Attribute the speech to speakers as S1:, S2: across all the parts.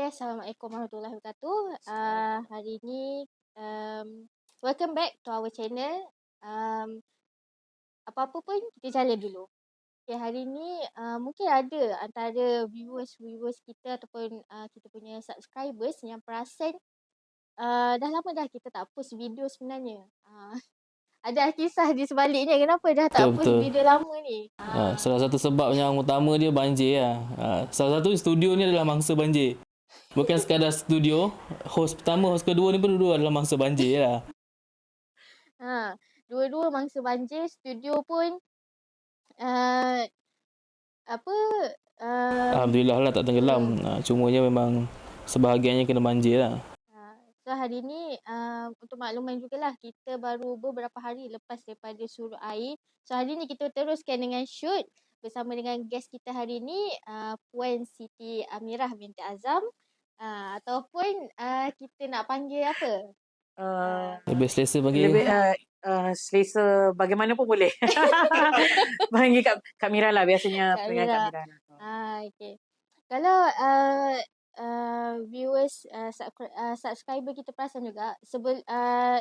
S1: Assalamualaikum warahmatullahi wabarakatuh. Hari ini welcome back to our channel. Apa-apa pun kita jalan dulu. Okay, hari ini mungkin ada antara viewers kita ataupun kita punya subscribers yang perasan dah lama dah kita tak post video sebenarnya. Ada kisah di sebaliknya kenapa dah tak post
S2: Betul.
S1: video lama ni.
S2: Salah satu sebab yang utama dia banjir lah. Salah satu studio ni adalah mangsa banjir. Bukan sekadar studio, host pertama, host kedua ni pun dua adalah mangsa banjir lah.
S1: Dua-dua mangsa banjir, studio pun
S2: Alhamdulillah lah tak tenggelam. Cumanya memang sebahagiannya kena banjir lah.
S1: So hari ni untuk makluman jugalah, kita baru beberapa hari lepas daripada surut air. So hari ni kita teruskan dengan shoot bersama dengan guest kita hari ni, Puan Siti Amirah binti Azam, ataupun kita nak panggil apa?
S2: Lebih selesa panggil.
S3: Lebih selesa bagaimana pun boleh. Panggil Kak Mira lah biasanya. Panggil Kak Mira.
S1: Okay. Kalau viewers, subscriber kita perasan juga,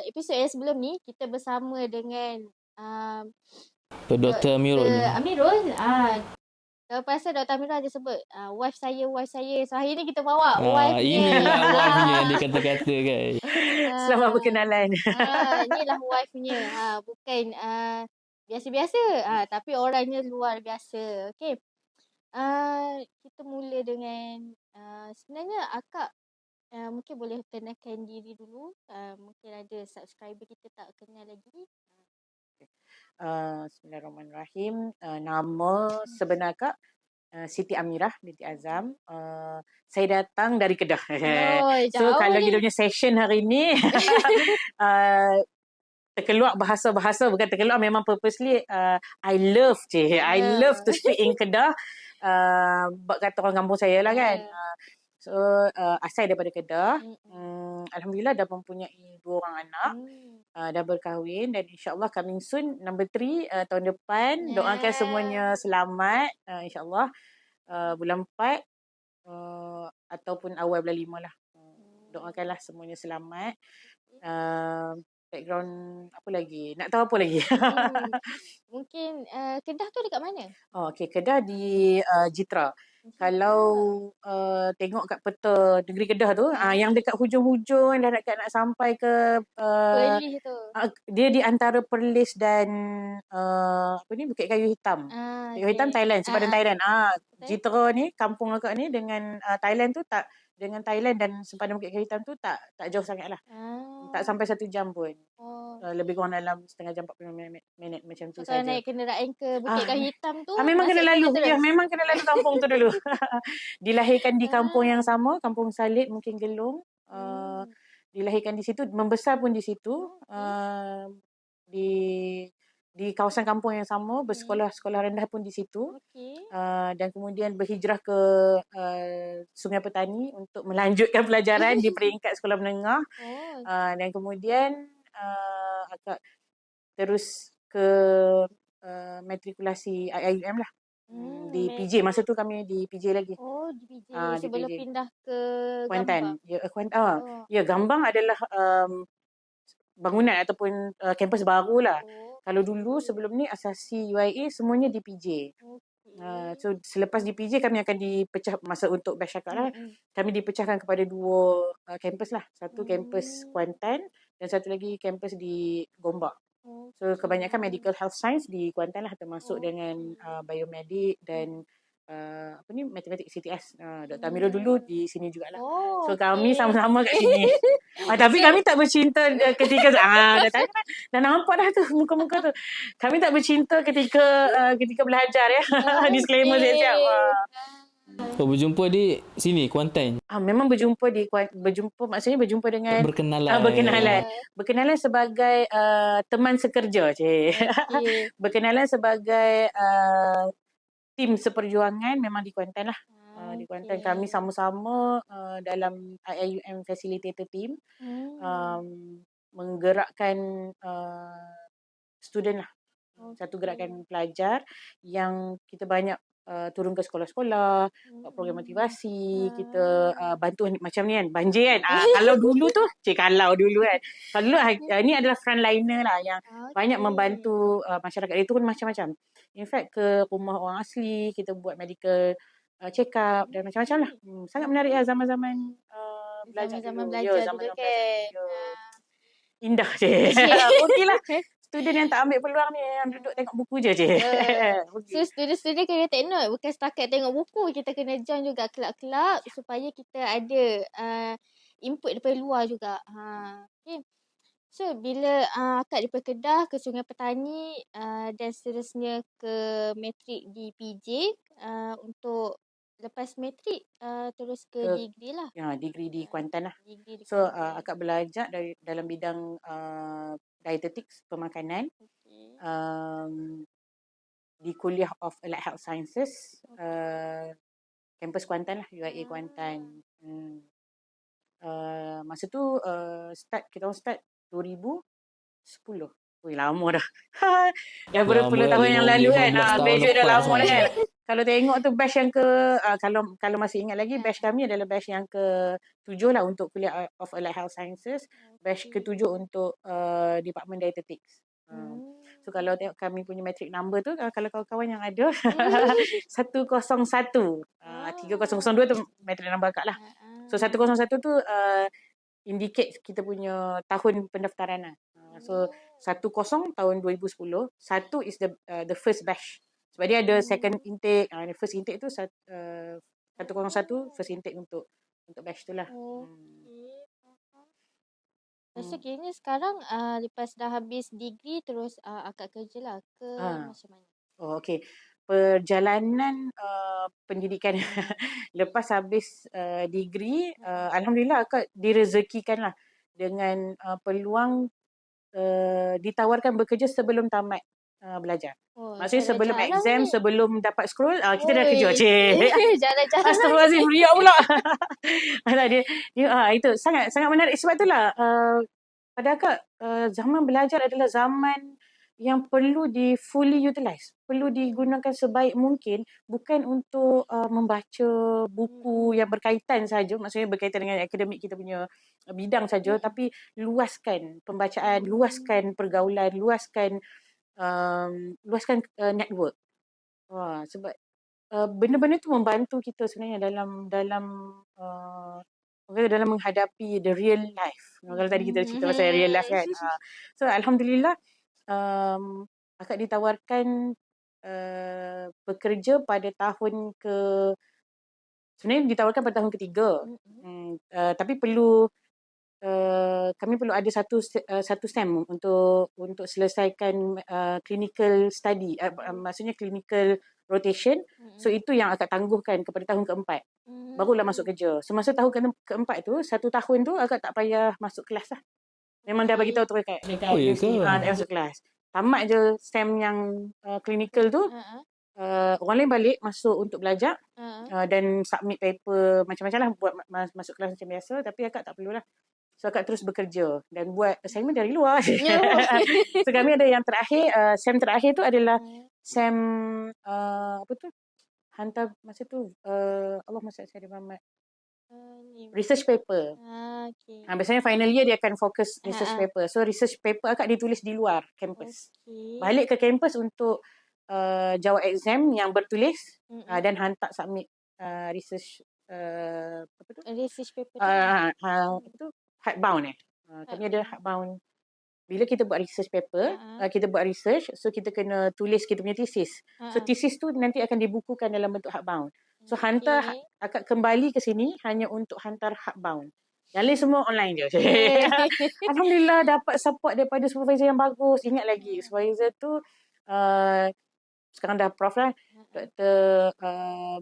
S1: episod yang sebelum ni kita bersama dengan
S2: Dr. Amirul.
S1: Kalau perasan Dr. Amirul ada sebut wife saya. So hari ni kita bawa wife-nya.
S2: Inilah wife-nya yang dia kata-kata kan.
S3: Selamat berkenalan.
S1: Inilah wife-nya. Bukan biasa-biasa, tapi orangnya luar biasa. Okay. Kita mula dengan sebenarnya akak mungkin boleh kenalkan diri dulu. Mungkin ada subscriber kita tak kenal lagi.
S3: Bismillahirrahmanirrahim. Nama sebenar Kak Siti Amirah binti Azam. Saya datang dari Kedah. So kalau kita punya session hari ni terkeluar bahasa-bahasa, bukan terkeluar, memang purposely I love to speak in Kedah. Buat kata orang kampung saya lah kan. So asal daripada Kedah. Alhamdulillah dah mempunyai 2 orang anak. Dah berkahwin dan insyaAllah coming soon number 3 tahun depan. Doakan semuanya selamat, insyaAllah bulan 4 ataupun awal bulan 5 lah. Doakanlah semuanya selamat. Background apa lagi? Nak tahu apa lagi?
S1: Mungkin Kedah tu dekat mana?
S3: Okay, Kedah di Jitra. Kalau tengok kat peta negeri Kedah tu, yang dekat hujung-hujung dah nak sampai ke
S1: Perlis tu.
S3: Dia di antara Perlis dan Bukit Kayu Hitam. Bukit Kayu Hitam Thailand, sepadan Thailand. Jitra ni, kampung akak ni dengan Thailand tu tak, dengan Thailand dan sepadan Bukit Kayu Hitam tu tak jauh sangat lah. Tak sampai 1 jam pun. Lebih kurang dalam setengah jam 45 minit macam tu saja.
S1: Kalau naik kenderaan ke Bukit Kayu Hitam tu
S3: memang kena lalu. Ya, memang kena lalu kampung tu dulu. Dilahirkan di kampung yang sama, Kampung Salid, mungkin Gelung. Dilahirkan di situ, membesar pun di situ. Di kawasan kampung yang sama, bersekolah rendah pun di situ. Dan kemudian berhijrah ke Sungai Petani untuk melanjutkan pelajaran di peringkat sekolah menengah. Dan kemudian akak terus ke matrikulasi IIUM lah. Di PJ, masa tu kami di PJ lagi.
S1: Di PJ sebelum
S3: di PJ.
S1: Pindah ke
S3: Kuantan.
S1: Gambang.
S3: Gambang adalah bangunan ataupun kampus baru lah. Kalau dulu sebelum ni asasi UIA semuanya di PJ. So selepas di PJ kami akan dipecah, masa untuk batch akak lah. Kami dipecahkan kepada 2 kampus lah. Satu kampus Kuantan dan satu lagi kampus di Gombak. So kebanyakan medical health science di Kuantan lah, termasuk dengan biomedik dan matematik CTS. Dr. Amirul dulu di sini jugalah. So kami sama-sama kat sini. Tapi kami tak bercinta ketika dah nampak dah tu muka-muka tu. Kami tak bercinta ketika belajar ya. Disclaimer siap-siap.
S2: Berjumpa di sini Kuantan.
S3: Memang berjumpa maksudnya berjumpa dengan
S2: berkenalan.
S3: Berkenalan sebagai teman sekerja. Berkenalan sebagai tim seperjuangan memang di Kuantan lah. Di Kuantan kami sama-sama dalam IIUM Facilitator Team, menggerakkan student lah. Satu gerakan pelajar yang kita banyak turun ke sekolah-sekolah, buat program motivasi, kita bantu macam ni kan, banjir kan. Kalau dulu tu, kalau dulu kan. Kalau dulu, ni adalah frontliner lah yang banyak membantu masyarakat. Itu pun macam-macam. In fact, ke rumah orang asli, kita buat medical check up dan macam-macam lah. Sangat menarik lah zaman-zaman belajar
S1: Zaman-zaman
S3: dulu.
S1: belajar
S3: Zaman-zaman
S1: dulu
S3: belajar
S1: kan.
S3: dulu. Indah je. Okey lah. Student yang tak ambil peluang ni, yang duduk tengok buku je.
S1: So student-student kena take note, bukan setakat tengok buku, kita kena join juga kelab-kelab supaya kita ada input daripada luar juga. Okay. So bila akak daripada Kedah ke Sungai Petani dan seterusnya ke matrik di PJ, untuk lepas matrik terus ke degree lah.
S3: Ya, degree di Kuantan lah.
S1: Degree di
S3: So
S1: Kuantan.
S3: akak belajar dalam bidang dietetics, pemakanan. Di Kuliah of Allied Health Sciences, kampus Kuantan lah, UIA Kuantan. Masa tu kita orang start 2010. Ui, lama dah. Dah berpuluh tahun yang lalu kan. Graduate dah lama dah kan. Kalau tengok tu batch yang kalau masih ingat lagi, batch kami adalah batch yang ke-7 lah untuk Kuliah of Allied Health Sciences. Batch ke-7 untuk Department Dietetics. So kalau tengok kami punya metric number tu, kalau kawan-kawan yang ada 101. 3002 tu metric number akak lah. So 101 tu indicate kita punya tahun pendaftaran lah. So 10 tahun 2010, 1 is the first batch. Sebab dia ada second intake, first intake tu 101 first intake untuk batch tu lah.
S1: So kini sekarang lepas dah habis degree terus akak kerja lah ke macam mana?
S3: Oh, okay. Perjalanan pendidikan lepas habis degree, alhamdulillah akak direzekikan lah dengan peluang ditawarkan bekerja sebelum tamat belajar. Maksudnya sebelum exam, sebelum dapat scroll, kita dah kerja.
S1: Jalan-jalan.
S3: Astagfirullahaladzim, riak pula. Itu sangat menarik. Sebab itulah pada akak zaman belajar adalah zaman yang perlu di fully utilize. Perlu digunakan sebaik mungkin, bukan untuk membaca buku yang berkaitan saja, maksudnya berkaitan dengan akademik kita punya bidang saja, tapi luaskan pembacaan, luaskan pergaulan, luaskan network. Sebab benda-benda tu membantu kita sebenarnya dalam menghadapi the real life. Kalau tadi kita cerita pasal real life kan. So alhamdulillah akak ditawarkan bekerja pada tahun sebenarnya ditawarkan pada tahun ketiga. Tapi kami perlu ada satu SEM untuk selesaikan clinical study, maksudnya clinical rotation. So itu yang akak tangguhkan kepada tahun keempat. Barulah masuk kerja. Semasa tahun keempat tu, 1 tahun tu akak tak payah masuk kelas lah. Memang dah bagi tahu tu dekat universiti, tak masuk kelas. Tamat je SEM yang clinical tu, orang lain balik masuk untuk belajar dan submit paper macam-macam lah, buat masuk kelas macam biasa, tapi akak tak perlulah. So akak terus bekerja dan buat assignment dari luar. So kami ada yang terakhir, SEM terakhir tu adalah SEM hantar masa tu Allahumma salli ala Muhammad, research paper. Biasanya final year dia akan fokus research paper. So research paper akak ditulis di luar kampus. Balik ke kampus untuk jawab exam yang bertulis dan hantar submit research
S1: research paper
S3: hardbound kami ada hardbound. Bila kita buat research paper, kita buat research, so kita kena tulis kita punya thesis. So thesis tu nanti akan dibukukan dalam bentuk hardbound. So hantar akak kembali ke sini hanya untuk hantar hardbound. Yang lain semua online je. Alhamdulillah dapat support daripada supervisor yang bagus. Ingat lagi supervisor tu sekarang dah prof lah, Dr.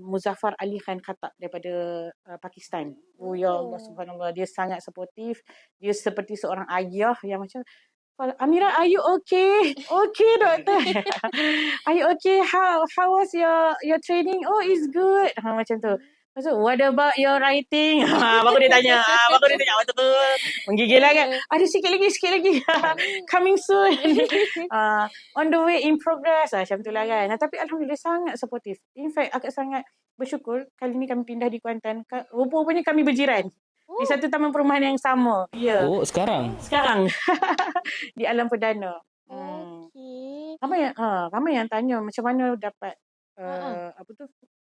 S3: Muzaffar Ali Khan Khattab daripada Pakistan. Oh ya Allah, subhanallah, dia sangat supportive. Dia seperti seorang ayah yang macam, Amira, are you okay? Okay, doktor. Are you okay? How was your training? Oh, it's good. Macam tu. Lepas tu, what about your writing? Baru dia tanya. Betul. Menggigil lah kan. Ada sikit lagi. Coming soon. On the way, in progress. Macam tu lah kan. Tapi Alhamdulillah sangat supportive. In fact, akak sangat bersyukur kali ni kami pindah di Kuantan. Rupa-rupanya kami berjiran. Di satu taman perumahan yang sama. Ya.
S2: Oh, sekarang?
S3: Sekarang. Di Alam Perdana.
S1: Okey.
S3: Ramai yang tanya macam mana dapat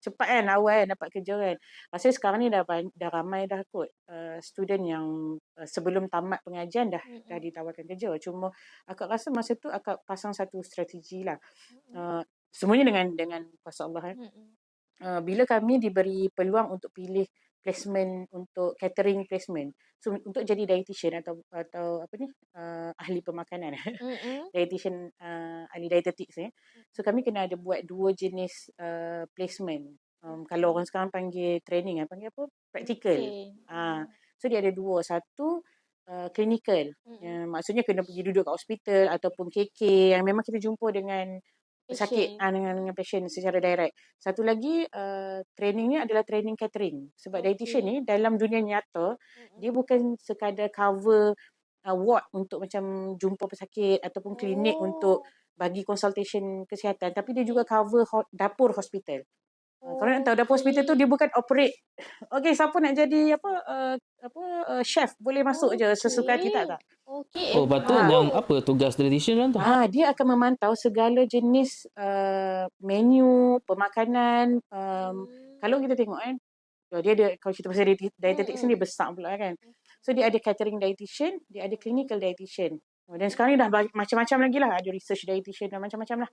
S3: cepat kan awal kan dapat kerja kan. Rasanya sekarang ni dah ramai dah kot student yang sebelum tamat pengajian dah ditawarkan kerja. Cuma akak rasa masa tu akak pasang satu strategi lah. Semuanya dengan kuasa Allah kan. Bila kami diberi peluang untuk pilih placement untuk catering placement. So untuk jadi dietitian atau apa ni ahli pemakanan. Dietitian ahli dietetics ni. So kami kena ada buat 2 jenis placement. Kalau orang sekarang panggil training panggil apa? Practical. So dia ada 2. Satu clinical. Maksudnya kena pergi duduk kat hospital ataupun KK yang memang kita jumpa dengan pesakit dengan patient secara direct. Satu lagi trainingnya adalah training catering. Sebab dietitian ni dalam dunia nyata dia bukan sekadar cover ward untuk macam jumpa pesakit ataupun klinik untuk bagi consultation kesihatan, tapi dia juga cover dapur hospital. Kalau nak tahu dapur hospital tu dia bukan operate. Okey, siapa nak jadi chef boleh masuk je sesuka hati tak?
S1: Okey.
S2: Oh, patutnya apa tugas dietitian tu?
S3: Dia akan memantau segala jenis menu pemakanan. Kalau kita tengok kan, dia ada, kalau kita pasal dietetics ni dia besar pula kan. So dia ada catering dietitian, dia ada clinical dietitian. Dan sekarang ni dah macam-macam lagi lah. Ada research dietitian dan macam-macam lah.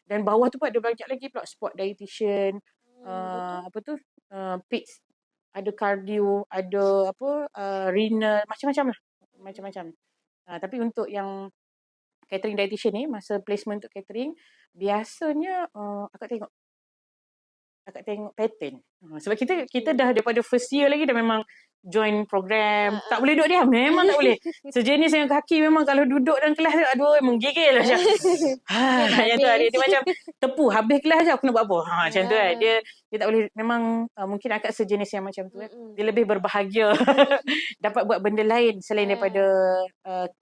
S3: Dan bawah tu pun ada banyak lagi pula sport dietitian, PITS, ada cardio, ada renal, macam-macam lah. Macam-macam. Tapi untuk yang catering dietitian ni, masa placement untuk catering, biasanya akak tengok pattern. Sebab kita dah daripada first year lagi dah memang join program. Tak boleh duduk diam. Memang tak boleh. Sejenis yang kaki memang kalau duduk dalam kelas tu, aduh menggigil macam. Macam tu dia macam tepu. Habis kelas je aku nak buat apa. Macam tu kan. Dia tak boleh. Memang mungkin akak sejenis yang macam tu. Dia lebih berbahagia. Dapat buat benda lain selain daripada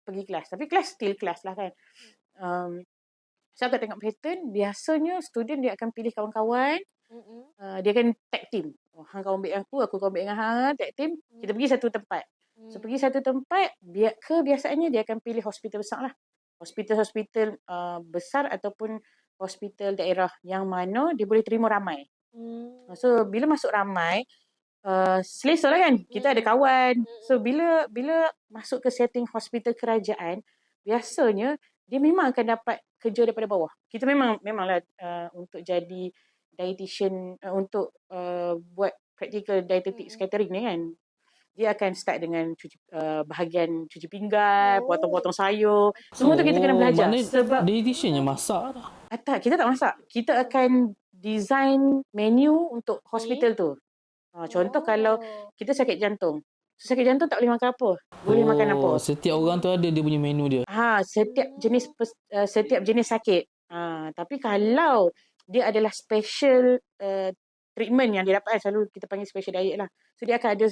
S3: pergi kelas. Tapi kelas still kelas lah kan. So akak tengok pattern. Biasanya student dia akan pilih kawan-kawan. Dia akan tag team. Hang kau ambil aku kau ambil dengan hang, tag team. Kita pergi satu tempat. So pergi satu tempat, kebiasaannya dia akan pilih hospital besar lah. Hospital besar ataupun hospital daerah yang mana dia boleh terima ramai. So bila masuk ramai, selesa lah kan. Kita ada kawan. So bila masuk ke setting hospital kerajaan, biasanya dia memang akan dapat kerja daripada bawah. Kita memanglah untuk jadi dietitian untuk buat practical dietetics catering ni kan, dia akan start dengan bahagian cuci pinggan, potong-potong sayur. Semua tu kita kena belajar.
S2: Sebab dietitian yang masak tak?
S3: Tak, kita tak masak. Kita akan design menu untuk hospital tu. Contoh kalau kita sakit jantung. Sakit jantung tak boleh makan apa. Boleh makan apa.
S2: Setiap orang tu ada dia punya menu dia.
S3: Setiap jenis sakit. Tapi kalau dia adalah special treatment yang dia dapat, selalu kita panggil special diet lah. So dia akan ada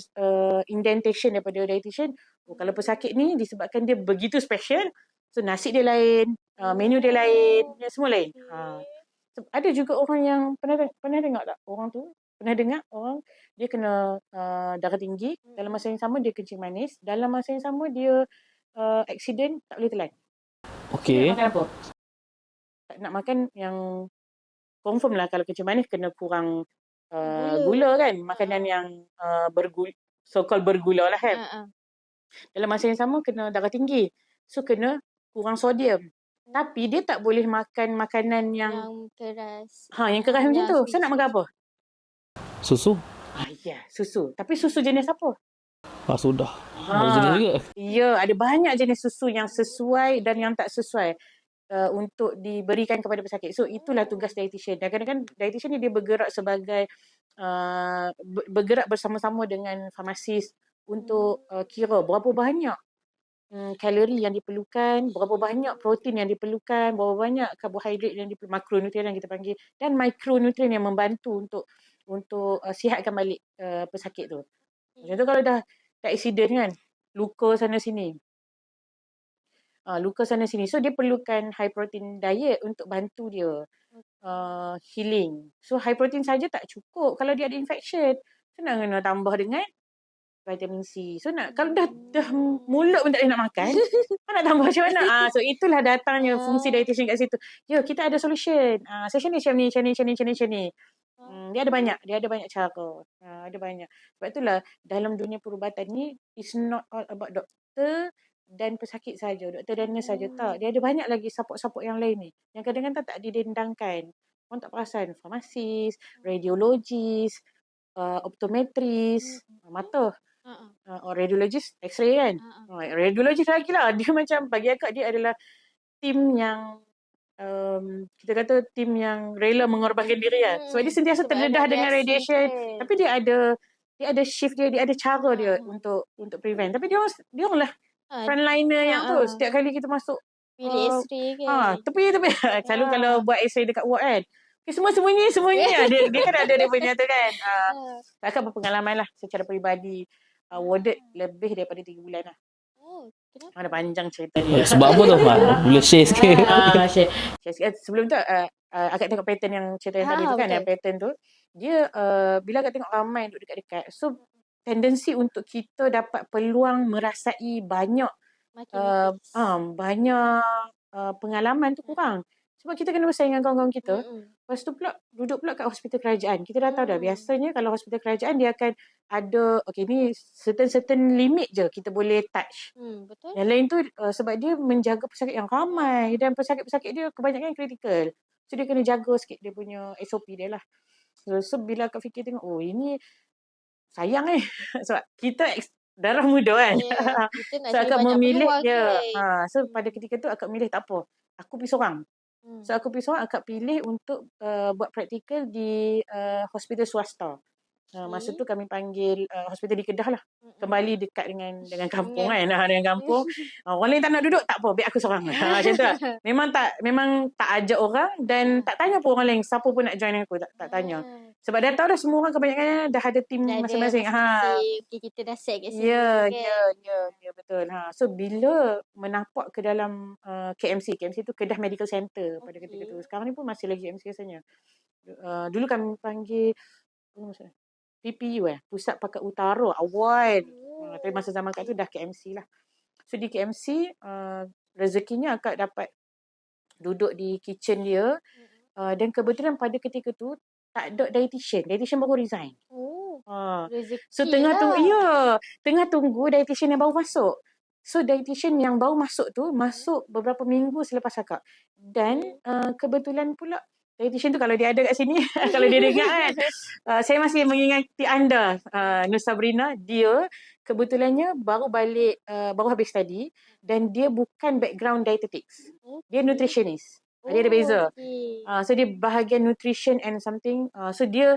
S3: indentation daripada dietitian. Kalau pesakit ni disebabkan dia begitu special, so nasi dia lain, menu dia lain, semua lain. So, ada juga orang yang pernah dengar tak orang tu? Pernah dengar orang dia kena darah tinggi, dalam masa yang sama dia kencing manis, dalam masa yang sama dia accident, tak boleh telan.
S2: Okey.
S3: Nak makan apa? Tak nak makan yang confirm lah kalau kencing manis kena kurang gula kan. Makanan yang so-called bergula lah kan. Dalam masa yang sama kena darah tinggi. So kena kurang sodium. Tapi dia tak boleh makan makanan yang
S1: keras.
S3: Yang keras macam tu. Saya nak makan apa?
S2: Susu?
S3: Ya, susu. Tapi susu jenis apa?
S2: Sudah. Jenis juga.
S3: Ya, ada banyak jenis susu yang sesuai dan yang tak sesuai. Untuk diberikan kepada pesakit. So itulah tugas dietitian. Dan kadang-kadang dietitian ni dia bergerak sebagai bergerak bersama-sama dengan farmasis untuk kira berapa banyak kalori yang diperlukan, berapa banyak protein yang diperlukan, berapa banyak karbohidrat yang diperlukan, makronutrien yang kita panggil, dan mikronutrien yang membantu untuk untuk sihatkan balik pesakit tu. Macam tu kalau dah accident kan, luka sana sini. Luka sana sini. So dia perlukan high protein diet untuk bantu dia healing. So high protein saja tak cukup kalau dia ada infection. So nak kena tambah dengan vitamin C. So kalau dah mulut pun tak boleh nak makan, nak tambah macam mana? So itulah datangnya fungsi dietitian kat situ. Kita ada solution. Session ni macam ni. Dia ada banyak cara. Ada banyak. Sebab itulah dalam dunia perubatan ni it's not all about doktor dan pesakit saja, doktor dan nurse saja tak. Dia ada banyak lagi support-support yang lain ni. Yang kadang-kadang tak didendangkan. Orang tak perasan. Farmasis, radiologis, optometris, mata. Radiologis, x-ray kan. Radiologis lagi lah. Dia macam, bagi akak dia adalah tim yang kita kata tim yang rela mengorbankan diri lah. Sebab dia sentiasa terdedah dengan radiation. Tapi dia ada shift dia ada cara dia untuk prevent. Tapi dia orang lah frontliner yang tu. Setiap kali kita masuk
S1: Pilih x-ray kan.
S3: tepi. Selalu kalau buat x-ray dekat ward kan. Semua sembunyi. Dia kan ada dia punya tu kan. Takkan berpengalaman lah secara peribadi. Warded lebih daripada 3 bulan lah.
S1: Kenapa?
S3: Ada panjang cerita dia.
S2: Sebab apa tu? Boleh share sikit.
S3: Share. Sebelum tu akak tengok pattern yang cerita yang tadi tu kan. Yang pattern tu dia bila akak tengok ramai duduk dekat-dekat, so tendensi untuk kita dapat peluang merasai banyak pengalaman tu kurang. Sebab kita kena bersaing dengan kawan-kawan kita. Lepas tu pula duduk pula kat hospital kerajaan. Kita dah tahu dah biasanya kalau hospital kerajaan dia akan ada ni certain limit je kita boleh touch.
S1: Betul.
S3: Yang lain tu sebab dia menjaga pesakit yang ramai dan pesakit-pesakit dia kebanyakan kritikal. So dia kena jaga sikit dia punya SOP dia lah. So bila akak fikir tengok ini sayang sebab kita darah muda kan.
S1: Kita nak
S3: So akak memilih dia. So pada ketika tu akak milih tak apa. Aku pergi seorang. So aku pergi seorang, akak pilih untuk buat praktikal di hospital swasta. Masa tu kami panggil hospital di Kedah lah. Kembali dekat dengan kampung kan. Dengan kampung. Orang lain tak nak duduk, tak apa. Biar aku seorang. Macam tu lah. Memang tak ajak orang dan tak tanya pun orang lain. Siapa pun nak join aku. Tak tanya. Sebab dah tahu dah semua orang kebanyakan dah ada tim masing-masing.
S1: Kita dah set kat sini.
S3: Ya, betul. So bila menapak ke dalam KMC tu Kedah Medical Center pada ketika tu. Sekarang ni pun masih lagi KMC rasanya. Dulu kami panggil PPU Pusat Pakat Utara awal. Tapi masa zaman kat tu dah KMC lah. So di KMC rezekinya akak dapat duduk di kitchen dia dan kebetulan pada ketika tu tak ada dietitian. Dietitian baru resign. So tengah tunggu dietitian yang baru masuk. So dietitian yang baru masuk tu masuk beberapa minggu selepas akak. Dan kebetulan pula dietitian tu kalau dia ada kat sini, kalau dia dengar kan, saya masih mengingati anda, Nur Sabrina. Dia kebetulannya baru balik, baru habis study dan dia bukan background dietetics. Dia nutritionist. Dia ada beza. So dia bahagian nutrition and something. So dia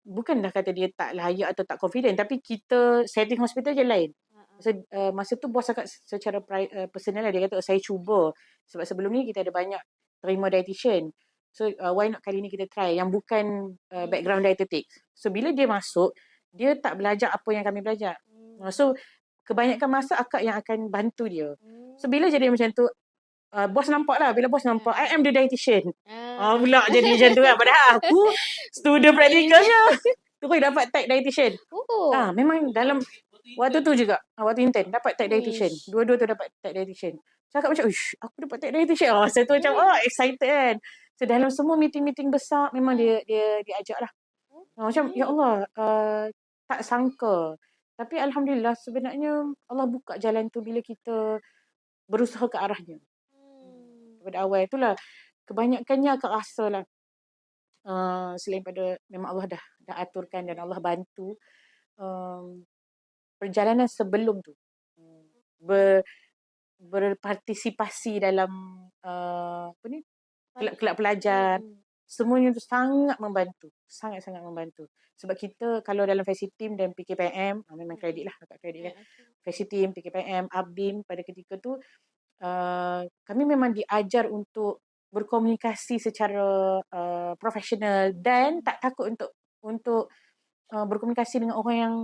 S3: bukan dah kata dia tak layak atau tak confident, tapi kita setting hospital je lain. So masa tu bos akak secara personal lah, dia kata saya cuba. Sebab sebelum ni kita ada banyak terima dietitian. So why not kali ni kita try yang bukan background dietetics. So bila dia masuk, dia tak belajar apa yang kami belajar. So kebanyakan masa akak yang akan bantu dia. So bila jadi macam tu, bos nampak lah. Bila bos nampak, I am the dietitian. Pula jadi macam tu kan. Padahal aku student practicalnya. Terus dapat tag dietitian. Memang dalam waktu tu juga, waktu intern dapat tag dietitian. Dua-dua tu dapat tag dietitian. So akak macam, aku dapat tag dietitian. Saya tu macam, excited kan. So dalam semua meeting-meeting besar, memang dia ajak lah. Macam, ya Allah, tak sangka. Tapi Alhamdulillah sebenarnya Allah buka jalan tu bila kita berusaha ke arahnya. Pada awal itulah kebanyakannya akak rasa lah selain pada memang Allah dah aturkan dan Allah bantu, perjalanan sebelum tu berpartisipasi dalam kelab pelajar, semuanya tu sangat membantu, sangat-sangat membantu. Sebab kita kalau dalam Faci Team dan PKPM, memang kredit lah, akak kredit kan. Faci Team, PKPM, ABIM pada ketika tu kami memang diajar untuk berkomunikasi secara profesional dan tak takut untuk berkomunikasi dengan orang yang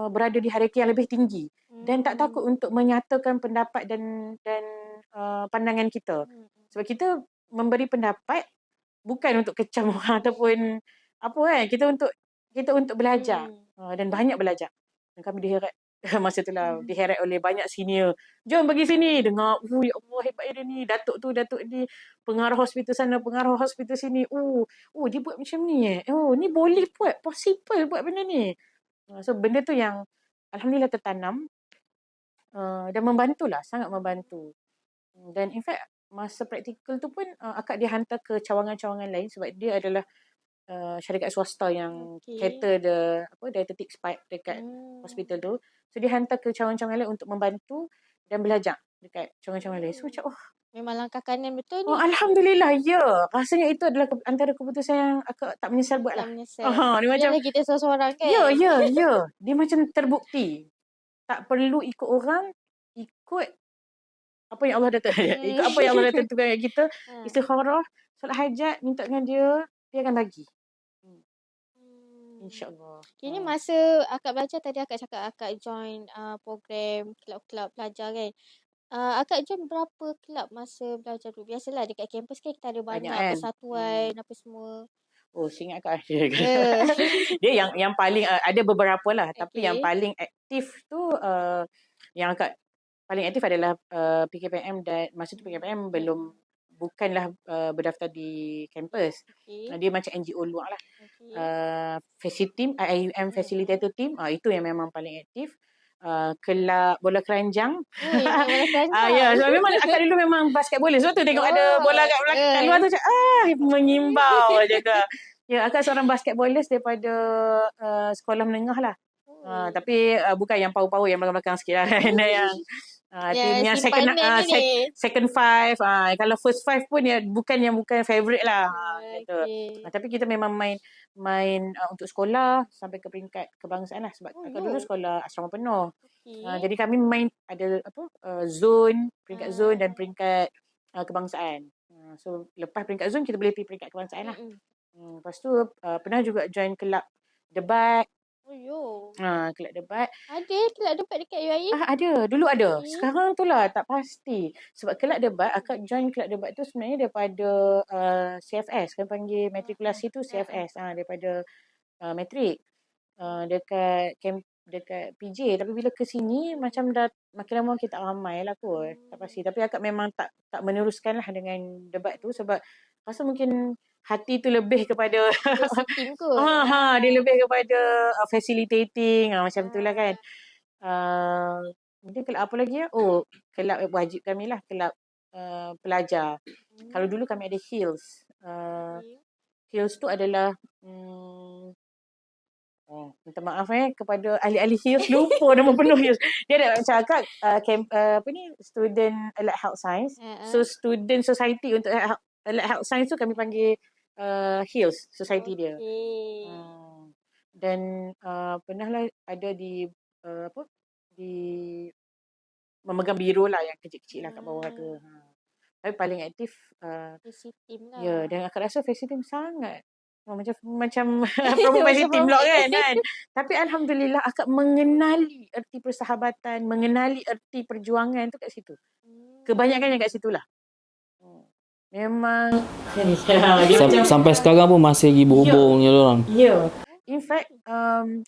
S3: berada di hierarki yang lebih tinggi dan tak takut untuk menyatakan pendapat dan pandangan kita. Sebab kita memberi pendapat bukan untuk kecam orang ataupun apa kan, kita untuk belajar dan banyak belajar. Dan kami diheret masa tu lah, diheret oleh banyak senior. Jom pergi sini, dengar, ya Allah hebatnya dia ni, datuk ni, pengarah hospital sana, pengarah hospital sini. Dia buat macam ni ni boleh buat, possible buat benda ni. So benda tu yang alhamdulillah tertanam dan membantulah, sangat membantu. Dan in fact masa praktikal tu pun akak dihantar ke cawangan-cawangan lain sebab dia adalah syarikat swasta yang cater the dietetics part dekat hospital tu. So dia hantar ke cawangan-cawangan lain untuk membantu dan belajar dekat cawangan-cawangan lain. So macam
S1: memang langkah kanan betul ni.
S3: Alhamdulillah, ya. Rasanya itu adalah antara keputusan yang akak tak menyesal buat lah.
S1: Tak menyesal. Dia macam kita seorang-seorang kan.
S3: Ya. Dia macam terbukti. Tak perlu ikut orang, ikut apa yang Allah dah ikut apa yang Allah dah tentukan kat kita. Istikharah, solat hajat, minta dengan dia akan bagi. InsyaAllah.
S1: Kini masa akak belajar tadi akak cakap akak join program kelab-kelab pelajar kan. Akak join berapa kelab masa belajar tu? Biasalah dekat kampus kan kita ada banyak persatuan apa semua.
S3: Singat akak ada. Dia yang paling ada beberapa lah. Tapi yang paling aktif tu yang akak paling aktif adalah PKPM dan masa tu PKPM bukanlah berdaftar di kampus. Dia macam NGO luar lah. Team, IUM Facilitator Team, itu yang memang paling aktif. Kelab bola keranjang.
S1: Bola keranjang.
S3: So memang akak dulu memang basketballers. Sebab tu tengok ada bola kat luar tu macam mengimbau je ke. Ya, akak seorang basketballers daripada sekolah menengah lah. Tapi bukan yang power-power yang belakang-belakang sikit lah. Tim yang second five. Kalau first five pun bukan favorite lah. Gitu. Tapi kita memang main untuk sekolah sampai ke peringkat kebangsaan lah. Sebab akak dulu sekolah asrama penuh. Jadi kami main ada zone, peringkat zone dan peringkat kebangsaan. So lepas peringkat zone kita boleh pergi peringkat kebangsaan lah. Lepas tu pernah juga join kelab debat. Kelab debat.
S1: Ada kelab debat dekat UIA?
S3: Ada. Dulu ada. Sekarang tu lah tak pasti. Sebab kelab debat, akak join kelab debat tu sebenarnya daripada CFS. Kan panggil matrikulasi tu CFS. Daripada matrik. Dekat PJ. Tapi bila ke sini macam dah makin lama kita ramai lah kot. Tak pasti. Tapi akak memang tak meneruskan lah dengan debat tu. Sebab rasa mungkin hati tu lebih kepada dia lebih kepada facilitating macam tu lah kan. Mungkin kelab apa lagi ya? Kelab wajib kami lah, kelab pelajar. Kalau dulu kami ada HILS. HILS tu adalah minta maaf kepada ahli-ahli HILS, lupa nama penuh HILS. Dia ada macam akak student allied health science. So student society untuk allied health science tu kami panggil HILS society dia. Dan pernahlah ada di memegang biro lah yang kecil-kecil lah kat bawah tu. Tapi paling aktif
S1: Facility team lah.
S3: Ya, dan akak rasa facility team sangat macam promo facility team pula kan. Tapi alhamdulillah akak mengenali erti persahabatan, mengenali erti perjuangan tu kat situ. Kebanyakannya kat situlah. Memang
S2: sampai sekarang pun masih lagi berhubung je orang.
S3: Ya. In fact,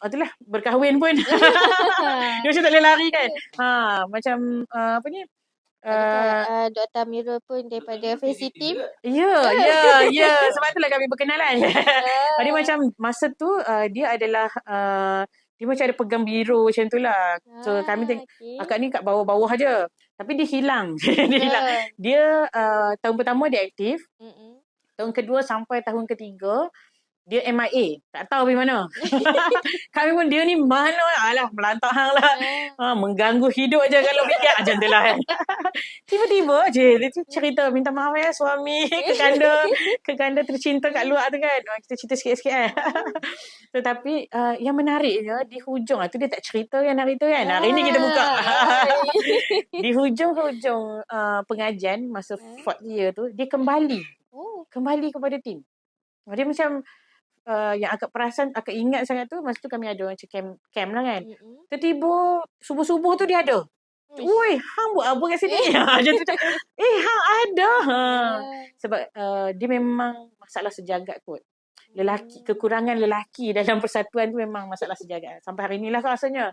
S3: itulah berkahwin pun. Dia macam tak boleh lari kan. Macam apa ni?
S1: Dr. Amirul pun daripada Facility Team.
S3: Ya. Sebab itulah kami berkenalan. Dia macam masa tu dia adalah dia macam ada pegang biro macam tu lah. So kami akak ni kat bawah-bawah je. Tapi dia hilang. Dia tahun pertama dia aktif. Tahun kedua sampai tahun ketiga dia MIA. Tak tahu pergi mana. Kami pun dia ni mana. Alah melantang hang lah. Mengganggu hidup je kalau fikir. Macam tu lah kan. Tiba-tiba je dia cerita minta maaf ya suami kekanda tercinta kat luar tu kan. Kita cerita sikit-sikit kan. Tetapi yang menariknya di hujung tu dia tak cerita kan hari tu kan. Hari ni kita buka. Di hujung-hujung pengajian masa fourth year tu dia kembali kembali kepada team. Dia macam yang akak perasan, akak ingat sangat tu, masa tu kami ada macam camp lah kan. Tiba-tiba subuh-subuh tu dia ada. Oi, hang buat apa kat sini? Macam tu. Hang ada. Sebab dia memang masalah sejagat kot. Kekurangan lelaki dalam persatuan tu memang masalah sejagat. Sampai hari inilah rasanya.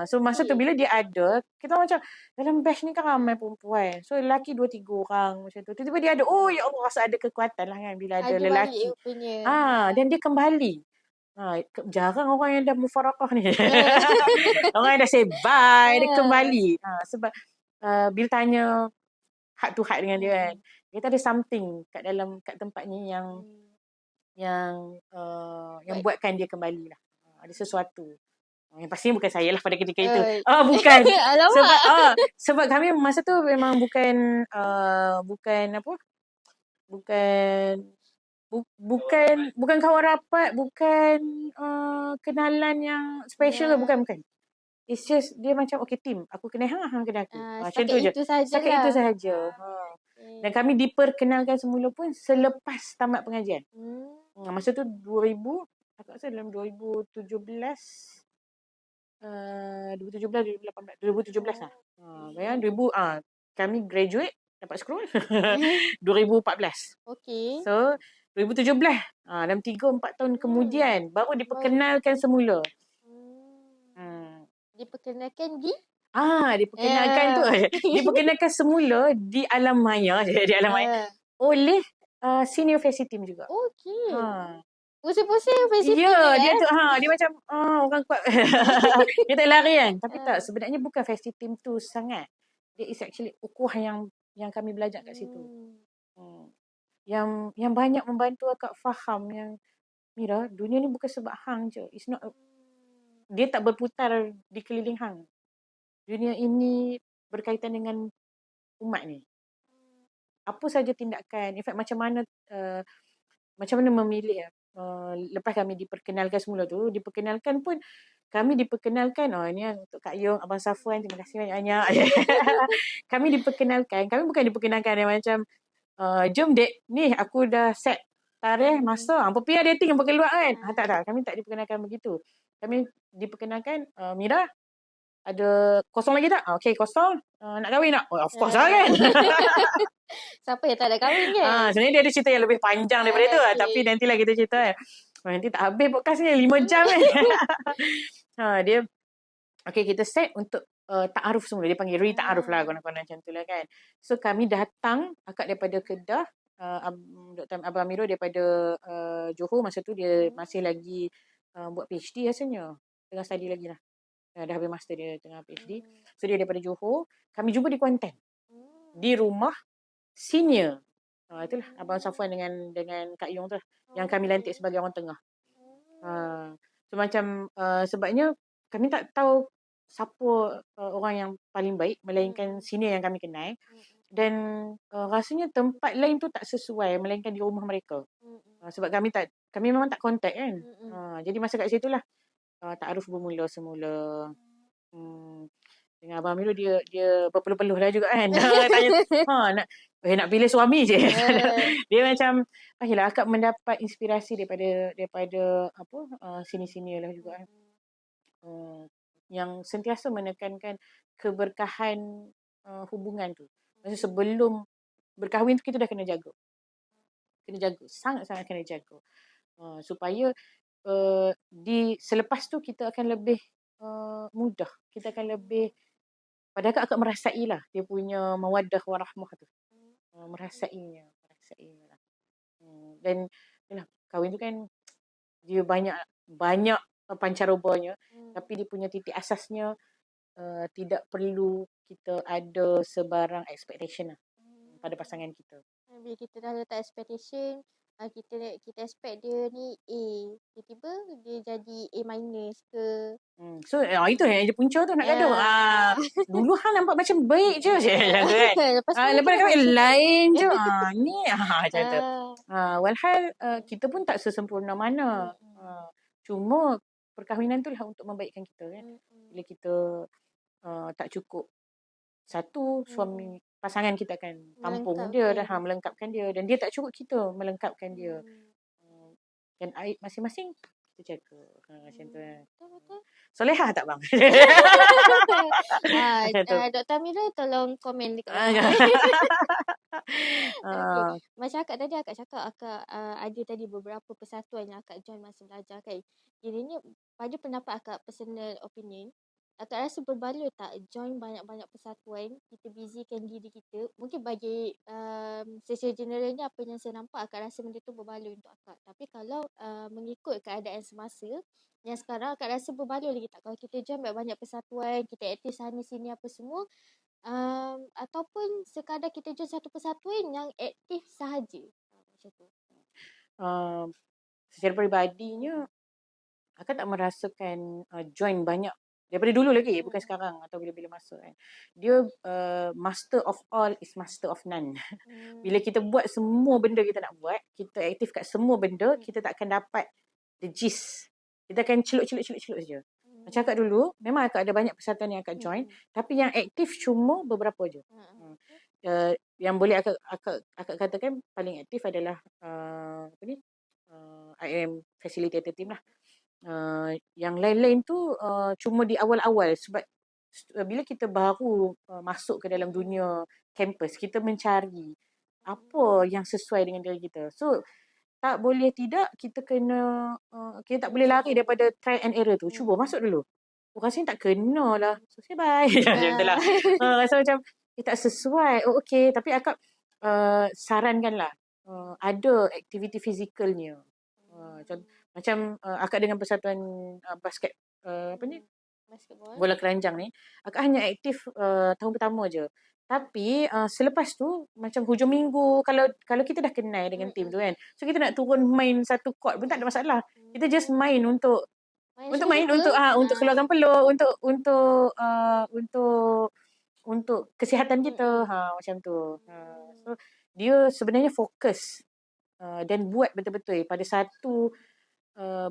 S3: So masa tu bila dia ada, kita macam dalam batch ni kan ramai perempuan. So lelaki 2-3 orang macam tu. Tiba-tiba dia ada, oh ya Allah, rasa ada kekuatan lah kan bila ada lelaki. Dan dia kembali. Jarang orang yang dah mufarakah ni. Orang yang dah say bye, dia kembali. Sebab bila tanya heart to heart dengan dia kan, kita ada something kat tempat ni yang buatkan dia kembali lah. Ada sesuatu. Yang pastinya bukan saya lah pada ketika itu. Bukan. Sebab kami masa tu memang bukan kawan rapat, bukan kenalan yang special, bukan. It's just dia macam okay team, aku kenal hang kenal aku. Macam tu je. Setakat itu sahaja. Dan kami diperkenalkan semula pun selepas tamat pengajian. Masa tu 2000, aku rasa dalam 2017 lah. Bayang 2000 kami graduate dapat scroll 2014.
S1: Okey.
S3: So 2017 dalam 3-4 tahun kemudian baru diperkenalkan semula.
S1: Diperkenalkan di?
S3: Diperkenalkan tu. Diperkenalkan semula di alam maya. Oleh senior fancy team juga.
S1: Okey. Pusing-pusing fancy team.
S3: Dia tu dia macam orang kuat. Dia tak lari kan. Tapi tak, sebenarnya bukan fancy team tu sangat. Dia is actually ukuah yang kami belajar kat situ. Yang banyak membantu akak faham yang Mira, dunia ni bukan sebab hang je. It's not dia tak berputar di keliling hang. Dunia ini berkaitan dengan umat ni. Apa saja tindakan, in fact macam mana memilih. Lepas kami diperkenalkan semula tu, diperkenalkan pun kami diperkenalkan, ini untuk Kak Yong, Abang Safwan, terima kasih banyak-banyak. Kami bukan diperkenalkan yang macam jom dek, ni aku dah set tarikh masa, pergi dating apa keluar kan. Tak, kami tak diperkenalkan begitu. Kami diperkenalkan, Mira, ada kosong lagi tak? Okey, kosong. Nak kahwin tak? Of course lah kan.
S1: Siapa yang tak nak kahwin kan?
S3: Sebenarnya dia ada cerita yang lebih panjang daripada itu. Tapi nantilah kita cerita kan. Nanti tak habis podcast ni 5 jam kan. Dia, okey, kita set untuk ta'aruf semula. Dia panggil re-ta'aruf lah, konon-konon macam tu lah kan. So kami datang, akak daripada Kedah, Dr. Abang Amirul daripada Johor. Masa tu dia masih lagi buat PhD rasanya. Tengah study lagi lah. Dah habis master dia tengah PhD. So dia daripada Johor. Kami jumpa di Kuantan. Di rumah senior. Itulah Abang Safwan dengan Kak Yong tu lah. Yang kami lantik sebagai orang tengah. So macam sebabnya kami tak tahu siapa orang yang paling baik melainkan senior yang kami kenal. Dan rasanya tempat lain tu tak sesuai melainkan di rumah mereka. Sebab kami memang tak contact kan. Jadi masa kat situ lah ta'aruf bermula semula. Dengan Abang Amirul dia berpeluh-peluh lah juga kan. Tanya, nak pilih suami je. Dia macam, yelah, akak mendapat inspirasi daripada sini-sini lah juga kan. Yang sentiasa menekankan keberkahan hubungan tu. Maksudnya sebelum berkahwin tu kita dah kena jaga. Sangat-sangat kena jaga. Supaya selepas tu kita akan lebih mudah. Kita akan lebih, padahal akak merasailah dia punya mawaddah warahmah tu. Merasainya lah. Dan yalah, kahwin tu kan dia banyak pancarobanya, tapi dia punya titik asasnya tidak perlu kita ada sebarang expectation lah pada pasangan kita.
S1: Bila kita dah letak expectation, kita expect dia ni A, tiba-tiba dia jadi A minus ke.
S3: So itu yang dia punca tu nak gaduh. Dulu hang nampak macam baik je macam tu kan. Lepas kahwin lain je. Ni macam tu. Walhal kita pun tak sesempurna mana. Cuma perkahwinan tu lah untuk membaikkan kita kan. Bila kita tak cukup satu, suami pasangan kita akan tampung dia dan melengkapkan dia, dan dia tak cukup kita melengkapkan dia. Dan aib masing-masing kita jaga. Macam tu kan.
S1: Betul.
S3: Solehah tak bang? Macam tu.
S1: Dr. Amira tolong komen dekat bawah. Macam akak tadi akak cakap ada tadi beberapa persatuan yang akak join masa belajar kan. Kiranya pada pendapat akak, personal opinion, akak rasa berbaloi tak join banyak-banyak persatuan, kita busykan diri kita. Mungkin bagi secara generalnya apa yang saya nampak, akak rasa benda tu berbaloi untuk akak. Tapi kalau mengikut keadaan semasa yang sekarang, akak rasa berbaloi lagi tak kalau kita join banyak-banyak persatuan, kita aktif sana sini apa semua, ataupun sekadar kita join satu persatuan yang aktif sahaja. Macam tu.
S3: Secara peribadinya, akak tak merasakan join banyak daripada dulu lagi, bukan sekarang atau bila-bila masa kan. Dia master of all is master of none. Bila kita buat semua benda kita nak buat, kita aktif kat semua benda, kita tak akan dapat the gist. Kita akan celup saja. Macam akak dulu, memang akak ada banyak persatuan yang akak join, tapi yang aktif cuma beberapa je. Yang boleh akak katakan paling aktif adalah IM facilitator team lah. Yang lain-lain tu cuma di awal-awal, sebab bila kita baru masuk ke dalam dunia kampus, kita mencari apa yang sesuai dengan diri kita. So tak boleh tidak, kita kena kita tak boleh lari daripada try and error tu. Cuba masuk dulu. Rasanya tak kena lah, so say bye. Macam tu lah. Rasa macam tak sesuai. Okay, tapi akak sarankan lah ada aktiviti fizikalnya. Macam akak dengan persatuan basket
S1: Basketball.
S3: bola keranjang ni, akak hanya aktif tahun pertama je. Tapi selepas tu macam hujung minggu, kalau kita dah kenal dengan tim tu kan, so kita nak turun main satu court pun tak ada masalah. Kita just main untuk keluarkan peluh, untuk kesihatan kita, macam tu. So dia sebenarnya fokus dan buat betul-betul pada satu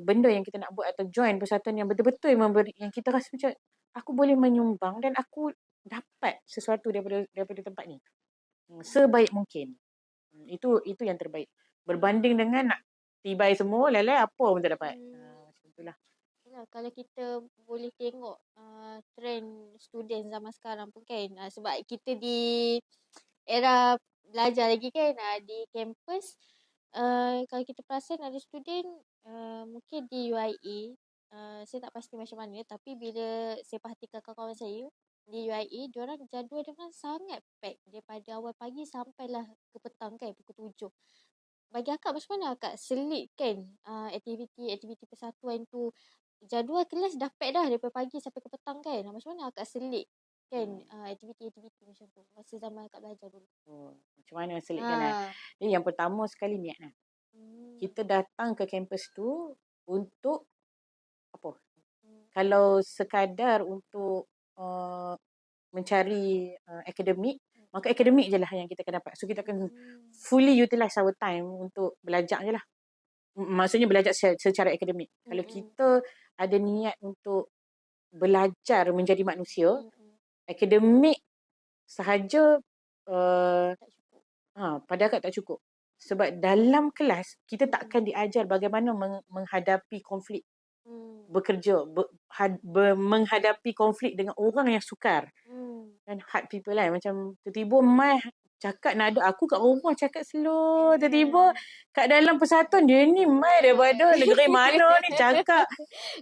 S3: benda yang kita nak buat, atau join persatuan yang betul-betul memberi, yang kita rasa macam aku boleh menyumbang dan aku dapat sesuatu daripada tempat ni sebaik mungkin. Itu yang terbaik berbanding dengan nak tibai semua lelai apa pun tak dapat. Macam itulah.
S1: Kalau kita boleh tengok trend student zaman sekarang pun kan, sebab kita di era belajar lagi kan, di kampus, kalau kita perasan ada student mungkin di UIA, saya tak pasti macam mana, tapi bila saya perhatikan kawan-kawan saya di UIA, diorang jadual diorang sangat pack daripada awal pagi sampailah ke petang kan, pukul 7. Bagi akak macam mana akak selitkan aktiviti persatuan tu? Jadual kelas dah pack dah daripada pagi sampai ke petang kan. Macam mana akak selit kan aktiviti-aktiviti macam tu masa zaman akak belajar dulu?
S3: Macam mana selitkan yang pertama sekali niat lah. Kita datang ke kampus tu untuk apa? Kalau sekadar untuk mencari akademik, maka akademik je lah yang kita akan dapat. So kita akan fully utilize our time untuk belajar je lah. Maksudnya belajar secara akademik. Kalau kita ada niat untuk belajar menjadi manusia, akademik sahaja pada akak tak cukup. Sebab dalam kelas kita tak akan diajar bagaimana menghadapi konflik, bekerja, menghadapi konflik dengan orang yang sukar dan hard people lah. Macam tiba-tiba Mai cakap nada, aku kat rumah cakap slow, tiba-tiba kat dalam persatuan dia ni Mai daripada negeri mana ni cakap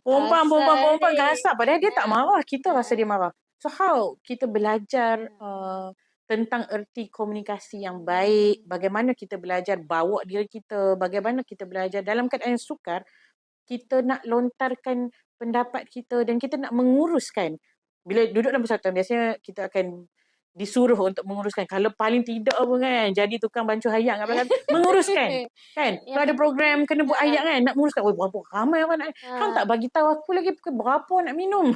S3: perempuan kasar, padahal dia tak marah, kita rasa dia marah. So how kita belajar tentang erti komunikasi yang baik, bagaimana kita belajar bawa diri kita, bagaimana kita belajar dalam keadaan yang sukar, kita nak lontarkan pendapat kita dan kita nak menguruskan. Bila duduk dalam persatuan, biasanya kita akan disuruh untuk menguruskan. Kalau paling tidak pun kan, jadi tukang bancuh ayat kat belakang, menguruskan. Kan? Kalau ada program kena buat ayat kan, nak menguruskan. Berapa ramai orang nak. Hang tak bagi tahu aku lagi berapa nak minum.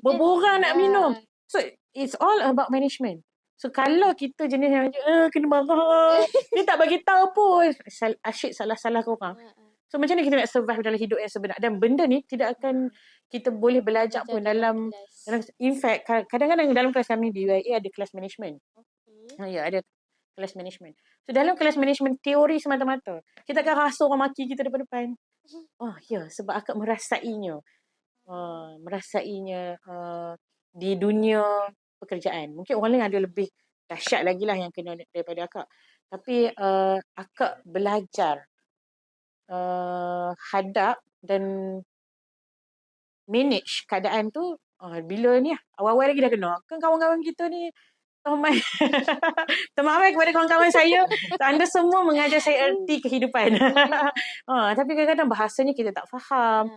S3: Berapa orang nak minum. So, it's all about management. So, kalau kita jenis yang kena marah, dia tak bagi tahu pun. Asyik salah-salah korang. So macam mana kita nak survive dalam hidup yang sebenar? Dan benda ni tidak akan kita boleh belajar pun dalam in fact, kadang-kadang dalam kelas kami di UIA ada kelas management. Ya, ada kelas management. So dalam kelas management teori semata-mata, kita akan rasa orang maki kita depan-depan. Oh ya, sebab akak merasainya. Merasainya di dunia pekerjaan. Mungkin orang lain ada lebih dahsyat lagi lah yang kena daripada akak. Tapi akak belajar hadap dan manage keadaan tu bila ni awal-awal lagi dah kena. Kan kawan-kawan kita ni Tomai. Termaaf kepada kawan-kawan saya. Anda semua mengajar saya erti kehidupan. Tapi kadang-kadang bahasanya kita tak faham.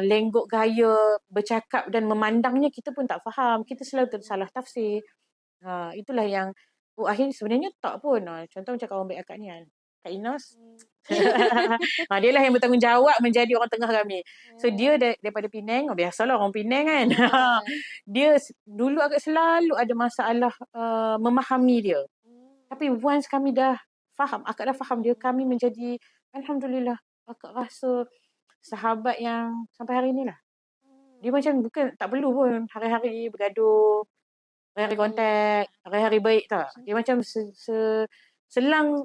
S3: Lenggok gaya bercakap dan memandangnya kita pun tak faham. Kita selalu tersalah tafsir. Itulah yang akhirnya sebenarnya tak pun. Contoh macam kawan baik akak ni kan. Kak Inas. Dia lah yang bertanggungjawab menjadi orang tengah kami. So dia daripada Penang. Biasalah orang Penang kan. Dia dulu agak selalu ada masalah memahami dia. Tapi once kami dah faham, akak dah faham dia, kami menjadi Alhamdulillah. Akak rasa sahabat yang sampai hari ni lah. Dia macam bukan tak perlu pun hari-hari bergaduh, hari-hari kontak, hari-hari baik tak. Dia macam selang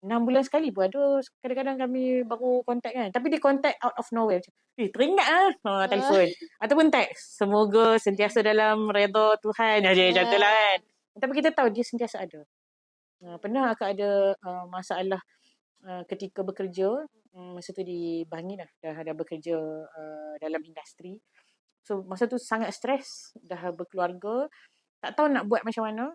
S3: 6 bulan sekali pun ada. Kadang-kadang kami baru kontak kan. Tapi dia kontak out of nowhere. Macam, teringat telefon. Ataupun teks. Semoga sentiasa dalam redha Tuhan. Macam tu lah kan. Tapi kita tahu dia sentiasa ada. Pernah akak ada masalah ketika bekerja. Masa tu di Bangi dah bekerja dalam industri. So masa tu sangat stres. Dah berkeluarga. Tak tahu nak buat macam mana.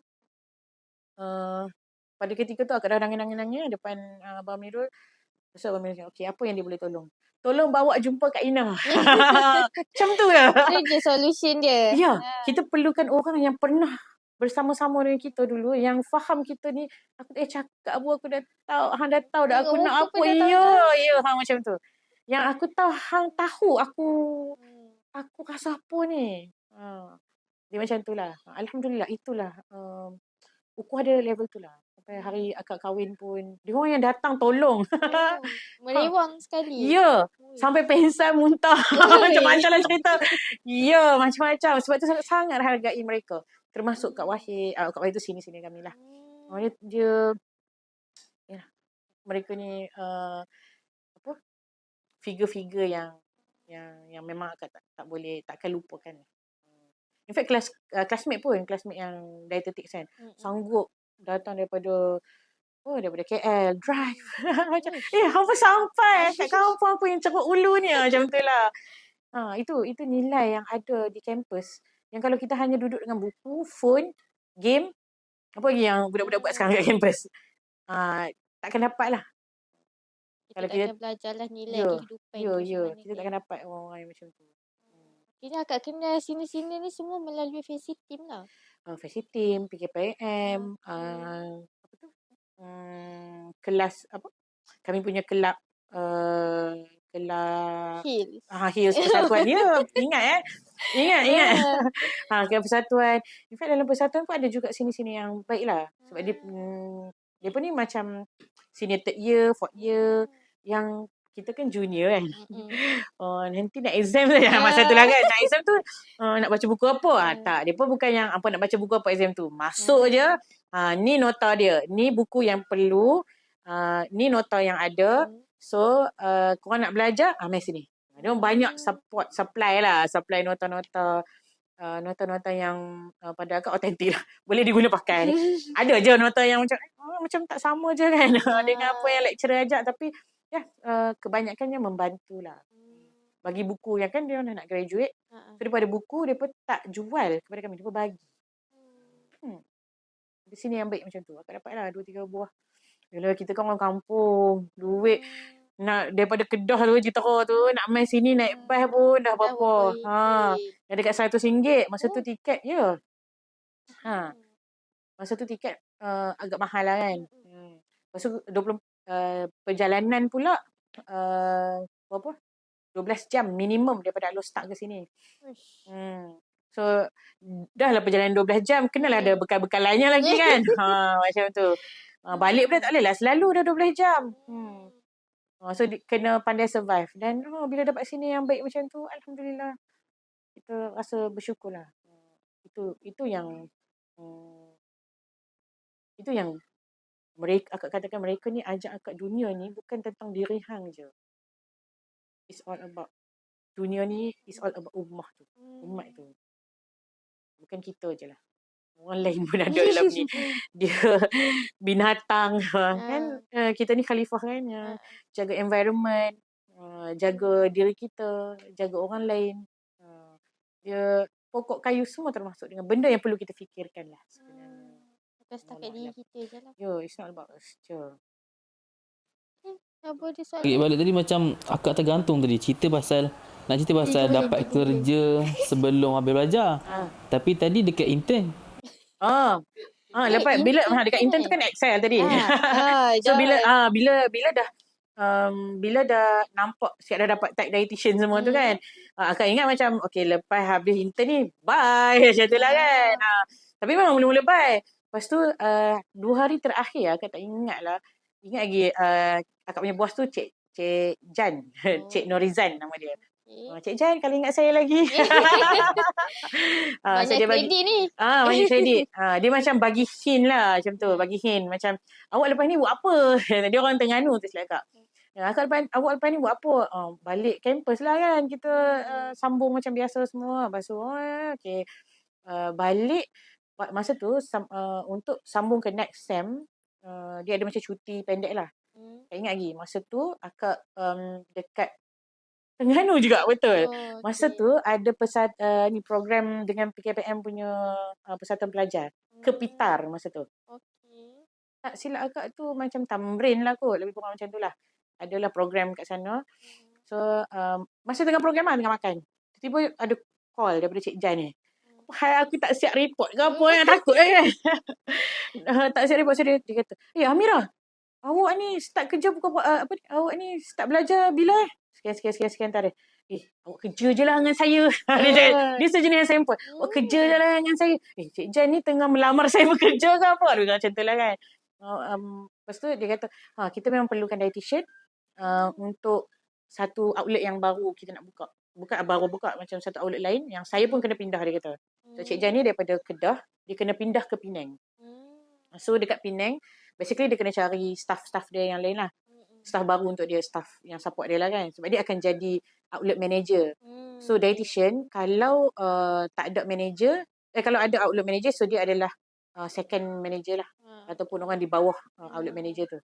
S3: Pada ketika tu akak dah nangis-nangis depan Abang Amirul. Lepas tu Abang Amirul cakap, okay, apa yang dia boleh tolong? Tolong bawa jumpa Kak Ina. Macam tu lah.
S1: Itu je solution dia.
S3: Ya, kita perlukan orang yang pernah bersama-sama dengan kita dulu. Yang faham kita ni. Aku cakap aku dah tahu. Hang dah tahu dah aku nak apa. Ya, macam tu. Yang aku tahu, hang tahu aku rasa apa ni. Dia macam tu lah. Alhamdulillah, itulah. Aku ada level tu lah. Sampai hari akak kahwin pun. Dia orang yang datang tolong.
S1: Merewang sekali.
S3: Ya. Sampai pengsan muntah. Macam-macam lah cerita. Ya, macam-macam. Sebab tu sangat hargai mereka. Termasuk Kak Wahid. Kak Wahid tu sini-sini kami lah. Dia ya, mereka ni figure-figure yang memang akak tak boleh, takkan lupakan. In fact, classmate yang dietetics kan, sanggup datang daripada KL, drive. Macam, hampa sampai kat kampung apa yang Ceruk Ulu ni, macam tu lah. Itu nilai yang ada di kampus. Yang kalau kita hanya duduk dengan buku, phone, game, apa lagi yang budak-budak buat sekarang kat kampus, takkan dapat lah.
S1: Kita takkan belajarlah nilai kehidupan tu sebenarnya.
S3: Kita takkan dapat orang-orang yang macam tu.
S1: Kini akak kenal sini-sini ni semua melalui Fancy Team lah.
S3: Fancy Team, PKPM, apa tu? Kelas apa? Kami punya kelab Hills Persatuan. Ya, ingat. Kelab Persatuan. In fact dalam Persatuan pun ada juga sini-sini yang baik lah. Sebab dia pun ni macam senior third year, fourth year, yang kita kan junior kan. Nanti nak exam saja masa tu lah kan. Nak exam tu nak baca buku apa? Tak, dia pun bukan yang apa nak baca buku apa exam tu. Masuk je. Ni nota dia. Ni buku yang perlu. Ni nota yang ada. So, korang nak belajar, mari sini. Dia banyak supply nota-nota. Nota-nota yang pada akak otentik lah. Boleh diguna pakai. Ada je nota yang macam tak sama je kan. Dengan apa yang lecturer ajak. Tapi kebanyakannya membantulah. Bagi buku yang kan dia nak graduate. Daripada buku, dia pun tak jual kepada kami. Dia pun bagi. Di sini yang baik macam tu. Akak dapat lah 2-3 buah. Yalah, kita kan orang kampung. Duit nak daripada Kedah tu, Jitera tu, nak main sini naik bas pun dah berapa. Dah dekat RM100. Masa tu tiket, ya. Masa tu tiket agak mahal lah kan. Lepas tu 20 perjalanan pula berapa? 12 jam minimum daripada Alor Start ke sini. So dah lah perjalanan 12 jam, kenalah ada bekal-bekal lainnya lagi kan. Macam tu. Balik pula tak boleh lah, selalu dah 12 jam. So kena pandai survive. Dan bila dapat sini yang baik macam tu, Alhamdulillah. Kita rasa bersyukur lah. Itu yang Itu yang akak katakan mereka ni ajak akak dunia ni bukan tentang diri hang je. It's all about dunia ni, is all about ummah tu. Umat tu. Bukan kita je lah. Orang lain pun ada dalam ni. Dia binatang kan. Kita ni khalifah kan. Jaga environment. Jaga diri kita. Jaga orang lain. Dia pokok kayu semua termasuk dengan benda yang perlu kita fikirkan lah sebenarnya.
S1: Bukan setakat diri kita je lah.
S3: It's not about us je.
S1: Apa dia soalan?
S2: Okay, balik tadi macam akak tergantung tadi cerita pasal dapat kerja sebelum habis belajar. Tapi tadi dekat intern.
S3: Lepas bila dekat intern tu kan Excel tadi. So bila dah nampak siap dah dapat tag dietitian semua tu kan. Akak ingat macam lepas habis intern ni bye macam tu lah kan. Tapi memang mula-mula bye. Lepas tu 2 hari terakhir akak tak ingat lah. Ingat lagi akak punya bos tu Cik Jan. Cik Norizan nama dia. Cik Jan kalau ingat saya lagi.
S1: Banyak
S3: dia bagi
S1: kredit ni.
S3: banyak kredit. Dia macam bagi hint lah macam tu. Bagi hint macam awak lepas ni buat apa? Dia orang Terengganu tu silap akak. Awak lepas ni buat apa? Balik kampus lah kan. Kita sambung macam biasa semua. Lepas tu balik masa tu untuk sambung ke next sem. Dia ada macam cuti pendek lah. Tak ingat lagi. Masa tu akak dekat Terengganu juga betul. Masa tu ada ni program dengan PKPM punya Persatuan Pelajar ke Pitar masa tu. Tak silap akak tu macam Tamrin lah kot. Lebih kurang macam tu lah. Adalah program kat sana. So masa tengah program lah, tengah makan. Tiba-tiba ada call daripada Cik Jan ni. Hai, aku tak siap report ke apa yang takut kan. Tak siap report. So dia kata, Amirah, awak ni start kerja pukul awak ni start belajar bila Sekian tarik. Awak kerja je lah dengan saya. Dia sejenis sampel. Awak kerja je lah dengan saya. Cik Jan ni tengah melamar saya bekerja ke apa? Macam tu lah kan. Lepas tu dia kata, kita memang perlukan dietitian untuk satu outlet yang baru kita nak buka. Bukan baru buka, macam satu outlet lain yang saya pun kena pindah, dia kata. So Cik Jan ni daripada Kedah, dia kena pindah ke Penang. So dekat Penang, basically dia kena cari staff dia yang lain lah. Staff baru untuk dia, staff yang support dia lah kan. Sebab dia akan jadi outlet manager. So dietitian, kalau tak ada manager, kalau ada outlet manager, so dia adalah second manager lah. Ataupun orang di bawah outlet manager tu.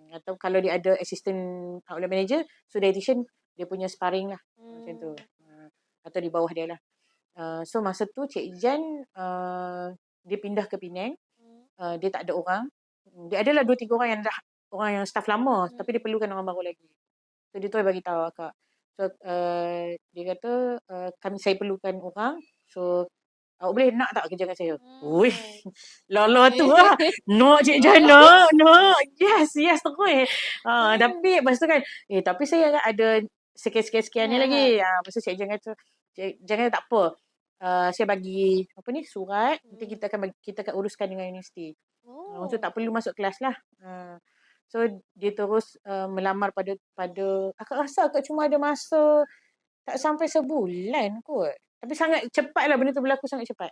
S3: Atau kalau dia ada assistant outlet manager, so dietitian dia punya sparring lah. Macam tu. Atau di bawah dia lah. So masa tu Cik Jan dia pindah ke Penang. Dia tak ada orang. Dia adalah 2-3 orang yang dah orang yang staff lama, tapi dia perlukan orang baru lagi. So dia tu bagi tahu akak. So dia kata saya perlukan orang. So awak boleh nak tak kerja dengan saya? Wih, lala tu lah. No, Cik Jan, no. Yes, terus. Tapi lepas tu kan, tapi saya ada sekian-sekian ni lagi. Lepas tu Cik Jan kata, jangan tak apa. Saya bagi surat, nanti kita akan uruskan dengan universiti. So tak perlu masuk kelas lah. So dia terus melamar pada akak rasa akak cuma ada masa tak sampai sebulan kot. Tapi sangat cepat lah, benda tu berlaku sangat cepat.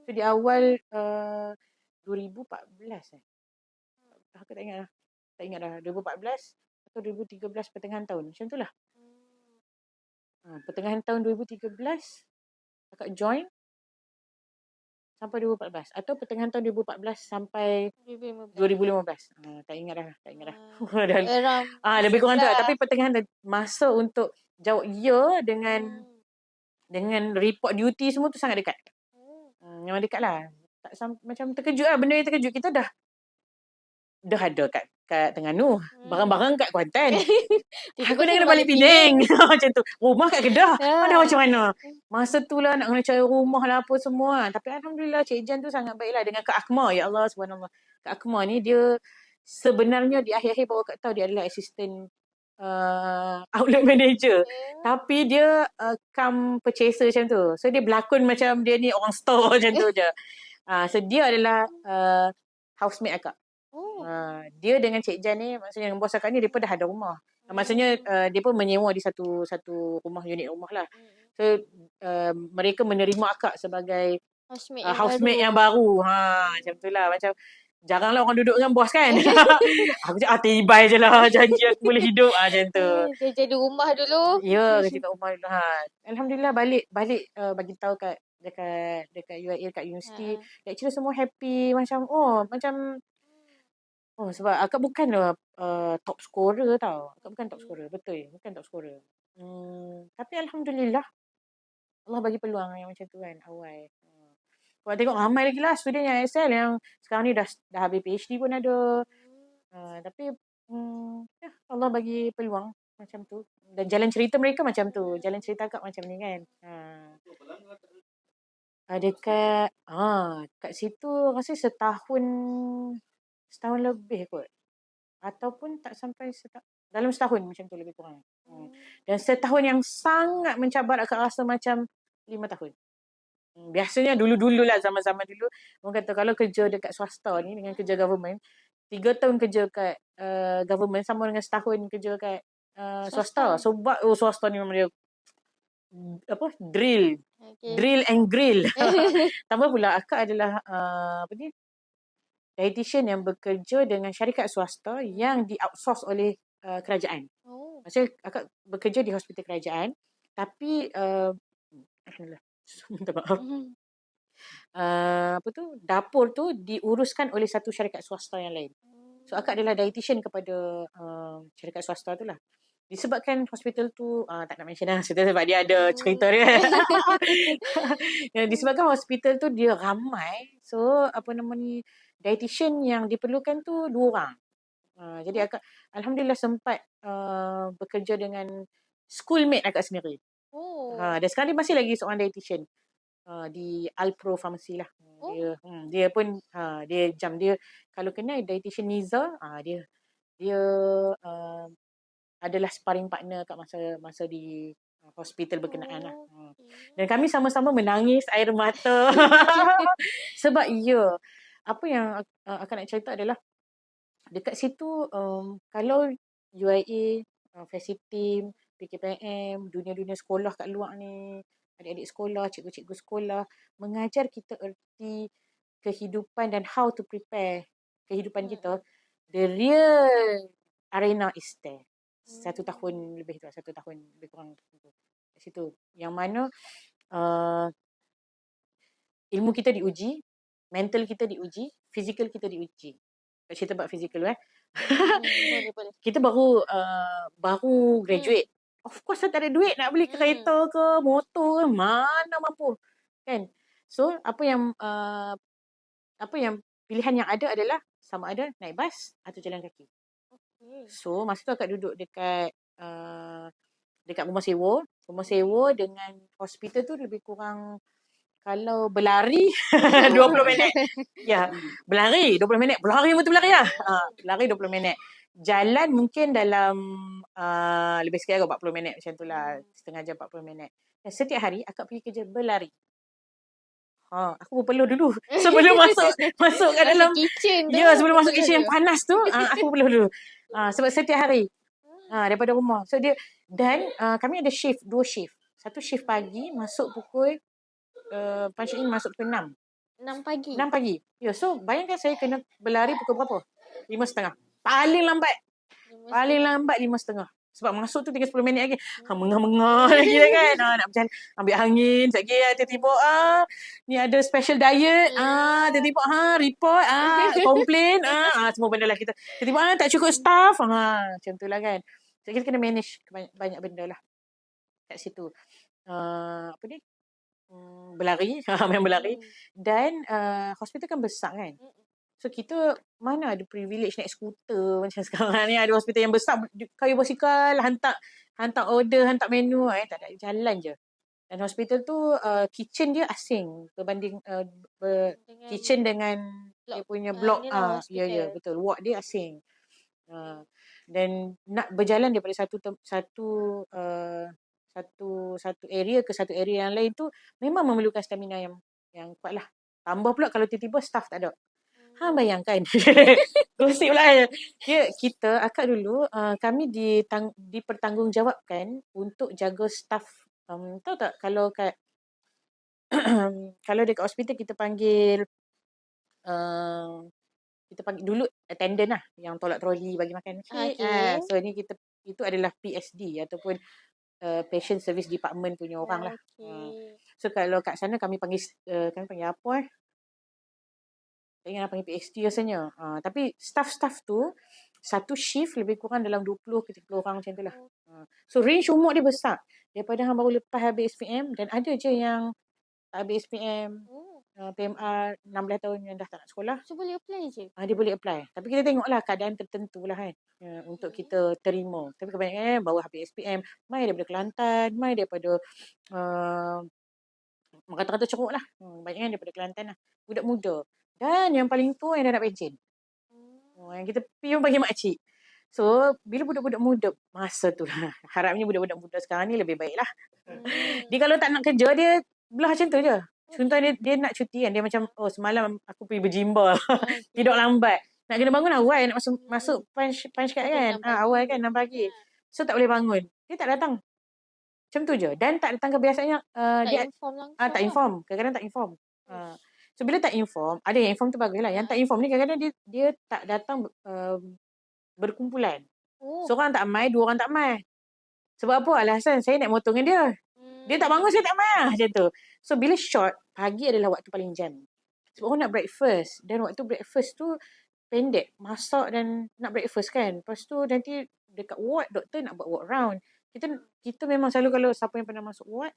S3: So di awal 2014 aku tak ingat dah 2014 atau 2013 pertengahan tahun macam tu lah. Pertengahan tahun 2013 akak join sampai 2014 atau pertengahan tahun 2014 sampai 2015. Tak ingat dah. Lebih kurang tu lah. Tapi pertengahan masa untuk jawab ya dengan report duty semua tu sangat dekat. Memang dekat lah. Macam terkejut lah. Benda yang terkejut. Kita dah ada kat Terengganu. Barang-barang kat Kuantan. Aku dah kena balik Penang. Macam tu. Rumah kat Kedah. Ada macam mana. Masa tu lah nak kena cari rumah lah apa semua. Tapi Alhamdulillah Cik Jan tu sangat baik lah. Dengan Kak Akmal. Ya Allah subhanallah. Kak Akmal ni dia sebenarnya di akhir-akhir baru Kak tahu dia adalah assistant outlet manager. Tapi dia come purchaser macam tu. So dia berlakon macam dia ni orang store macam tu je. So dia adalah housemate akak. Dia dengan Cik Jan ni, maksudnya dengan bos akak ni, dia pun dah ada rumah. Maksudnya dia pun menyewa di satu rumah, unit rumah lah. So mereka menerima akak sebagai
S1: Housemate
S3: yang baru. Macam tu lah. Macam jaranglah orang duduk dengan bos kan. Aku cakap, tibai je lah. Janji aku boleh hidup. Macam tu.
S1: Dia jadi rumah dulu.
S3: Ya, kerja kat rumah dulu. Alhamdulillah balik bagi tahu dekat UIA, dekat universiti. Actually semua happy. Sebab akak bukan top scorer tau. Akak bukan top scorer. Betul. Bukan top scorer. Tapi Alhamdulillah Allah bagi peluang yang macam tu kan awal. Kalau tengok ramai lagi lah student yang XL yang sekarang ni dah habis PhD pun ada. Tapi Allah bagi peluang macam tu. Dan jalan cerita mereka macam tu. Jalan cerita akak macam ni kan. Kat situ rasa setahun lebih kot. Ataupun tak sampai dalam setahun macam tu lebih kurang. Dan setahun yang sangat mencabar akak rasa macam 5 tahun. Biasanya dulu-dulu lah, zaman-zaman dulu orang kata kalau kerja dekat swasta ni dengan kerja government, 3 tahun kerja kat government sama dengan setahun kerja kat swasta. Sebab swasta ni memang dia drill and grill. Tambah pula akak adalah dietitian yang bekerja dengan syarikat swasta yang di-outsource oleh kerajaan. Maksudnya akak bekerja di hospital kerajaan tapi alhamdulillah minta maaf. Dapur tu diuruskan oleh satu syarikat swasta yang lain. So akak adalah dietitian kepada syarikat swasta tu lah. Disebabkan hospital tu tak nak mention lah sebab dia ada cerita dia. Disebabkan hospital tu dia ramai. So dietitian yang diperlukan tu 2 orang. Jadi akak alhamdulillah sempat bekerja dengan schoolmate akak sendiri. Dan sekarang dia masih lagi seorang dietitian di Alpro Pharmacy lah. Dia pun dia kalau kenal dietitian Niza, dia adalah sparring partner kat masa di hospital berkenaan lah. Dan kami sama-sama menangis air mata. Sebab apa yang akan nak cerita adalah dekat situ kalau UIA, Fasitim, PKPM, dunia-dunia sekolah kat luar ni, adik-adik sekolah, cikgu-cikgu sekolah mengajar kita erti kehidupan dan how to prepare kehidupan kita, the real arena is there. 1 tahun lebih kurang kat situ. Yang mana ilmu kita diuji, mental kita diuji, fizikal kita diuji. Tak cerita about fizikal
S1: Boleh.
S3: Kita baru graduate. Of course tak ada duit nak beli kereta ke, motor ke, mana mampu. Kan? So, apa yang pilihan yang ada adalah sama ada naik bas atau jalan kaki. So, masa tu akak duduk dekat rumah sewa. Rumah sewa dengan hospital tu lebih kurang kalau berlari 20 minit. Ya, berlari 20 minit. Berlari betul berlari lah. Berlari 20 minit. Jalan mungkin dalam lebih sikit 40 minit macam tu lah. Setengah jam 40 minit. Dan setiap hari akak pergi kerja berlari. Aku berpeluh dulu. Sebelum masuk kat dalam
S1: kitchen tu.
S3: Ya, sebelum masuk kitchen yang panas tu, aku berpeluh dulu. Sebab setiap hari daripada rumah. So dia kami ada 2 shift. Satu shift pagi masuk pukul punch in masuk pukul 6.
S1: 6 pagi.
S3: 6 pagi. Ya, so bayangkan saya kena berlari pukul berapa? 5.30. Paling lambat 5.30. Sebab masuk tu 10 minit lagi. Mengah-mengah lagi kan. Nak berjalan, ambil angin. Sekejap tiba-tiba ni ada special diet. Tiba-tiba report. Komplain. Semua benda lah kita. Tiba-tiba tak cukup staff. Macam tu lah kan. So kita kena manage banyak benda lah kat situ. Berlari. Main berlari. Dan hospital kan besar kan. So kita mana ada privilege naik skuter macam sekarang ni, ada hospital yang besar kayu basikal, hantar order, hantar menu, tak ada, jalan je. Dan hospital tu kitchen dia asing berbanding kitchen dengan dia punya blok. Ya betul, ward dia asing. Dan nak berjalan daripada satu area ke satu area yang lain tu memang memerlukan stamina yang kuat lah. Tambah pula kalau tiba-tiba staff tak ada. Bayangkan. Gosip lah. Akak dulu, kami dipertanggungjawabkan untuk jaga staff. Tahu tak kalau kat kalau dekat hospital kita panggil dulu attendant lah yang tolak troli bagi makan.
S1: Okay.
S3: So ni itu adalah PSD ataupun patient service department punya orang lah.
S1: Okay.
S3: So kalau kat sana kami panggil apa tak ingat nak panggil PhD rasanya. Tapi staff-staff tu satu shift lebih kurang dalam 20 ke 30 orang macam tu lah. So range umur dia besar. Daripada hang baru lepas habis SPM dan ada je yang tak habis SPM, PMR 16 tahun yang dah tak nak sekolah.
S1: So boleh apply je?
S3: Dia boleh apply. Tapi kita tengoklah keadaan tertentu lah kan. Untuk kita terima. Tapi kebanyakan baru habis SPM. Mai daripada Kelantan, mai daripada kata-kata ceruk lah. Banyak daripada Kelantan lah. Budak muda. Dan yang paling tua yang dah nak pencen. Yang kita pion bagi makcik. So, bila budak-budak muda, masa tu lah. Harapnya budak-budak muda sekarang ni lebih baik lah. Dia kalau tak nak kerja, dia belah macam tu je. Contohnya dia nak cuti kan. Dia macam, semalam aku pergi berjimba. Tidur lambat. Nak kena bangun awal. Nak masuk punch card kan. Awal kan 6 pagi. So, tak boleh bangun. Dia tak datang. Macam tu je. Dan tak datang kebiasaannya.
S1: Tak inform langsung.
S3: Tak inform. Kadang-kadang tak inform. So, bila tak inform, ada yang inform tu bagus lah. Yang tak inform ni kadang-kadang dia tak datang berkumpulan. Seorang tak mai, 2 orang tak mai. Sebab apa? Alasan saya naik motor dengan dia. Dia tak bangun, saya tak mai lah. Macam tu. So, bila short, pagi adalah waktu paling jam. Sebab orang nak breakfast. Dan waktu breakfast tu pendek. Masak dan nak breakfast kan. Lepas tu nanti dekat ward, doktor nak buat walk round. Kita memang selalu kalau siapa yang pernah masuk ward,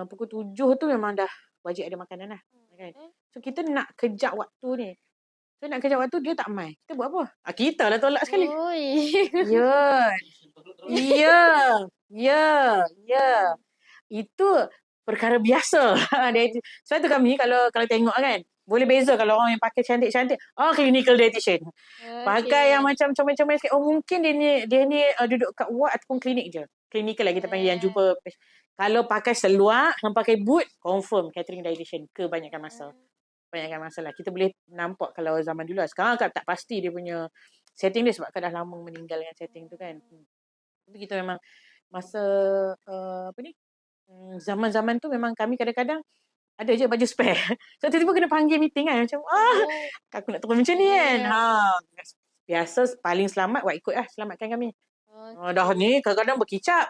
S3: pukul 7 tu memang dah wajib ada makanan lah. Kan? So, kita nak kejap waktu ni. So, nak kejap waktu, dia tak mai. Kita buat apa? Kita lah tolak sekali. Ya. Itu perkara biasa. Sebab tu kami kalau tengok kan, boleh beza kalau orang yang pakai cantik-cantik, clinical dietitian. Pakai yang macam comel-comel sikit. Mungkin dia ni duduk kat ward ataupun klinik je. Clinical lah kita panggil yang jumpa. Kalau pakai seluar, yang pakai boot, confirm catering dietitian kebanyakan masa. Banyakkan masalah. Kita boleh nampak kalau zaman dulu lah. Sekarang tak pasti dia punya setting dia sebab dah lama meninggalkan setting tu kan. Tapi kita memang masa zaman-zaman tu memang kami kadang-kadang ada je baju spare. So tiba-tiba kena panggil meeting kan. Macam aku nak turun macam ni kan. Biasa paling selamat buat ikut lah. Selamatkan kami. Dah ni kadang-kadang berkicap.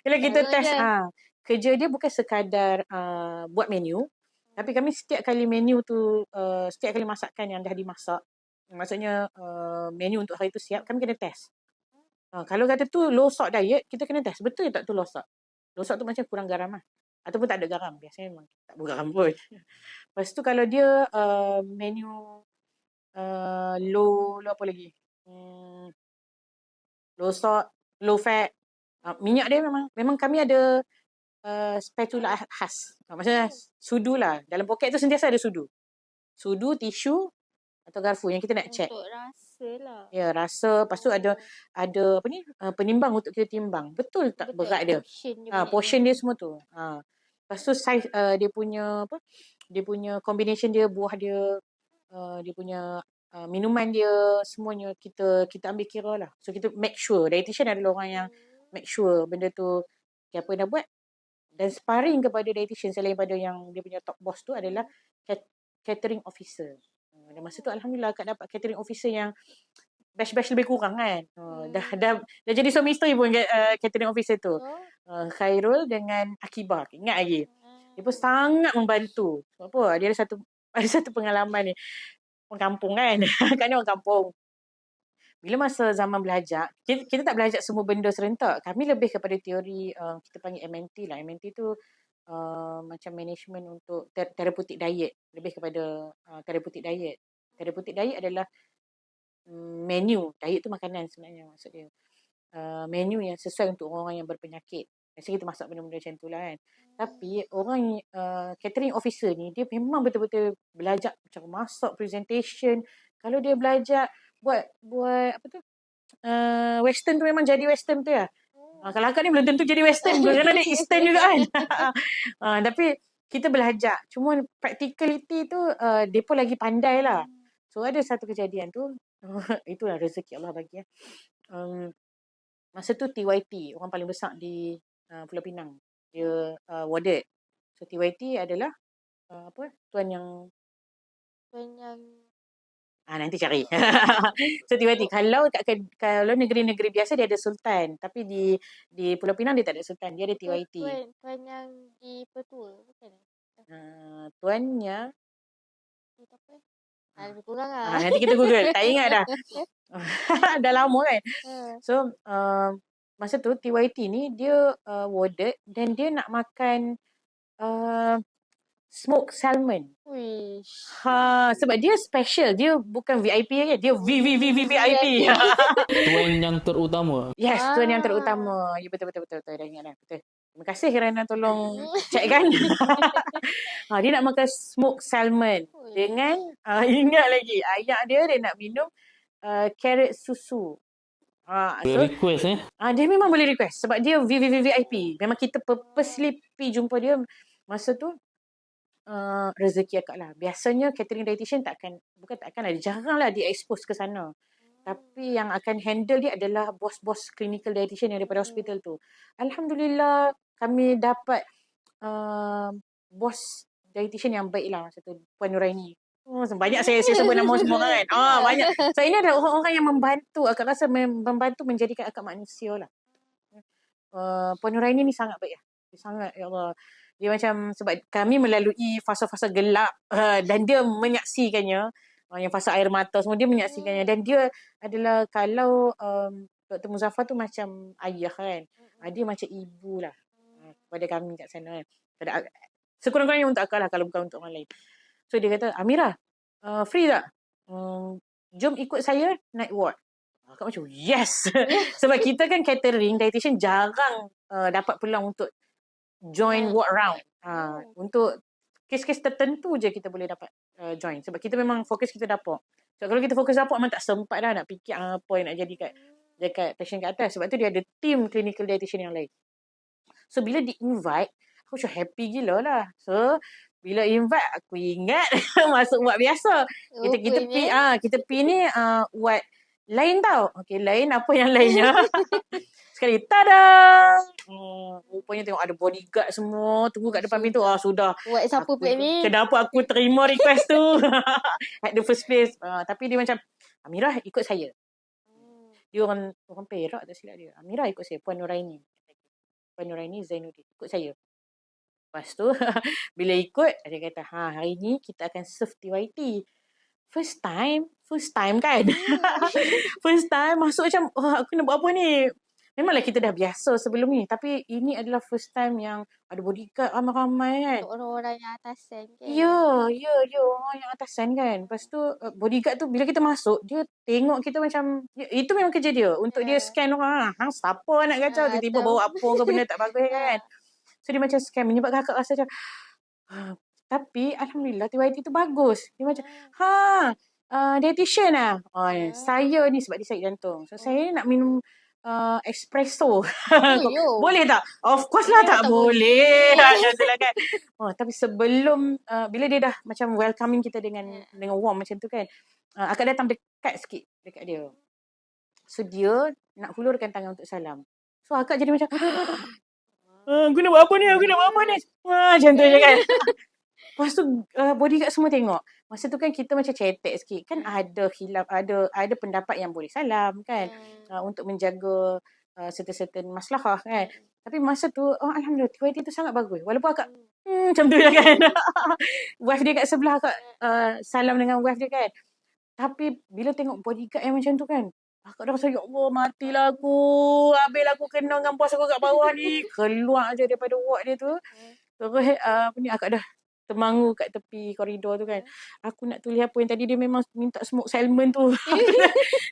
S3: Bila kita test. Kerja dia bukan sekadar buat menu. Tapi kami setiap kali menu tu, setiap kali masakan yang dah dimasak, maksudnya menu untuk hari tu siap, kami kena test. Kalau kata tu low salt diet, kita kena test. Betul tak tu low salt? Low salt tu macam kurang garam lah. Ataupun tak ada garam. Biasanya memang tak bergaram pun. Lepas tu kalau dia menu low apa lagi? Low salt, low fat. Minyak dia memang kami ada spatula khas. Maksudnya sudu lah. Dalam poket tu sentiasa ada sudu. Sudu, tisu atau garfu yang kita nak check.
S1: Untuk rasa lah.
S3: Ya, rasa. Lepas tu ada apa ni? Penimbang untuk kita timbang. Betul tak berat dia? Portion dia semua tu. Lepas tu size dia punya apa? Dia punya combination dia, buah dia, dia punya minuman dia, semuanya kita ambil kira lah. So kita make sure. Dietitian adalah orang yang make sure benda tu apa yang dah buat. Dan sparring kepada dietitian selain pada yang dia punya top boss tu adalah catering officer. Dan masa tu Alhamdulillah Kak dapat catering officer yang batch lebih kurang kan. Dah jadi suami isteri pun catering officer tu. Khairul dengan Akibar. Ingat lagi. Dia pun sangat membantu. Sebab apa? Dia ada satu pengalaman ni. Orang kampung kan. Kan dia orang kampung. Bila masa zaman belajar, kita tak belajar semua benda serentak. Kami lebih kepada teori, kita panggil MNT lah. MNT tu macam management untuk therapeutic diet. Lebih kepada therapeutic diet. Therapeutic diet adalah menu. Diet tu makanan sebenarnya maksud dia. Menu yang sesuai untuk orang yang berpenyakit. Biasanya kita masak benda-benda macam tu lah kan. Tapi orang catering officer ni, dia memang betul-betul belajar cara masak, presentation. Kalau dia belajar buat apa tu? Western tu memang jadi western tu ya. Kalau akak ni belum tentu jadi western. Kerana ada eastern juga kan. Tapi kita belajar. Cuma practicality tu dia pun lagi pandai lah. So ada satu kejadian tu. Itulah rezeki Allah bagi ya. Masa tu TYT. Orang paling besar di Pulau Pinang. Dia warded. So TYT adalah tuan yang nanti cari. So TYT kalau negeri-negeri biasa dia ada sultan, tapi di Pulau Pinang dia tak ada sultan, dia ada TYT.
S1: Tuan yang di Petua bukan?
S3: Tuannya
S1: Lebih kurang lah.
S3: nanti kita Google, tak ingat dah. Dah lama kan. So masa tu TYT ni dia warded dan dia nak makan smoked salmon.
S1: Wish.
S3: Sebab dia special. Dia bukan VIP kan. Dia VIP.
S2: Tuan yang terutama.
S3: Yes, tuan yang terutama. Ya, betul. Dah ingat dah. Betul. Terima kasih Hirana tolong check kan. Dia nak makan smoked salmon. Dengan, ingat lagi, ayah dia nak minum carrot susu.
S2: Boleh request
S3: Dia memang boleh request. Sebab dia VIP. Memang kita purposely pergi jumpa dia. Masa tu, rezeki akak lah. Biasanya catering dietitian takkan ada, jarang lah dia expose ke sana. Tapi yang akan handle dia adalah bos-bos clinical dietitian yang daripada hospital tu. Alhamdulillah kami dapat bos dietitian yang baik lah masa tu, Puan Nuraini. Banyak saya sebut nama semua kan. Banyak. So ini adalah orang-orang yang membantu. Akak rasa membantu menjadikan akak manusia lah. Puan Nuraini ni sangat baik lah. Dia sangat, ya Allah. Dia macam, sebab kami melalui fasa-fasa gelap dan dia menyaksikannya, yang fasa air mata semua dia menyaksikannya, dan dia adalah, kalau Dr. Muzaffar tu macam ayah kan, dia macam ibu lah kepada kami kat sana kan. Sekurang-kurangnya untuk akak lah, kalau bukan untuk orang lain. So dia kata, Amirah, free tak? Jom ikut saya naik ward. Akak macam yes. Sebab kita kan catering dietitian jarang dapat peluang untuk join ward round. Untuk kes-kes tertentu je kita boleh dapat join. Sebab kita memang fokus kita dapur. So kalau kita fokus dapur memang tak sempat dah nak fikir apa yang nak jadi dekat patient kat atas. Sebab tu dia ada team clinical dietitian yang lain. So bila di-invite, aku macam happy gila lah. So bila invite aku ingat masuk ward biasa. Kita pergi ni ward lain tau. Okay, lain apa yang lainnya. Sekali, tada! Rupanya tengok ada bodyguard semua tunggu kat depan pintu. Sudah.
S1: Buat siapa pula ni?
S3: Kenapa aku terima request tu? At the first place. Tapi dia macam, Amirah ikut saya. Dia orang Perak tak silap dia. Amirah ikut saya. Puan Nuraini Zainuddin. Ikut saya. Lepas tu, bila ikut, dia kata, hari ni kita akan serve TYT. First time kan? First time masuk macam, aku nak buat apa ni? Memanglah kita dah biasa sebelum ni. Tapi ini adalah first time yang ada bodyguard ramai-ramai kan.
S1: Untuk orang-orang yang atasan kan.
S3: Ya, orang yang atasan kan. Lepas tu bodyguard tu bila kita masuk, dia tengok kita macam, itu memang kerja dia. Untuk dia scan orang. Siapa nak kacau, tiba-tiba bawa apa ke benda tak bagus kan. So dia macam scan, menyebabkan kakak rasa macam, tapi Alhamdulillah TYT tu bagus. Dia macam, dietitian lah. Saya ni sebab dia sakit jantung. So saya nak minum espresso. Boleh tak? Of course lah tak boleh. Kan. Tapi sebelum bila dia dah macam welcoming kita dengan warm macam tu kan, akak datang dekat sikit dekat dia. So dia nak hulurkan tangan untuk salam. So akak jadi macam, aku nak buat apa ni? Macam tu je kan. Lepas tu bodyguard semua tengok. Masa tu kan kita macam cetek sikit. Kan ada khilaf, ada pendapat yang boleh salam kan. Untuk menjaga certain masalah kan. Tapi masa tu, Alhamdulillah, TYT tu sangat bagus. Walaupun akak, macam tu je kan. Wife dia kat sebelah akak, salam dengan wife dia kan. Tapi bila tengok bodyguard yang macam tu kan, akak dah rasa, ya Allah, matilah aku. Habis aku kena dengan bos aku kat bawah ni. Keluar je daripada ward dia tu. Terus akak dah termangu kat tepi koridor tu kan. Aku nak tulis apa yang tadi dia memang minta smoke salmon tu.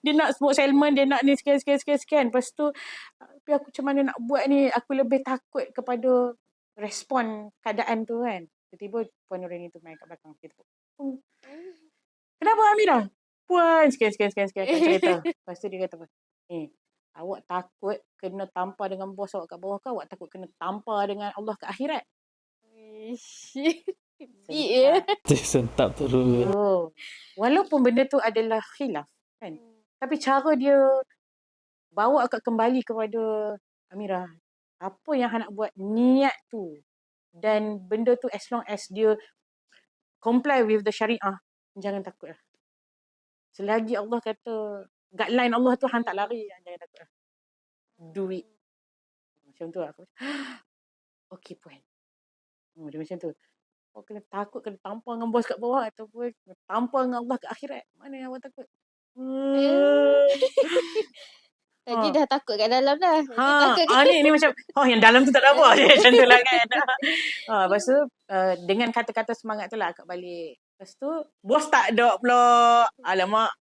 S3: Dia nak smoke salmon, dia nak ni sekian. Lepas tu, tapi aku macam mana nak buat ni? Aku lebih takut kepada respon keadaan tu kan. Tiba-tiba Puan Nuraini tu main kat belakang. Kenapa Amirah? Puan, sekian cerita. Lepas tu dia kata, awak takut kena tampar dengan bos awak kat bawah ke? Awak takut kena tampar dengan Allah kat akhirat?
S2: Sentap terus.
S3: Walaupun benda tu adalah khilaf kan. Tapi cara dia bawa akak kembali kepada Amirah. Apa yang nak buat, niat tu. Dan benda tu as long as dia comply with the syariah, jangan takut lah. Selagi Allah kata, guideline Allah tu hang tak lari, jangan takut lah. Do it. Macam tu lah. Aku okay puan. Dia macam tu. Oh, kena takut, kena tampar dengan bos kat bawah ataupun kena tampar dengan Allah kat akhirat. Mana yang awak takut?
S1: Tadi dah takut kat dalam dah.
S3: Ni macam, yang dalam tu tak ada apa. Macam tu lah kan. Lepas tu, dengan kata-kata semangat tu lah akak balik. Lepas tu, bos tak ada pula. Alamak,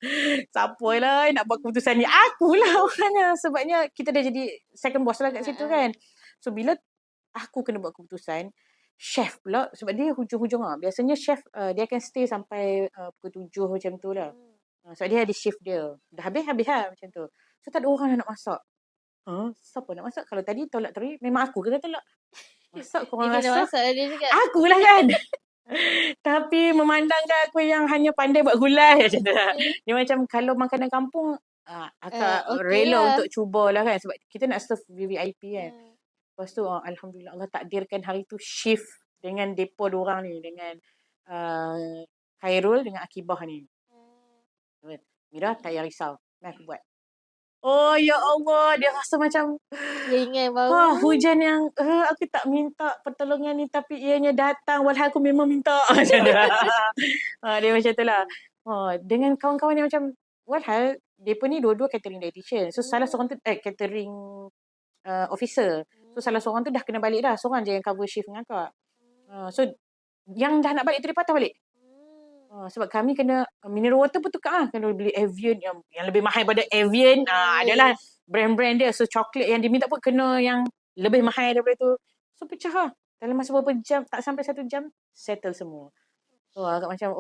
S3: siapa lah nak buat keputusan ni? Akulah orangnya. Sebabnya kita dah jadi second boss lah kat situ kan. So, bila aku kena buat keputusan, chef pula, sebab dia hujung-hujung lah. Biasanya chef, dia akan stay sampai pukul 7 macam tu lah. Sebab dia ada shift dia. Dah habis-habis lah macam tu. So, tak ada orang nak masak. Siapa nak masak? Kalau tadi tolak teri, memang aku kena tolak. Masak korang
S1: Dia kena
S3: rasa.
S1: masak dia juga.
S3: Akulah kan. Tapi memandangkan aku yang hanya pandai buat gulai macam tu lah. Dia macam kalau makanan kampung, akak rela
S1: lah
S3: untuk cubalah kan. Sebab kita nak serve VVIP kan. Lepas tu, Alhamdulillah Allah takdirkan hari tu shift dengan depa diorang ni. Dengan Khairul dengan Akibah ni. Mira, tak payah risau. Aku buat. Oh ya Allah, dia rasa macam
S1: dia ingat baru
S3: hujan yang aku tak minta pertolongan ni tapi ianya datang walhal aku memang minta. Macam tu. Dia macam tu lah. Dengan kawan-kawan yang macam walhal mereka ni dua-dua catering dietitian. So salah seorang tu catering officer. So salah seorang tu dah kena balik dah. Seorang je yang cover shift dengan akak. So yang dah nak balik tu dia patah balik. Sebab kami kena mineral water pun tukar lah. Kena beli Evian yang lebih mahal daripada Evian. Adalah brand-brand dia. So coklat yang diminta pun kena yang lebih mahal daripada tu. So pecah lah. Dalam masa beberapa jam, tak sampai 1 jam, settle semua. Agak macam,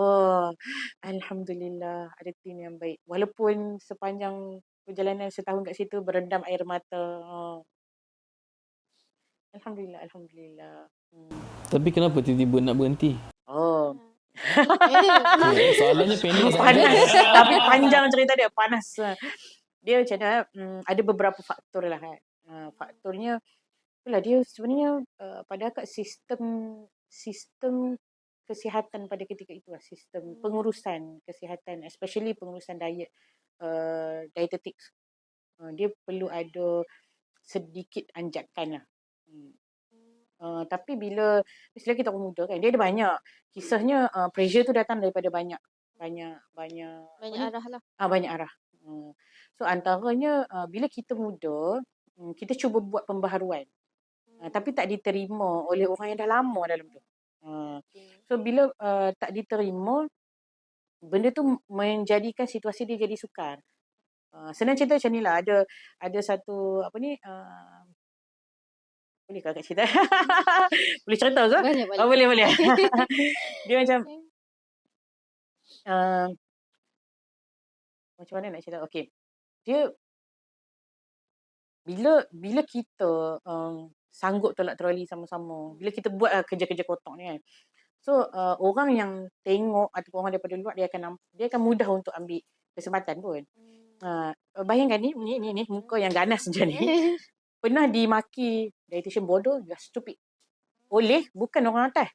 S3: Alhamdulillah ada tim yang baik. Walaupun sepanjang perjalanan setahun kat situ berendam air mata. Alhamdulillah.
S2: Tapi kenapa tiba-tiba nak berhenti? Soalannya pendek
S3: panas. Tapi panjang cerita dia. Panas. Dia macam mana, ada beberapa faktor lah kan. Faktornya, itulah dia sebenarnya pada akak sistem kesihatan pada ketika itu lah. Sistem pengurusan kesihatan, especially pengurusan diet, dietetics. Dia perlu ada sedikit anjakan lah. Tapi bila kita orang muda kan, dia ada banyak kisahnya. Pressure tu datang daripada banyak
S1: arah lah.
S3: Banyak arah. So antaranya bila kita muda, kita cuba buat pembaharuan, tapi tak diterima oleh orang yang dah lama dalam tu. So bila tak diterima, benda tu menjadikan situasi dia jadi sukar. Senang cerita macam ni lah. Ada satu boleh kakak cerita? Boleh cerita ke? Boleh. Dia macam macam mana nak cerita? Okey. Dia bila kita sanggup tolak troli sama-sama, bila kita buat kerja-kerja kotak ni kan. So orang yang tengok ataupun orang daripada luar dia akan mudah untuk ambil kesempatan pun. Bayangkan ni muka yang ganas macam ni. Pernah dimaki dietitian bodoh, you are stupid. Oleh bukan orang atas.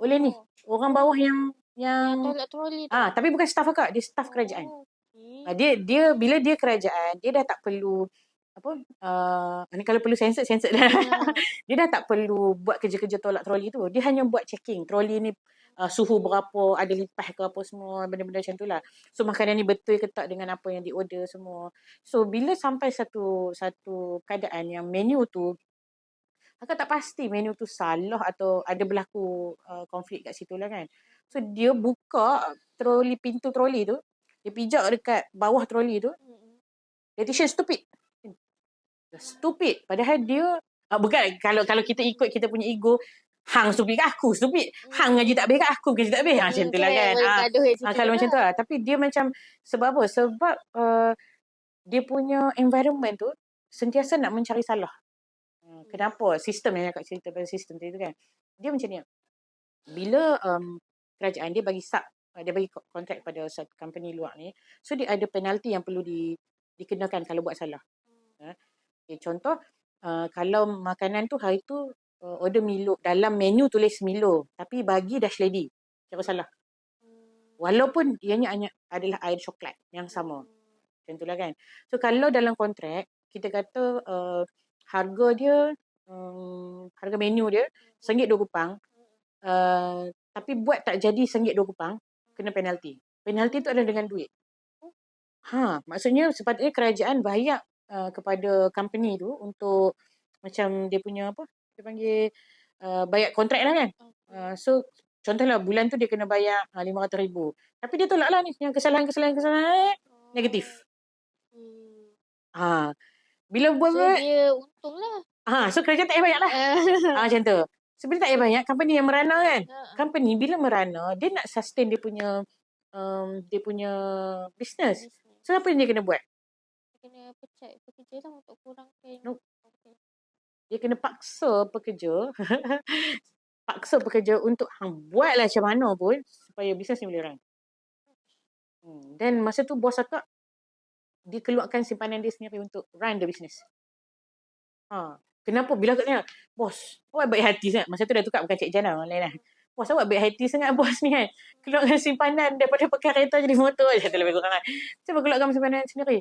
S3: Oleh ni orang bawah yang
S1: tolak troli tu.
S3: Tapi bukan staff akak, dia staff kerajaan. Dia bila dia kerajaan, dia dah tak perlu kalau perlu sensor dah. Dia dah tak perlu buat kerja-kerja tolak troli tu. Dia hanya buat checking troli ni suhu berapa, ada lipas ke apa semua, benda-benda macam tu lah. So makanan ni betul ke tak dengan apa yang di-order semua. So bila sampai satu keadaan yang menu tu, akak tak pasti menu tu salah atau ada berlaku konflik kat situ lah kan. So dia buka pintu troli tu, dia pijak dekat bawah troli tu. Dietitian stupid. Padahal dia bukan, kalau kita ikut kita punya ego, hang stupid ke aku stupid, hang ngaji tak habis ke aku ngaji tak habis, macam tu lah kan. Kalau macam tu lah. Tapi dia macam sebab apa? Sebab dia punya environment tu sentiasa nak mencari salah. Kenapa? Sistem yang akak cerita pasal sistem tu kan. Dia macam ni. Bila kerajaan dia bagi kontrak pada satu company luar ni, so dia ada penalti yang perlu dikenakan kalau buat salah. Contoh, kalau makanan tu hari tu order Milo. Dalam menu tulis Milo. Tapi bagi dash lady. Cara salah. Walaupun ianya adalah air coklat yang sama. Macam itulah kan. So kalau dalam kontrak, kita kata harga dia, harga menu dia RM1.20. Tapi buat tak jadi RM1.20, kena penalti. Penalti tu adalah dengan duit. Maksudnya sepatutnya kerajaan bayar kepada company tu untuk macam dia punya apa? Dia panggil bayar kontrak lah kan. So contohlah bulan tu dia kena bayar RM500,000. Tapi dia tolak lah ni yang kesalahan negatif. Bila buat
S1: So dia untung lah.
S3: so kerajaan tak payah bayar lah. Macam tu. Sebenarnya tak payah banyak company yang merana kan. Company bila merana, dia nak sustain dia punya business. So apa yang dia kena buat?
S1: Dia kena pecat pekerja lah untuk kurangkan.
S3: Nope. Dia kena paksa pekerja untuk buatlah macam mana pun supaya bisnes ni boleh run. Dan masa tu bos akak dia keluarkan simpanan dia sendiri untuk run the business. Kenapa? Bila akak tanya, bos, awak baik hati sangat. Masa tu dah tukar bukan Cik Jana, lain lah. Bos, awak baik hati sangat bos ni kan. Keluarkan simpanan daripada pakai kereta jadi motor. Macam tu lebih kurang kan. Cuba keluarkan simpanan sendiri.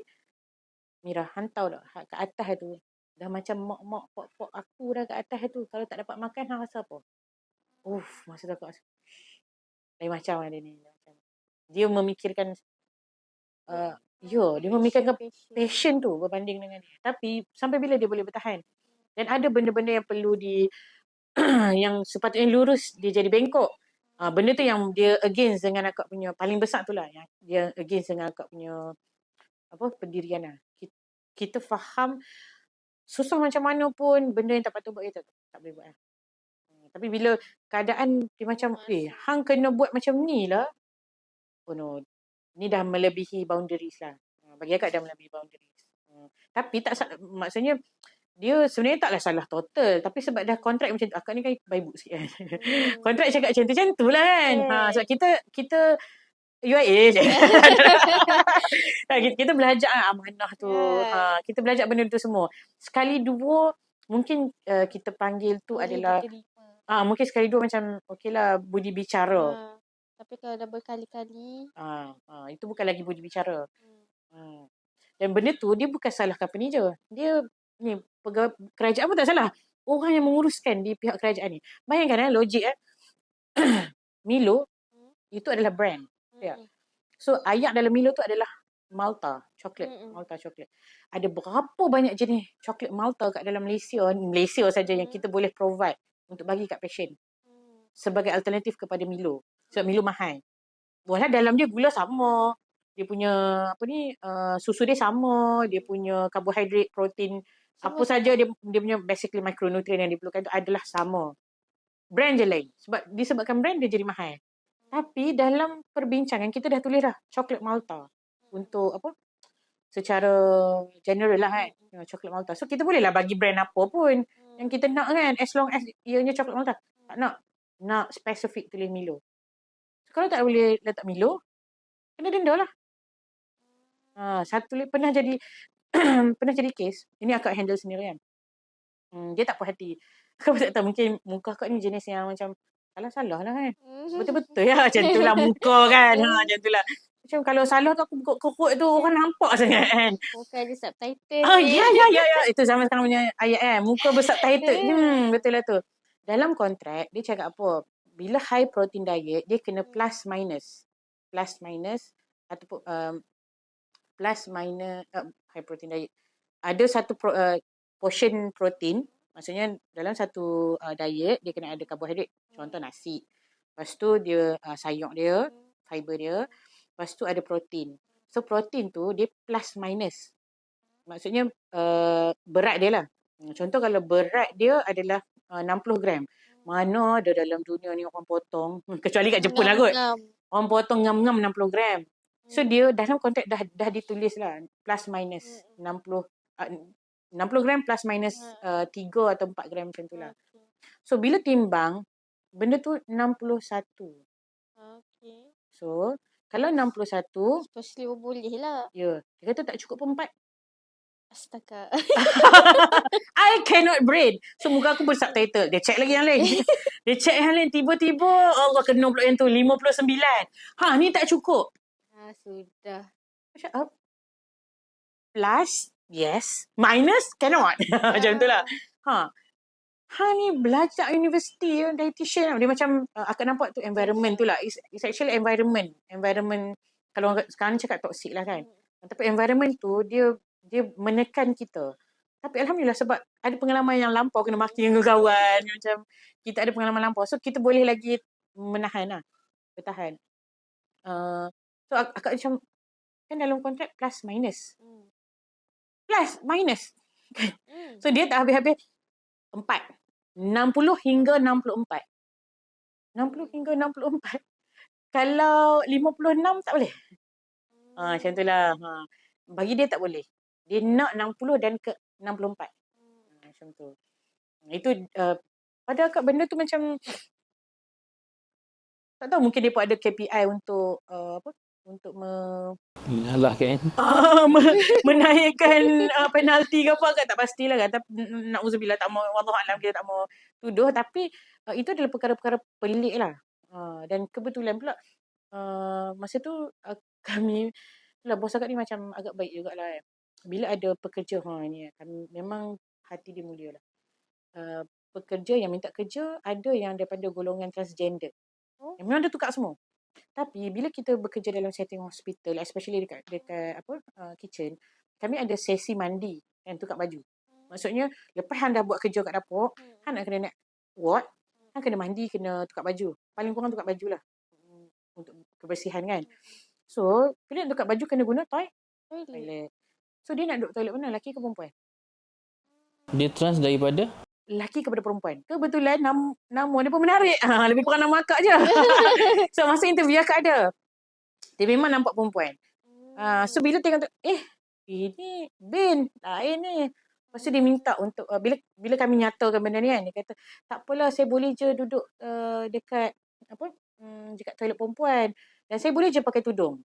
S3: Mira, hantau tak ke atas tu. Dah macam mak-mak, pok-pok aku dah kat atas tu. Kalau tak dapat makan, hang rasa apa? Masa tu aku rasa. Lain macam lah dia ni. Dia memikirkan dia memikirkan passion tu berbanding dengan dia. Tapi sampai bila dia boleh bertahan? Dan ada benda-benda yang perlu yang sepatutnya lurus, dia jadi bengkok. Benda tu yang dia against dengan akak punya, paling besar tu lah. Yang dia against dengan akak punya pendirian lah. Kita faham susah macam mana pun benda yang tak patut buat kita tak boleh buat lah. Tapi bila keadaan dia macam hang kena buat macam ni lah. No. Ni dah melebihi boundaries lah. Bagi akak dah melebihi boundaries. Tapi tak maksudnya dia sebenarnya taklah salah total. Tapi sebab dah kontrak macam tu. Akak ni kan baik sikit kan. Kontrak cakap macam tu lah kan. Sebab kita UIA je. Kita belajar amanah tu. Kita belajar benda tu semua. Sekali dua mungkin kita panggil tu adalah mungkin sekali dua macam okeylah budi bicara.
S1: Tapi kalau dah berkali-kali
S3: itu bukan lagi budi bicara. Dan benda tu dia bukan salah company je. Dia ni kerajaan pun tak salah. Orang yang menguruskan di pihak kerajaan ni. Bayangkan logik Milo itu adalah brand. So ayak dalam Milo tu adalah Malta coklat. Malta coklat. Ada berapa banyak jenis coklat Malta kat dalam Malaysia saja yang kita boleh provide untuk bagi kat patient sebagai alternatif kepada Milo. Sebab Milo mahal. Walau dalam dia gula sama, dia punya susu dia sama, dia punya karbohidrat, protein, apa saja dia punya basically micronutrient yang diperlukan tu adalah sama. Brand je lain. Disebabkan brand dia jadi mahal. Tapi dalam perbincangan kita dah tulis dah coklat Malta untuk secara general lah kan, coklat Malta. So kita bolehlah bagi brand apa pun yang kita nak kan, as long as ianya coklat Malta. Tak nak spesifik tulis Milo. So, kalau tak boleh letak Milo, kena denda lah. Satu pernah jadi case. Ini akak handle sendiri kan. Dia tak puas hati. Akak tak tahu, mungkin muka akak ni jenis yang macam salah-salah lah kan. Betul-betul ya macam tu lah muka kan. Macam tu lah. Macam kalau salah tu aku kokok tu orang nampak sangat kan.
S1: Muka ada subtitle.
S3: Ya. Itu zaman sekarang punya ayat kan. Muka bersubtitle. Betul lah tu. Dalam kontrak dia cakap apa? Bila high protein diet dia kena plus minus. Plus minus ataupun plus minus high protein diet. Ada satu portion protein. Maksudnya dalam satu diet dia kena ada karbohidrat. Contoh nasi. Lepas tu dia sayur dia, fiber dia. Lepas tu ada protein. So protein tu dia plus minus. Maksudnya berat dia lah. Contoh kalau berat dia adalah 60 gram. Mana ada dalam dunia ni orang potong. Kecuali kat Jepun lah kot. Orang potong ngam-ngam 60 gram. So dia dalam kontrak dah ditulis lah. Plus minus 60 gram plus minus 3 atau 4 gram macam tu lah. So bila timbang, benda tu 61. So kalau 61,
S1: especially boleh lah.
S3: dia kata tak cukup pun 4.
S1: Astaga.
S3: I cannot brain. So muka aku bersubtitle. Dia check lagi yang lain. Dia check yang lain. Tiba-tiba Allah kena pula yang tu 59. Ni tak cukup.
S1: Sudah.
S3: Macam plus yes, minus cannot. Macam tu lah. Ni belajar universiti dietitian. Dia macam akak nampak tu environment tu lah. It's actually environment. Kalau sekarang ni cakap toxic lah kan. Tapi environment tu dia menekan kita. Tapi alhamdulillah sebab ada pengalaman yang lampau kena maki dengan kawan. Macam kita ada pengalaman lampau. So kita boleh lagi menahan lah. Bertahan. So akak macam kan dalam kontrak plus minus. Plus minus. So dia tak habis-habis 4. 60 hingga 64. 60 hingga 64. Kalau 56 tak boleh. Macam tu lah. Bagi dia tak boleh. Dia nak 60 dan ke 64. Macam tu. Itu pada akak benda tu macam tak tahu mungkin dia pun ada KPI untuk untuk
S2: Yalah kan.
S3: menaikkan penalti ke apa, tak pastilah kan. Tapi na'udzubillah, tak mau, wallahualam, kita tak mau tuduh. Tapi itu adalah perkara-perkara pelik lah. Dan kebetulan pula masa tu kami, bos akak ni macam agak baik jugalah. Bila ada pekerja ni, kami memang hati dia mulia lah. Pekerja yang minta kerja, ada yang daripada golongan transgender. Memang dia tukar semua. Tapi bila kita bekerja dalam setting hospital, especially dekat kitchen, kami ada sesi mandi dan tukar baju. Maksudnya lepas hang dah buat kerja kat dapur, hang nak kena naik ward, hang kena mandi, kena tukar baju. Paling kurang tukar baju lah untuk kebersihan kan. So bila nak tukar baju kena guna toilet. So dia nak duduk toilet mana, lelaki ke perempuan?
S2: Dia trans daripada
S3: lelaki kepada perempuan. Kebetulan nama dia pun menarik. Lebih kurang nama akak je. So masa interview akak ada. Dia memang nampak perempuan. So bila tengok tu, ini Bin, lain ni. Lepas tu dia minta untuk, bila kami nyatakan benda ni kan, dia kata, tak apalah, saya boleh je duduk dekat dekat toilet perempuan. Dan saya boleh je pakai tudung.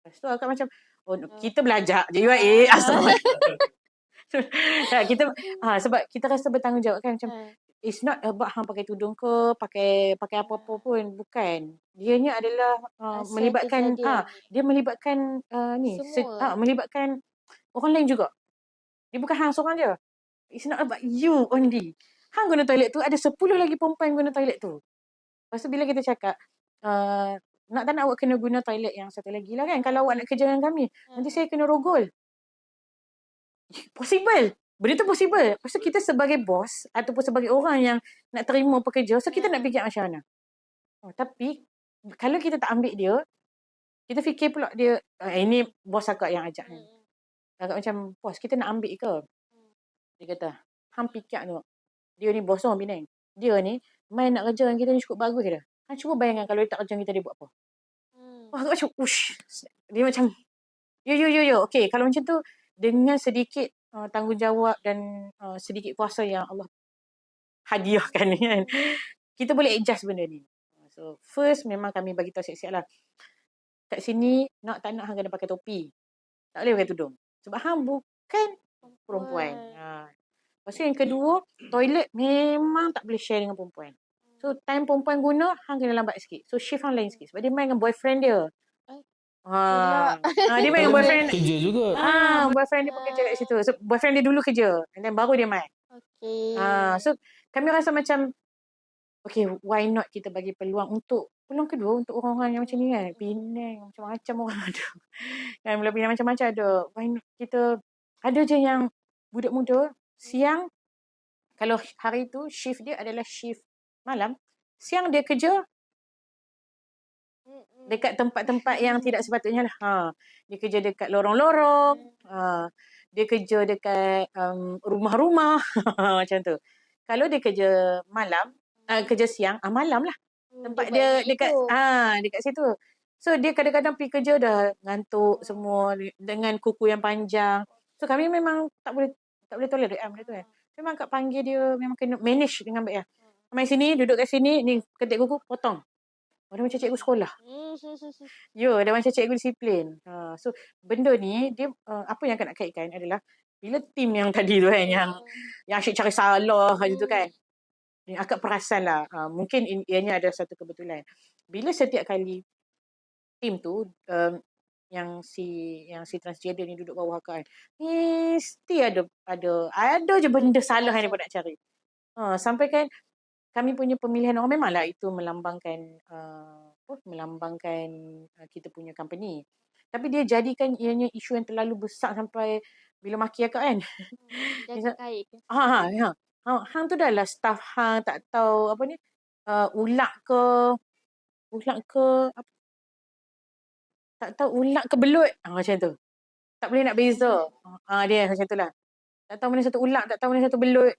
S3: Lepas tu akak macam, kita belajar je UIA. Kita sebab kita rasa bertanggungjawab kan, macam it's not about hang pakai tudung ke pakai apa-apa pun, bukan. Dianya adalah melibatkan dia melibatkan melibatkan orang lain juga. Dia bukan hang seorang je. It's not about you only. Hang guna toilet tu, ada 10 lagi perempuan guna toilet tu. Lepas tu bila kita cakap nak tak nak awak kena guna toilet yang satu lagi lah kan, kalau awak nak kerja dengan kami, nanti saya kena rogol. Possible. Benda tu possible. Lepas tu kita sebagai bos ataupun sebagai orang yang nak terima pekerja, so kita nak fikir macam mana. Tapi kalau kita tak ambil dia, kita fikir pula dia, ini bos akak yang ajak ni. Akak macam, bos kita nak ambil ke? Dia kata, hang fikir tu. Dia ni bos orang Penang. Dia ni main nak kerja dengan kita ni cukup bagus ke dah. Hang cuba bayangkan kalau dia tak kerja dengan kita, dia buat apa? Akak macam, dia macam, yo. Okay, kalau macam tu, dengan sedikit tanggungjawab dan sedikit kuasa yang Allah hadiahkan ni kan, kita boleh adjust benda ni. So first memang kami bagi tahu siap-siap lah, kat sini nak tak nak hang kena pakai topi, tak boleh pakai tudung sebab hang bukan perempuan. Lepas tu yang kedua, toilet memang tak boleh share dengan perempuan. So time perempuan guna, hang kena lambat sikit. So shift hang lain sikit sebab dia main dengan boyfriend dia. Dia main dengan boyfriend.
S2: kerja juga.
S3: Boyfriend dia pekerja kat situ. So boyfriend dia dulu kerja, and then baru dia main. So kami rasa macam, okay, why not kita bagi peluang kedua untuk orang-orang yang macam ni kan. Penang macam-macam orang ada. Kan bila Penang macam-macam ada. Why not kita ada je yang budak muda siang, kalau hari tu shift dia adalah shift malam, siang dia kerja dekat tempat-tempat yang tidak sepatutnya lah. Dia kerja dekat lorong-lorong, dia kerja dekat rumah-rumah, macam tu. Kalau dia kerja malam, kerja siang, malam lah. Tempat dia dekat situ. So dia kadang-kadang pergi kerja dah ngantuk semua dengan kuku yang panjang. So kami memang tak boleh tolerate benda tu kan. Memang kat panggil dia memang kena manage dengan baik lah. Main sini, duduk kat sini, ni ketik kuku, potong. Dia macam cikgu sekolah. Dia macam cikgu disiplin. So benda ni dia apa yang nak kaitkan adalah bila tim yang tadi tu kan, yang asyik cari salah tu kan. Akak perasan lah, mungkin ianya ada satu kebetulan. Bila setiap kali tim tu, yang si transgender ni duduk bawah akak kan, mesti ada je benda salah yang dia nak cari. Sampai kan kami punya pemilihan orang memanglah itu melambangkan kita punya company. Tapi dia jadikan ianya isu yang terlalu besar sampai bila maki akak kan.
S1: Jaga kait.
S3: Hang tu dah lah staff hang tak tahu apa ni, ulak ke tak tahu ulak ke belut. Macam tu. Tak boleh nak beza. Dia macam tu lah. Tak tahu mana satu ulak, tak tahu mana satu belut.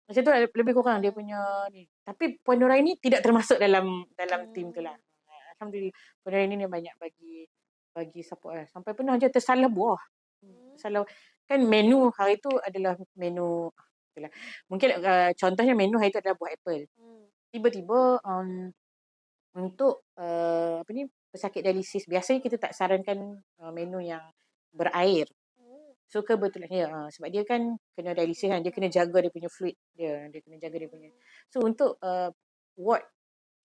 S3: Macam tu lah lebih kurang dia punya ni. Tapi Puan Nuraini tidak termasuk dalam tim tu lah. Alhamdulillah. Puan Nuraini ni banyak bagi support lah. Sampai pernah je tersalah buah. Salah kan menu hari tu adalah menu mungkin contohnya menu hari tu adalah buah apple. Tiba-tiba untuk pesakit dialisis biasanya kita tak sarankan menu yang berair. So kebetulan sebab dia kan kena dialisis kan, dia kena jaga dia punya fluid dia kena jaga dia punya. So untuk ward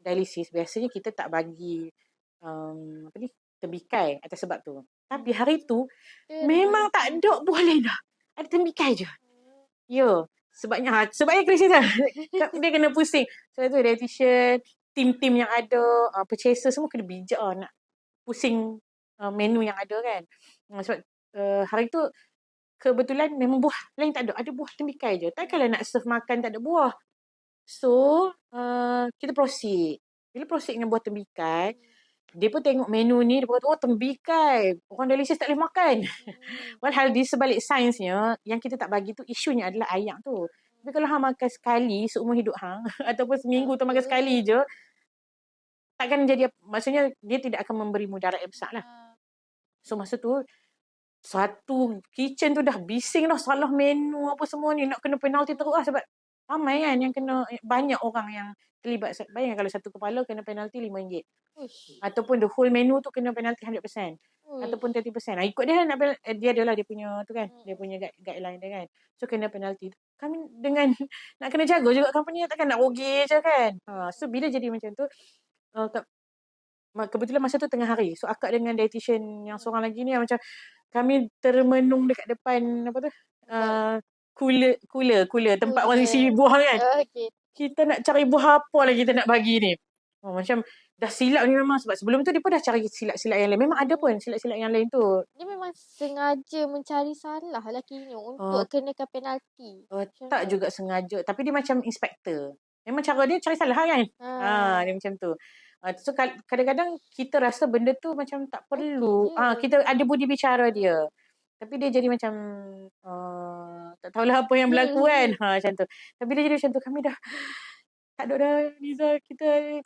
S3: dialisis biasanya kita tak bagi tembikai atas sebab tu. Tapi hari tu memang tak ada buah lain dah. Ada tembikai je. Ya, sebabnya krisis lah. Dia kena pusing. Sebab tu dietitian, tim-tim yang ada, purchaser semua kena bijak nak pusing menu yang ada kan. Sebab hari tu kebetulan memang buah lain tak ada. Ada buah tembikai je. Takkanlah nak serve makan tak ada buah. So, kita proceed. Bila proceed dengan buah tembikai, dia pun tengok menu ni, dia kata, tembikai. Orang dialisis tak boleh makan. Walhal di sebalik sainsnya, yang kita tak bagi tu, isunya adalah ayak tu. Tapi kalau hang makan sekali seumur hidup hang, ataupun seminggu tu makan sekali je, takkan jadi, maksudnya dia tidak akan memberi mudarat yang besar lah. So masa tu, satu kitchen tu dah bising dah, salah menu apa semua ni, nak kena penalti teruk lah sebab ramai kan yang kena, banyak orang yang terlibat. Bayangkan kalau satu kepala kena penalti RM5. Ataupun the whole menu tu kena penalti 100%. Ataupun 30%. Ikut dia nak dia adalah dia punya tu kan, dia punya guideline dia kan. So kena penalti. Kami dengan nak kena jaga juga company, takkan nak rugi je kan. So bila jadi macam tu, kebetulan masa tu tengah hari. So akak dengan dietitian yang seorang lagi ni macam kami termenung dekat depan apa tu? Cooler tempat orang isi buah kan. Kita nak cari buah apa lagi kita nak bagi ni. Macam dah silap ni memang sebab sebelum tu dia pun dah cari silap-silap yang lain. Memang ada pun silap-silap yang lain tu.
S1: Dia memang sengaja mencari salah lah kini untuk kenakan penalti.
S3: Tak juga sengaja. Tapi dia macam inspektor. Memang cara dia cari salah kan. Dia macam tu. So kadang-kadang kita rasa benda tu macam tak perlu. Kita ada budi bicara dia. Tapi dia jadi macam tak tahulah apa yang berlaku kan. Macam tu. Tapi dia jadi macam tu. Kami dah tak ada dah Liza,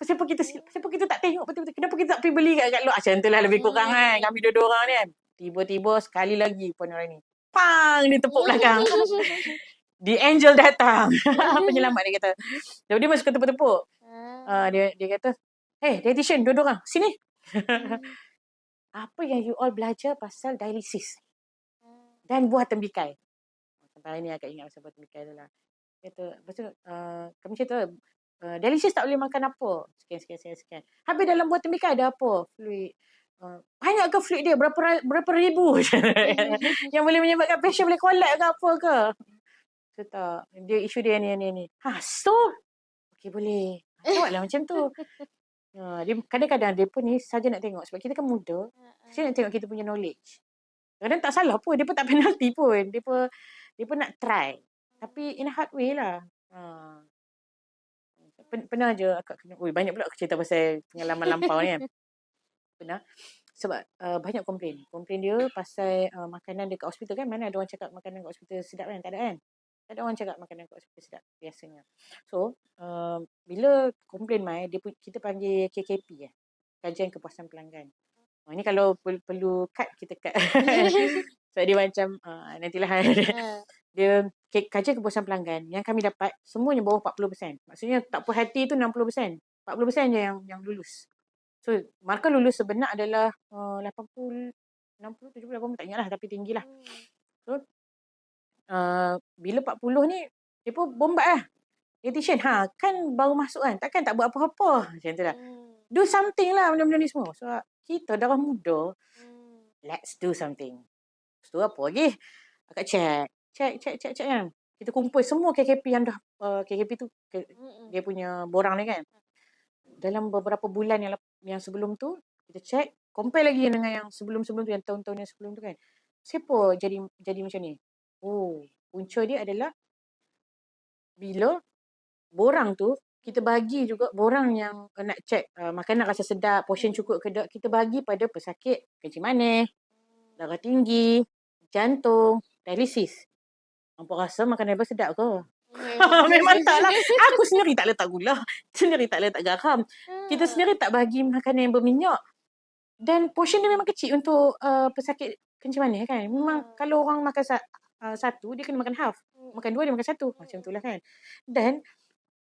S3: kenapa kita tak tengok betul-betul, kenapa kita tak pergi beli kat luar, macam tu lah lebih kurang kan, kami dua orang ni kan. Tiba-tiba sekali lagi Puan Nuraini, pang, dia tepuk belakang. The angel datang. Penyelamat dia kata. Dia masuk ke tepuk-tepuk. Dia kata, hey dietitian, dua orang, sini. Apa yang you all belajar pasal dialisis dan buah tembikai? Sampai hari ni agak ingat pasal buah tembikai tu lah. Kata, lepas tu kami cerita, dialisis tak boleh makan apa. Sekian. Habis dalam buah tembikai ada apa? Fluid. Banyak ke fluid dia? Berapa ribu? Yang boleh menyebabkan pasien boleh collapse ke apa ke? So tak. Dia isu dia ni. So? Okay, boleh. Tengoklah macam tu. Dia, kadang-kadang dia pun ni saja nak tengok. Sebab kita kan muda. Saja nak tengok kita punya knowledge. Kadang tak salah pun. Dia pun tak penalti pun. Dia pun nak try. Tapi in a hard way lah. Pernah je akak kena, banyak pula aku cerita pasal pengalaman lampau ni kan. Pernah. Sebab banyak komplain. Komplain dia pasal makanan dekat hospital kan. Mana ada orang cakap makanan dekat hospital sedap kan? Tak ada kan? Tak ada orang cakap makanan dekat hospital sedap biasanya. So, bila komplain mai, kita panggil KKP lah. Kajian Kepuasan Pelanggan. Ini kalau perlu cut, kita cut. Sebab dia macam, nantilah. Dia kajian kepuasan pelanggan yang kami dapat semuanya bawah 40%. Maksudnya tak puas hati tu 60%. 40% je yang lulus. So markah lulus sebenar adalah 80, 60, 70, 80 tak ingat lah, tapi tinggi lah. So bila 40 ni, dia pun bombat lah. Dietitian, kan baru masuk kan, takkan tak buat apa-apa. Macam tu lah. Do something lah benda-benda ni semua. So, kita darah muda, let's do something. Lepas tu apa lagi? Akak check kan. Kita kumpul semua KKP yang dah, KKP tu, dia punya borang ni kan. Dalam beberapa bulan yang sebelum tu, kita check, compare lagi dengan yang sebelum-sebelum tu, yang tahun-tahun yang sebelum tu kan. Siapa jadi macam ni? Punca dia adalah bila borang tu, kita bagi juga borang yang nak check makanan rasa sedap, portion cukup ke tak, kita bagi pada pesakit kencing manis, darah tinggi, jantung, dialisis. Hampa rasa makanan apa sedap ke? Memang tak lah. Aku sendiri tak letak gula. Sendiri tak letak garam. Kita sendiri tak bagi makanan yang berminyak. Dan portion dia memang kecil untuk pesakit kencing manis kan. Memang kalau orang makan satu, dia kena makan half. Makan dua, dia makan satu. Macam tu lah kan. Dan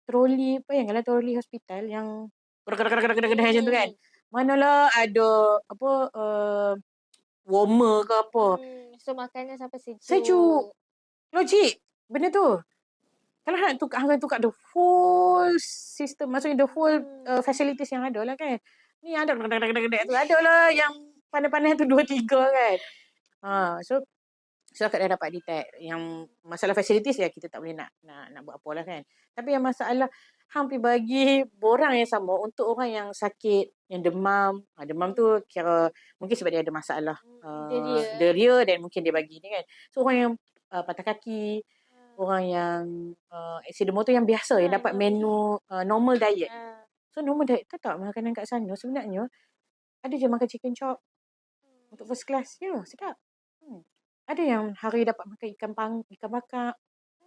S3: troli, bayangkanlah troli hospital yang gedah-gedah macam tu kan. Manalah ada warmer ke apa.
S1: So makannya sampai sejuk.
S3: Sejuk. Logik benda tu. Kalau nak tukar the whole system, maksudnya the whole facilities yang ada lah kan. Ni ada tu ada lah yang pandai-pandai tu 2-3 kan. So akak dah dapat detect yang masalah facilities ya, kita tak boleh nak buat apa lah kan. Tapi yang masalah hampir bagi borang yang sama untuk orang yang sakit, yang demam. Demam tu kira mungkin sebab dia ada masalah deria dan mungkin dia bagi ni kan. So orang yang patah kaki, orang yang aksiden motor yang biasa, yang dapat menu normal diet. So normal diet tak makanan kat sana sebenarnya ada je makan chicken chop untuk first class. Ya, sedap. Ada yang hari dapat makan ikan bakar.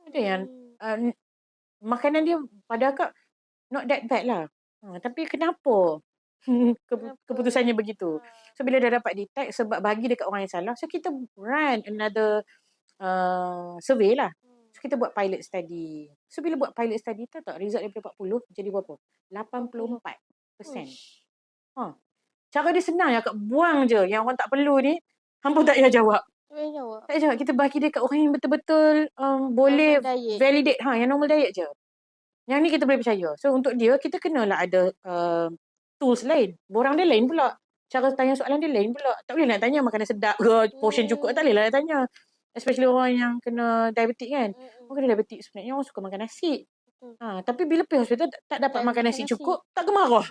S3: Ada yang makanan dia pada akak not that bad lah. Tapi kenapa keputusannya begitu? So bila dah dapat detect sebab bagi dekat orang yang salah, so kita run another survey lah. So kita buat pilot study. So bila buat pilot study tahu tak result daripada 40 jadi berapa? 84%. Cara dia senang ya, akak buang je yang orang tak perlu ni. Hampa tak payah jawab. Tak jawab. Kita bagi dia kat orang yang betul-betul boleh validate. Yang normal diet je. Yang ni kita boleh percaya. So untuk dia, kita kenalah ada tools lain. Borang dia lain pula. Cara tanya soalan dia lain pula. Tak boleh nak tanya makanan sedap ke, portion cukup. Tak boleh lah nak tanya. Especially orang yang kena diabetik kan. Orang kena diabetik sebenarnya orang suka makan nasi. Tapi bila pergi hospital tak dapat makan nasi cukup, tak gemarah.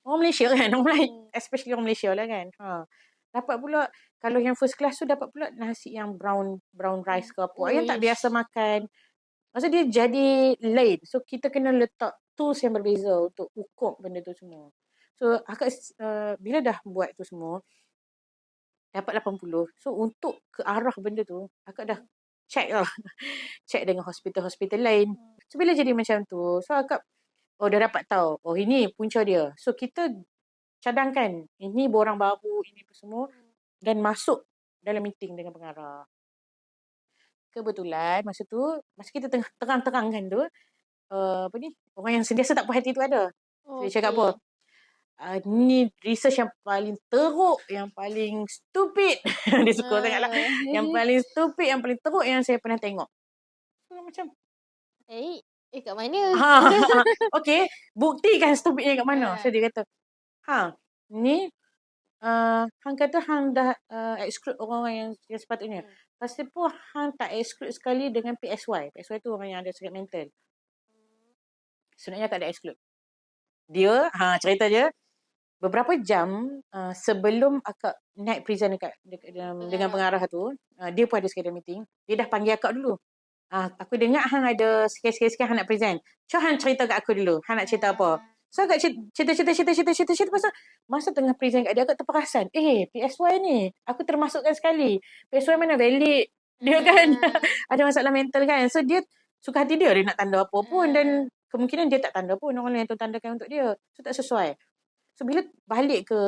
S3: Orang Malaysia kan. Especially orang Malaysia lah kan. Dapat pula, kalau yang first class tu dapat pula nasi yang brown rice ke apa. Yang tak biasa makan. Maksud dia jadi lain. So kita kena letak tools yang berbeza untuk ukur benda tu semua. So akak bila dah buat tu semua, dapat 80. So untuk ke arah benda tu, akak dah check lah. Check dengan hospital-hospital lain. So bila jadi macam tu, so akak dah dapat tahu. Ini punca dia. So kita cadangkan ini borang baru, ini semua dan masuk dalam meeting dengan pengarah. Kebetulan masa kita tengah terang-terangkan tu, orang yang sentiasa tak puas hati tu ada. So, dia cakap apa? Ni research yang paling teruk, yang paling stupid. Dia suka sangat lah. Yang paling stupid, yang paling teruk yang saya pernah tengok. So, macam
S1: kat mana?
S3: Okay, buktikan stupidnya kat mana. So dia kata, ni hang kata hang dah exclude orang-orang yang sepatutnya. Pasti pun hang tak exclude sekali dengan PSY. PSY tu orang yang ada sakit mental. Sebenarnya tak ada exclude. Dia, cerita dia, beberapa jam sebelum akak naik present dengan pengarah tu, dia pun ada schedule meeting. Dia dah panggil akak dulu. Aku dengar hang ada sikit-sikit hang nak present. Cuba hang cerita kat aku dulu. Hang nak cerita apa? So akak cerita pasal masa tengah present kat dia, akak terperasan. PSY ni, aku termasukkan sekali. PSY mana valid? Dia kan ada masalah mental kan. So dia suka hati dia nak tanda apa pun. Dan kemungkinan dia tak tanda pun. Orang lain tu tandakan untuk dia. So tak sesuai. So bila balik ke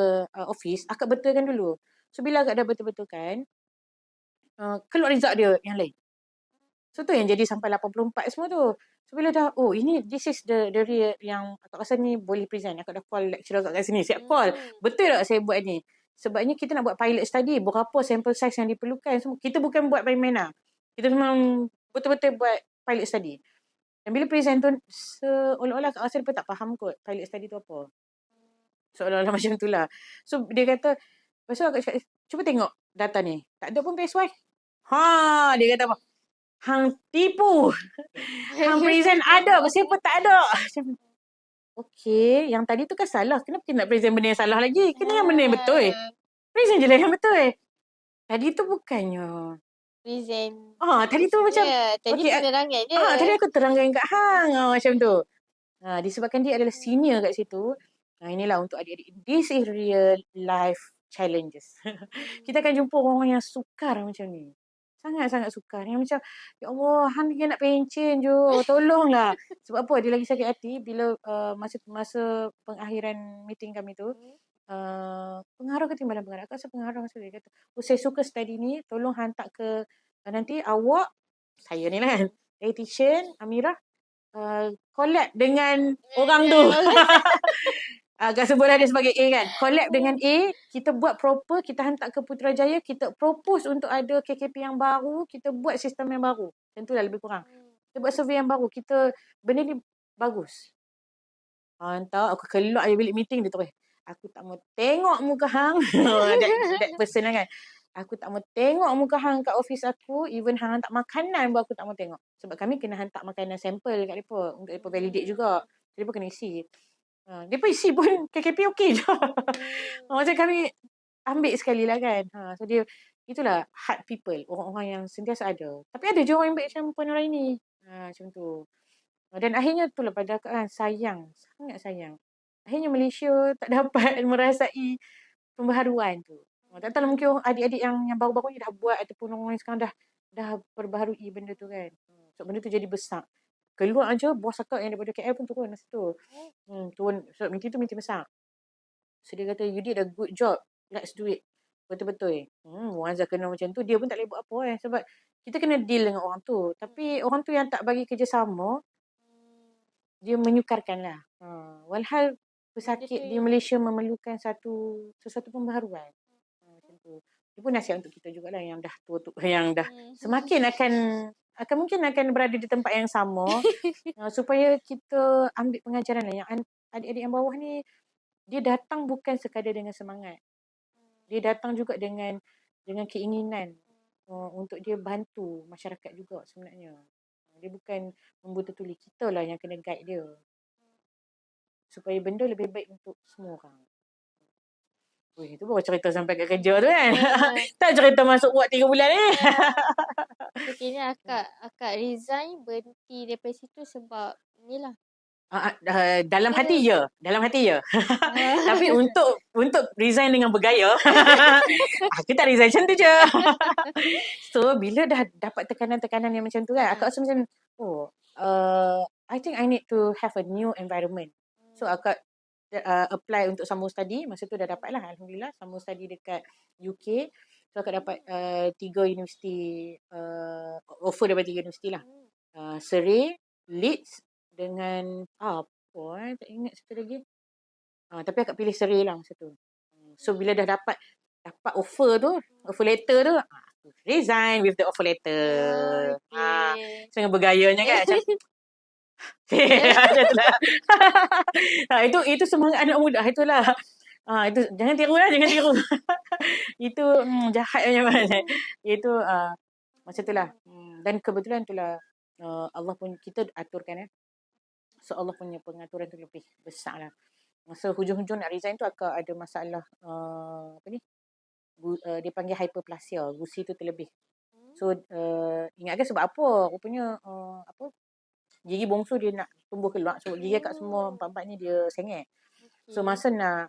S3: office, akak betulkan dulu. So bila akak dah betul-betulkan, keluar result dia yang lain. So tu yang jadi sampai 84 semua tu. So bila dah, this is the real yang akak rasa ni boleh present. Akak dah call lecturer kat sini. Siap call. Betul tak saya buat ni? Sebabnya kita nak buat pilot study, berapa sample size yang diperlukan. Semua. Kita bukan buat main-main lah. Kita memang betul-betul buat pilot study. Dan bila present tu, seolah-olah Kak Asal pun tak faham kot pilot study tu apa. Seolah-olah macam tu lah. So dia kata, lepas tu akak cakap, cuba tengok data ni. Tak ada pun PSY. Dia kata apa? Hang tipu. Hang present ada, siapa tak ada. Macam, okey, yang tadi tu kan salah. Kenapa kita nak present benda yang salah lagi? Kena yang benda yang betul. Present je lah yang betul. Tadi tu bukannya.
S1: Present.
S3: Tadi tu macam.
S1: Tadi
S3: okey,
S1: penerangan je.
S3: tadi aku terangkan kat hang. Macam tu. Disebabkan dia adalah senior kat situ. Inilah untuk adik-adik. This is real life challenges. Kita akan jumpa orang yang sukar macam ni. Sangat-sangat sukar. Yang macam, ya Allah, hang ni nak pencen je. Tolonglah. Sebab apa? Dia lagi sakit hati bila masa pengakhiran meeting kami tu. Pengarah ke timbalan pengarah? Aku rasa pengarah masa dia kata, saya suka study ni. Tolong hantar ke nanti awak, saya ni lah kan, dietitian, Amirah, collab dengan orang tu. Agak sebutlah dia sebagai A kan. Collab dengan A, kita buat proper, kita hantar ke Putrajaya, kita propose untuk ada KKP yang baru, kita buat sistem yang baru. Tentulah lebih kurang. Kita buat survey yang baru, benda ni bagus. Hantar, aku keluar dari bilik meeting dia terus. Aku tak mau tengok muka hang. that person lah kan. Aku tak mau tengok muka hang kat office aku. Even hang hantar makanan pun aku tak mau tengok. Sebab kami kena hantar makanan sampel kat mereka. Untuk mereka validate juga. Jadi mereka kena isi. Mereka isi pun KKP okey je. Macam kami ambil sekali lah kan. So dia, itulah hard people. Orang-orang yang sentiasa ada. Tapi ada je orang yang baik macam Puan Nuraini. Macam tu. Dan akhirnya itulah pada kan, sayang. Sangat sayang. Akhirnya Malaysia tak dapat merasai pembaharuan tu. Tak tahu mungkin adik-adik yang baru-baru ni dah buat ataupun orang yang sekarang dah perbaharui benda tu kan. So benda tu jadi besar. Keluar aja bos akak yang daripada KL pun turun masa tu. Turun. So meeting tu meeting besar. So dia kata, you did a good job. Let's do it. Betul-betul. Muazzah kena macam tu. Dia pun tak boleh buat apa sebab kita kena deal dengan orang tu. Tapi orang tu yang tak bagi kerjasama, dia menyukarkan lah. Walhal pesakit di Malaysia memerlukan sesuatu pembaharuan. Macam tu. Dia pun nasihat untuk kita jugalah yang dah tua tu, yang dah semakin mungkin akan berada di tempat yang sama. Supaya kita ambil pengajaran lah. Yang adik-adik yang bawah ni, dia datang bukan sekadar dengan semangat. Dia datang juga dengan keinginan untuk dia bantu masyarakat juga sebenarnya. Dia bukan membutuh-tuli, kita lah yang kena guide dia. Supaya benda lebih baik untuk semua orang. Itu baru cerita sampai kat kerja tu kan. Tak cerita masuk buat 3 bulan ni.
S1: Kira akak resign berhenti daripada situ sebab inilah.
S3: Dalam hati je. Tapi untuk resign dengan bergaya, aku tak resign macam tu je. So bila dah dapat tekanan-tekanan yang macam tu kan, akak rasa macam, I think I need to have a new environment. So akak apply untuk sambung study. Masa tu dah dapat lah, Alhamdulillah, sambung study dekat UK. So akak dapat 3 universiti, offer daripada 3 universiti lah. Surrey, Leeds dengan tak ingat satu lagi. Tapi akak pilih Surrey lah masa tu. So bila dah dapat offer letter tu, resign with the offer letter. Sangat bergayanya kan. Macam itu semangat anak muda. Itulah. Itu jangan tiru. Itu jahatnya mana. Itu macam itulah. Dan kebetulan itulah Allah pun kita aturkan So Allah punya pengaturan tu lebih besar lah. Masa hujung-hujung nak resign tu akak ada masalah dia panggil hyperplasia, gusi tu terlebih. So ingatkan sebab apa? Rupanya gigi bongsu dia nak tumbuh keluar. So gigi akak semua 4-4 ni dia sengit. So masa nak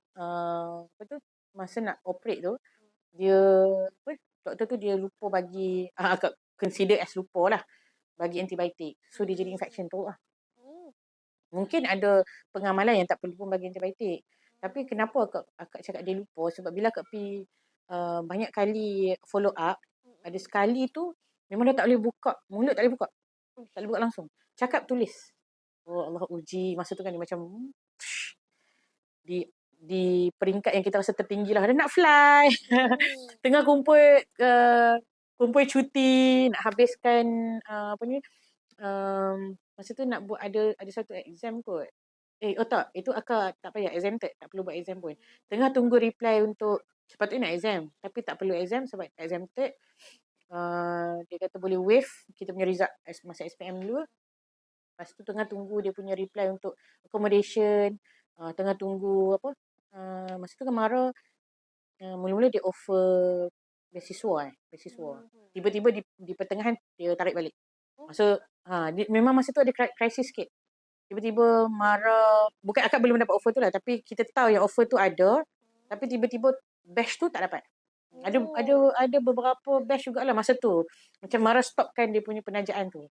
S3: masa nak operate tu, dia doktor tu dia lupa bagi akak consider as lupa lah bagi antibiotik. So dia jadi infection tu lah. Mungkin ada pengamalan yang tak perlu pun bagi antibiotik. Tapi kenapa akak cakap dia lupa? Sebab bila akak pergi banyak kali follow up, ada sekali tu memang dah tak boleh buka. Mulut tak boleh buka. Tak boleh buka langsung. Cakap tulis. Allah uji. Masa tu kan dia macam di peringkat yang kita rasa tertinggi lah. Dia nak fly. Tengah kumpul cuti, nak habiskan masa tu nak buat ada satu exam kot. Tak, itu akak tak payah exempted, tak perlu buat exam pun. Tengah tunggu reply untuk sepatutnya nak exam, tapi tak perlu exam sebab exempted. Dia kata boleh waive kita punya result masa SPM dulu. Lepas tu tengah tunggu dia punya reply untuk accommodation. Tengah tunggu masa tu kan Mara mula-mula dia offer beasiswa. Tiba-tiba di pertengahan dia tarik balik. Memang masa tu ada krisis sikit. Tiba-tiba Mara, bukan akak belum dapat offer tu lah, tapi kita tahu yang offer tu ada, tapi tiba-tiba batch tu tak dapat. Ada beberapa batch jugalah masa tu. Macam Mara stopkan dia punya penajaan tu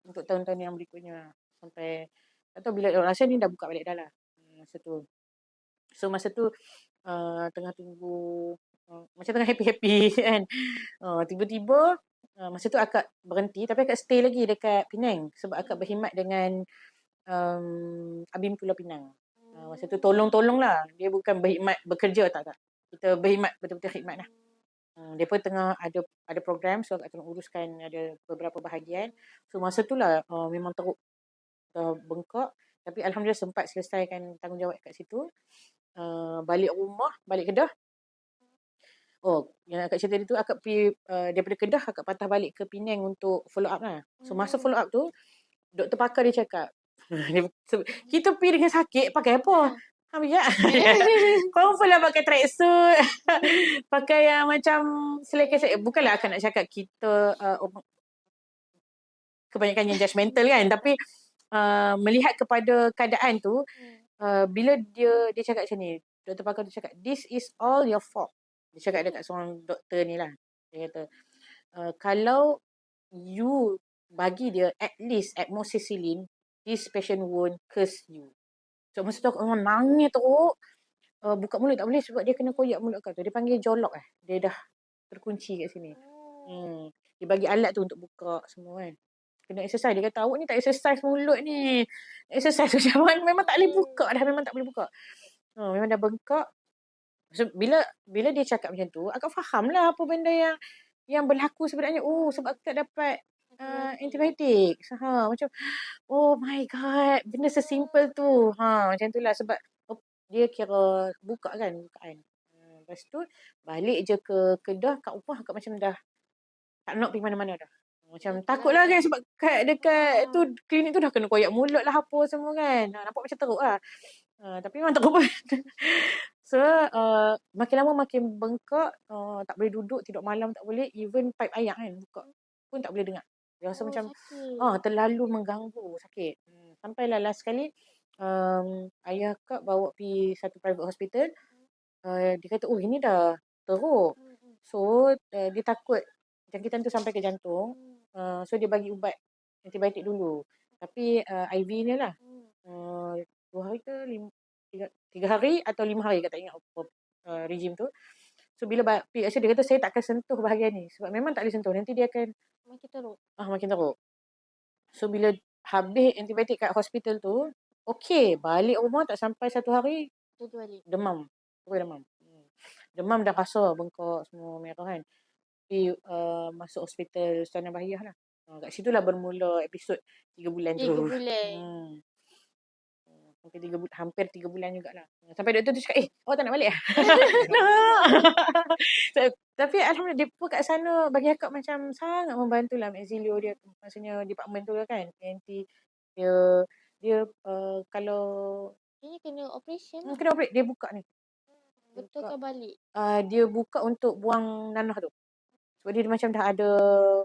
S3: untuk tahun-tahun yang berikutnya. Sampai tak tahu bila rasa ni dah buka balik dah lah masa tu. So masa tu tengah tunggu macam tengah happy-happy kan. Tiba-tiba masa tu akak berhenti, tapi akak stay lagi dekat Penang sebab akak berkhidmat dengan Abim Pulau Pinang. Masa tu tolong lah. Dia bukan berkhidmat bekerja, tak. Kita berkhidmat, betul-betul khidmat lah. Dia pun tengah ada program, so akak tengah uruskan ada beberapa bahagian. So masa tu lah memang teruk bengkak. Tapi Alhamdulillah sempat selesaikan tanggungjawab kat situ. Balik rumah, balik Kedah. Yang akak cerita tu, akak pergi daripada Kedah, akak patah balik ke Penang untuk follow up lah. So masa follow up tu, doktor pakar dia cakap, kita pergi dengan sakit, pakai apa? Ya. Korang pula pakai tracksuit. Pakai yang macam selekeh. Bukanlah akan nak cakap kita kebanyakan yang judgemental kan. Tapi melihat kepada keadaan tu, bila dia cakap macam ni, doktor pakar tu cakap, this is all your fault. Dia cakap dekat seorang doktor ni lah. Dia kata, kalau you bagi dia at least amoxicillin, this patient won't curse you. So masa tu orang nangis teruk. Buka mulut tak boleh sebab dia kena koyak mulut kau tu. Dia panggil jaw lock . Dia dah terkunci kat sini. Dia bagi alat tu untuk buka semua kan. Kena exercise. Dia kata awak ni tak exercise mulut ni. Exercise macam mana. Memang tak boleh buka dah. Memang tak boleh buka. Memang dah bengkak. So, bila dia cakap macam tu, akak faham lah apa benda yang berlaku sebenarnya. Sebab aku tak dapat antibiotik. Macam, oh my god, benda sesimpel tu. Macam tu lah. Sebab dia kira bukaan. Lepas tu, balik je ke Kedah, kat rumah akak macam dah tak nak pergi mana-mana dah. Macam takut lah kan sebab dekat tu klinik tu dah kena koyak mulut lah apa semua kan. Nampak macam teruk lah. Tapi memang teruk pun. So, makin lama makin bengkak. Tak boleh duduk, tidur malam tak boleh. Even pipe air kan buka pun tak boleh dengar. Dia rasa macam terlalu mengganggu, sakit. Sampailah last sekali ayah kak bawa pergi satu private hospital. Dia kata, ini dah teruk. So, dia takut jangkitan tu sampai ke jantung. So, dia bagi ubat antibiotik dulu. Tapi IV ni lah. 2 hari ke 3 hari atau 5 hari, tak ingat apa regime tu. So, bila dia kata, saya tak akan sentuh bahagian ni. Sebab memang tak boleh sentuh. Nanti dia akan makin teruk. Makin teruk. So, bila habis antibiotik kat hospital tu, balik rumah tak sampai 1 hari, demam. Demam dah rasa bengkak semua merah kan. Pergi masuk hospital Sultan Bahiyah lah. Kat situ lah bermula episod 3 bulan tu.
S1: 3 bulan.
S3: Hampir 3 bulan jugalah. Sampai doktor tu cakap, awak tak nak balik lah? Tapi Alhamdulillah dia pun kat sana bagi akak macam sangat membantu lah Maxilio dia. Maksudnya department tu kan. NT dia kalau
S1: Ini kena operation.
S3: Kena operate. Dia buka ni.
S1: Betul ke balik?
S3: Dia buka untuk buang nanah tu. Sebab dia macam dah ada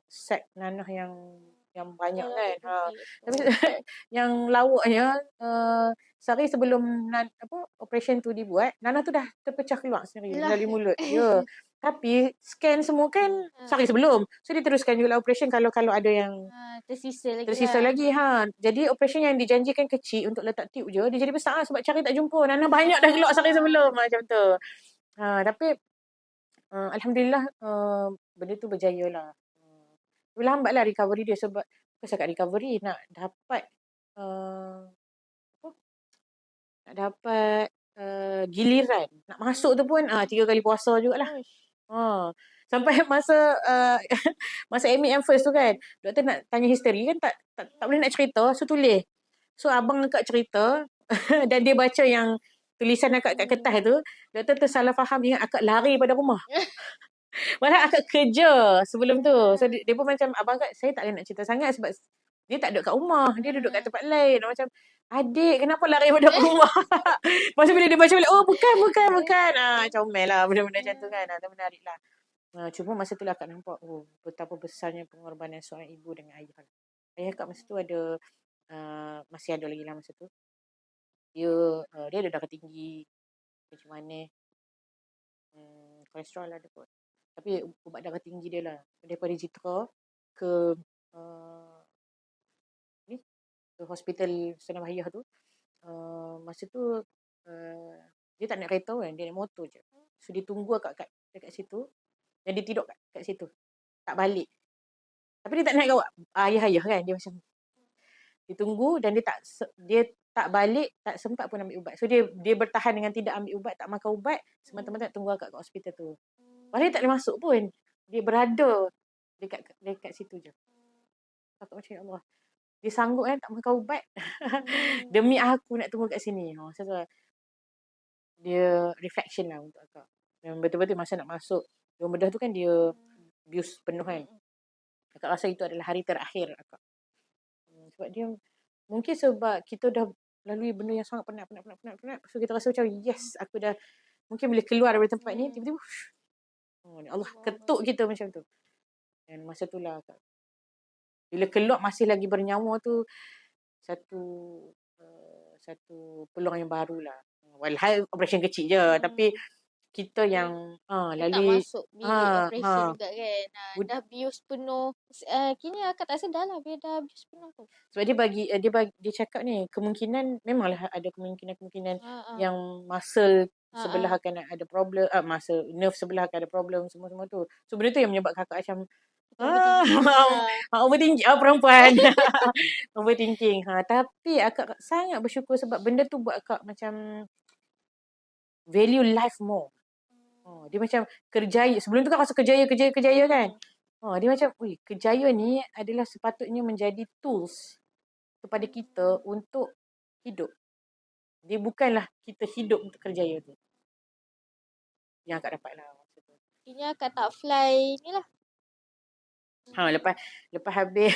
S3: set nanah yang banyak kan. Tapi yang lawaknya sehari sebelum operation tu dibuat, nanah tu dah terpecah keluar sendiri dari mulut. Ya. Tapi scan semua kan sehari sebelum. So dia teruskan juga operation kalau ada yang
S1: tersisa
S3: lagi. Jadi operation yang dijanjikan kecil untuk letak tube je, dia jadi besar sebab cari tak jumpa. Nanah banyak dah keluar sehari sebelum macam tu. Tapi Alhamdulillah benda tu berjaya lah. Lambat lah recovery dia sebab bukan cakap recovery, nak dapat giliran nak masuk tu pun 3 kali puasa jugalah.
S1: Uish.
S3: Sampai masa admit yang first tu kan, doktor nak tanya history kan, tak boleh nak cerita, so tulis. So abang akak cerita dan dia baca yang tulisan akak kat kertas tu, doktor tersalah faham, ingat akak lari pada rumah. Malah akak kerja sebelum tu. So dia pun macam, abang akak, saya tak boleh nak cerita sangat sebab dia tak duduk kat rumah, dia duduk kat tempat lain. Macam, adik kenapa lari pada rumah? Masa bila dia baca balik, oh bukan. Comel lah benda-benda macam tu kan. Tak menarik lah. Cuma masa tu lah akak nampak, betapa besarnya pengorbanan seorang ibu dengan ayah. Ayah akak masa tu ada, masih ada lagi lah masa tu. Dia ada darah tinggi, macam mana, kolesterol ada kot. Tapi ubat darah tinggi dia lah. Daripada Jitra ke ke hospital Sungai Bahiyah tu, masa tu dia tak naik kereta kan, dia naik motor je. So dia tunggu akak dekat situ. Dan dia tidur kat situ. Tak balik. Tapi dia tak nak kawat ayah-ayah kan. Dia macam, dia tunggu dan dia tak balik, tak sempat pun ambil ubat. So dia bertahan dengan tidak ambil ubat, tak makan ubat, semata-mata tunggu akak kat hospital tu. Padahal dia tak boleh masuk pun. Dia berada dekat situ je. Akak macam, ya Allah. Dia sanggup kan tak makan ubat. Demi aku nak tunggu kat sini. So dia reflection lah untuk akak. Dan betul-betul masa nak masuk Dewan Bedah tu kan dia abuse penuh kan. Akak rasa itu adalah hari terakhir akak. Sebab dia, mungkin sebab kita dah lalui benda yang sangat penat. So kita rasa macam, yes, aku dah mungkin boleh keluar dari tempat ni. Tiba-tiba, Allah ketuk kita macam tu. Dan masa tu lah akak, bila keluar masih lagi bernyawa tu, satu peluang yang baru lah. Walhal operation kecil je. Tapi kita yang
S1: Dia tak
S3: lalui
S1: masuk bilik operation juga kan. Dah bius penuh. Kini akak tak sedar lah bila dah bius penuh tu.
S3: Sebab dia cakap ni, kemungkinan memanglah ada kemungkinan yang muscle sebelah akan ada problem, muscle nerve sebelah akan ada problem, semua tu. So benda tu yang menyebabkan kakak macam overthinking perempuan. Overthinking. Tapi akak sangat bersyukur sebab benda tu buat akak macam value life more. Dia macam kerjaya. Sebelum tu kan rasa kerjaya kan. Dia macam, kerjaya ni adalah sepatutnya menjadi tools kepada kita untuk hidup. Dia bukanlah kita hidup untuk kerjaya tu. Yang akak dapat lah.
S1: Ini akak tak fly ni lah.
S3: Lepas habis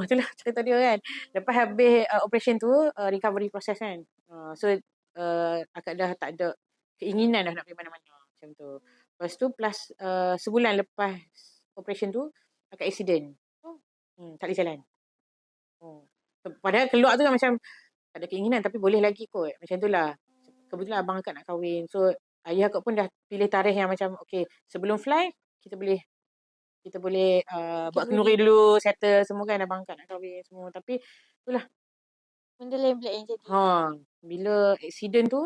S3: itulah cerita dia kan. Lepas habis operation tu, recovery process kan. So akak dah tak ada keinginan dah nak pergi mana-mana macam tu. Lepas tu plus sebulan lepas operation tu akak accident. Tak boleh jalan. Padahal keluar tu kan macam tak ada keinginan tapi boleh lagi kot. Macam tu lah. Kebetulan abang akak nak kahwin. So ayah akak pun dah pilih tarikh yang macam okay, sebelum fly kita boleh buat kenduri dulu, settle semua kan, abang akak nak kahwin semua. Tapi itulah
S1: benda lain pula yang jadi.
S3: Bila accident tu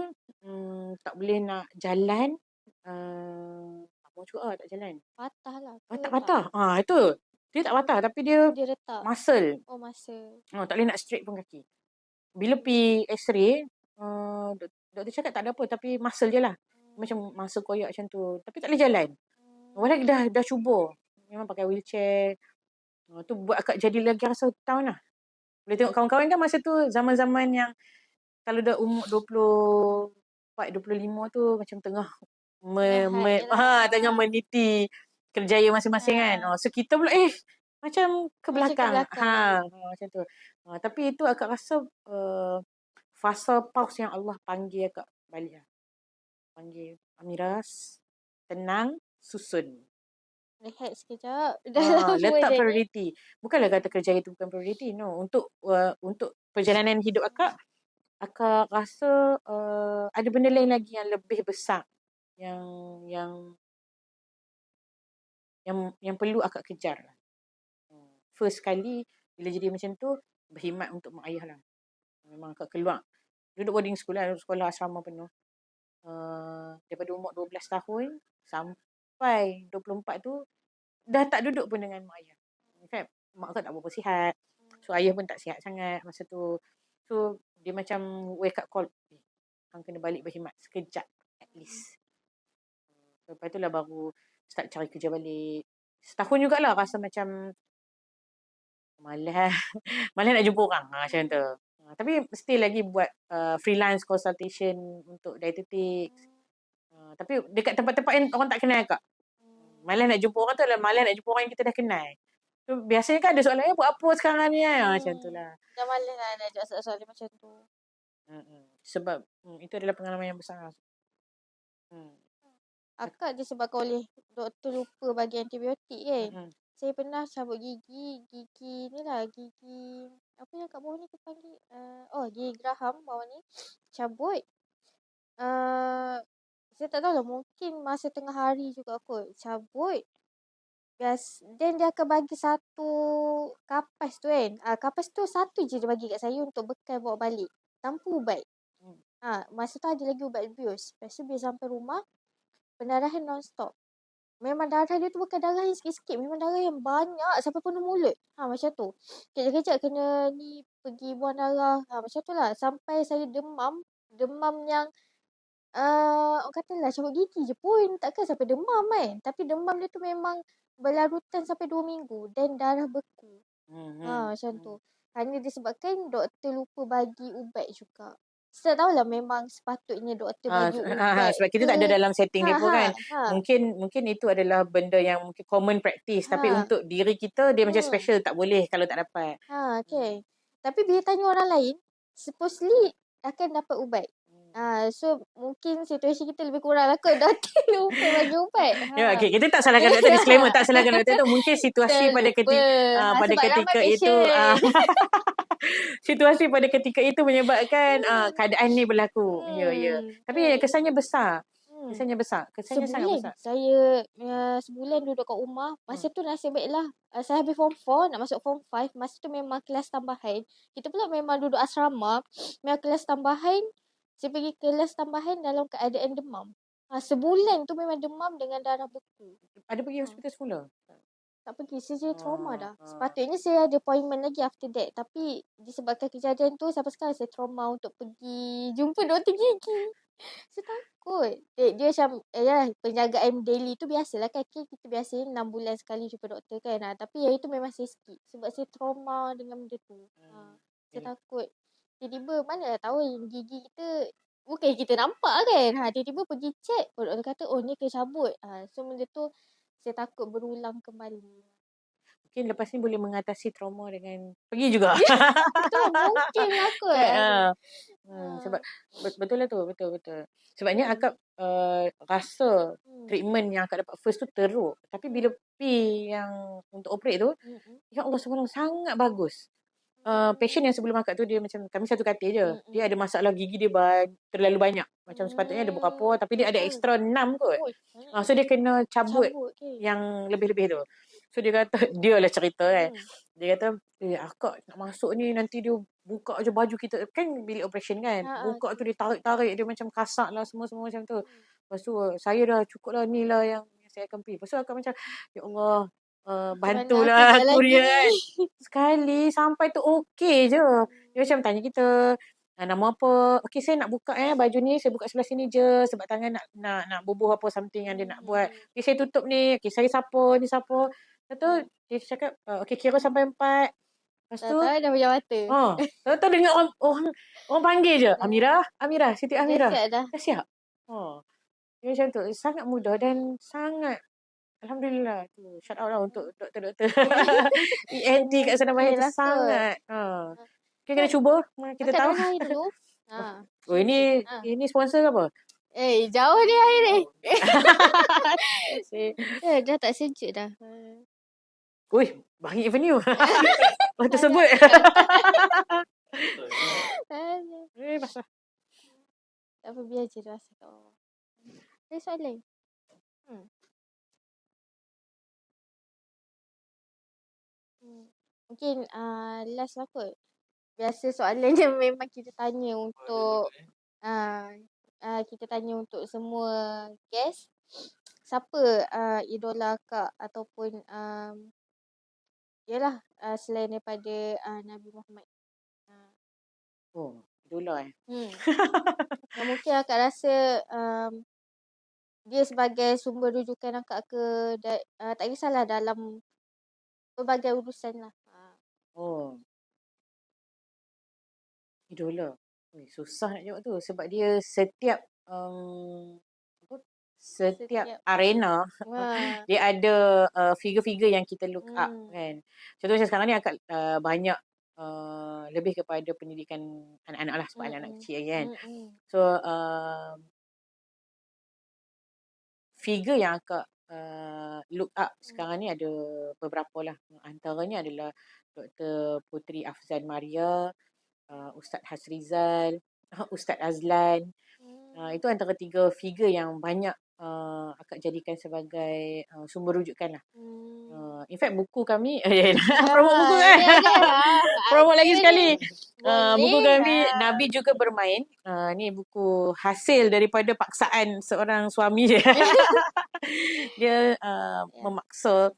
S3: tak boleh nak jalan, apa juga tak jalan.
S1: Patah lah.
S3: Tak patah. Itu. Dia tak patah tapi dia
S1: retak.
S3: Muscle.
S1: Muscle.
S3: Tak boleh nak straight pun kaki. Bila pergi x-ray, doktor cakap tak ada apa tapi muscle je lah. Macam muscle koyak macam tu. Tapi tak boleh jalan. Walau dah cuba. Memang pakai wheelchair. Tu buat akak jadi lagi rasa down lah. Boleh tengok kawan-kawan kan masa tu zaman-zaman yang kalau dah umur 24, 25 tu macam tengah tengah meniti kerjaya masing-masing kan. So kita pula macam ke belakang. Macam tu. Tapi itu akak rasa fasa pause yang Allah panggil akak balik lah. Panggil, Amiras, tenang, susun.
S1: Rehat sekejap.
S3: Letak priority. Bukanlah kata kerja itu bukan priority. No. Untuk perjalanan hidup akak rasa ada benda lain lagi yang lebih besar yang perlu akak kejar. First kali bila jadi macam tu, berkhidmat untuk mak ayah lah. Memang akak keluar. Duduk boarding school lah, sekolah asrama penuh. Daripada umur 12 tahun sampai 24 tu, dah tak duduk pun dengan mak ayah. In fact, mak akak tak berapa sihat. So, ayah pun tak sihat sangat masa tu. So, dia macam wake up call. hang kena balik berkhidmat sekejap at least. Lepas tu lah baru start cari kerja balik. Setahun jugalah rasa macam malas. Malas nak jumpa orang macam tu. Tapi still lagi buat freelance consultation untuk dietetics. Tapi dekat tempat-tempat yang orang tak kenal kak. Malas nak jumpa orang tu adalah malas nak jumpa orang yang kita dah kenal. So, biasanya kan ada soalan, buat apa sekarang ni? Macam tu lah.
S1: Dah malas lah nak ajak soalan macam tu.
S3: Sebab itu adalah pengalaman yang besar.
S1: Akak disebabkan oleh doktor lupa bagi antibiotik kan. Saya pernah cabut gigi ni lah, gigi apa yang kat bawah ni kita panggil? Gigi geraham bawah ni. Cabut. Saya tak tahu lah, mungkin masa tengah hari juga kot. Cabut. Then dia akan bagi satu kapas tu kan. Kapas tu satu je dia bagi kat saya untuk bekal bawa balik. Tanpa ubat. Masa tu ada lagi ubat abuse. Lepas tu bila sampai rumah, pendarahan non-stop. Memang darah dia tu bukan darah yang sikit-sikit. Memang darah yang banyak sampai penuh mulut. Macam tu. Kejap-kejap kena ni pergi buang darah. Macam tu lah. Sampai saya demam. Demam yang orang kata lah cabut gigi je pun. Takkan sampai demam kan. Tapi demam dia tu memang berlarutan sampai 2 minggu. Dan darah beku. Macam tu. Hanya disebabkan doktor lupa bagi ubat juga. Saya tahulah memang sepatutnya doktor bagi ubat.
S3: Sebab kita tak ada dalam setting dia pun kan. Mungkin itu adalah benda yang mungkin common practice. Tapi untuk diri kita, dia macam special. Tak boleh kalau tak dapat.
S1: Okay. Tapi bila tanya orang lain, supposedly akan dapat ubat. So mungkin situasi kita lebih kurang lah kot. Doktor lupa bagi ubat.
S3: Okay, kita tak salahkan doktor. Disclaimer, tak salahkan doktor tu. Mungkin situasi pada ketika itu. Situasi pada ketika itu menyebabkan keadaan ni berlaku. Ya. Tapi kesannya besar. Kesannya sangat besar.
S1: Saya sebulan duduk kat rumah. Masa tu nasib baiklah. Saya habis form 4 nak masuk form 5. Masa tu memang kelas tambahan. Kita pula memang duduk asrama. Memang kelas tambahan. Saya pergi kelas tambahan dalam keadaan demam. Sebulan tu memang demam dengan darah beku.
S3: Ada pergi hospital semula?
S1: Tak pergi. Saya trauma dah. Sepatutnya saya ada appointment lagi after that. Tapi disebabkan kejadian tu, sampai sekarang saya trauma untuk pergi jumpa doktor gigi. Saya takut. Dia macam, penjagaan daily tu biasalah kan. Kita biasanya 6 bulan sekali jumpa doktor kan. Tapi yang itu memang saya skip. Sebab saya trauma dengan benda tu. Saya takut. Tiba-tiba mana tahu gigi kita bukan kita nampak kan. Tiba-tiba pergi check. Doktor kata, ni kena cabut. So benda tu saya takut berulang kembali.
S3: Mungkin lepas ni boleh mengatasi trauma dengan pergi juga.
S1: Itu mungkin lah kot.
S3: Sebab betul lah tu. Betul. Sebabnya akak rasa treatment yang akak dapat first tu teruk. Tapi bila pergi yang untuk operate tu, ya Allah subhanallah sangat bagus. Patient yang sebelum akak tu dia macam kami satu katil je. Dia ada masalah gigi dia terlalu banyak. Macam sepatutnya ada berapa tapi dia ada extra 6 kot. So dia kena cabut yang lebih-lebih tu. So dia kata dia lah cerita kan. Dia kata akak nak masuk ni nanti dia buka je baju kita kan bilik operation kan. Buka tu dia tarik-tarik dia macam kasak lah semua macam tu. Lepas tu saya dah cukup lah ni lah yang saya akan pergi. Lepas tu akak macam ya Allah bantulah aku dia kan. Sekali sampai tu okey je. Dia macam tanya kita nama apa. Okey saya nak buka baju ni. Saya buka sebelah sini je. Sebab tangan nak bubuh apa something yang dia nak buat. Okey saya tutup ni. Okey saya siapa. Ni siapa. Lepas tu dia cakap okey kira sampai 4. Lepas tu
S1: dah punya mata.
S3: Tahu dengar orang panggil je. Amira. Siti Amira.
S1: Dah
S3: siap. Dia macam tu. Sangat mudah dan sangat alhamdulillah tu. Shout out lah untuk doktor-doktor ENT kat sana banyak tu sangat. Kita kena cuba. Kita tahu.
S1: Dulu.
S3: Ini sponsor ke apa?
S1: Jauh ni air ni. Dah tak sejuk dah.
S3: Bagi avenue. Tersebut. Basah.
S1: Tak apa biar je rasa kat bawah. Ada soalan? Mungkin last lah kot. Biasa soalan yang memang kita tanya untuk semua guest. Siapa idola kak ataupun selain daripada Nabi Muhammad.
S3: Idola
S1: Yang mungkin akak rasa dia sebagai sumber rujukan akak tak kisahlah dalam berbagai urusan lah.
S3: Oh, idola. Susah nak jawab tu sebab dia setiap apa? Setiap
S1: Setiap
S3: arena dia ada figure-figure yang kita look up kan. Contoh macam sekarang ni akak banyak lebih kepada pendidikan anak-anak lah sebab anak-anak kecil kan. So figure yang akak look up sekarang ni ada beberapa lah. Antaranya adalah Dr. Puteri Afzan Maria, Ustaz Hasrizal, Ustaz Azlan. Itu antara 3 figure yang banyak akak jadikan sebagai sumber rujukan lah. In fact buku kami promote buku kan. Promote lagi sekali. Buku kami Nabi Juga Bermain. Ni buku hasil daripada paksaan seorang suami dia. Dia memaksa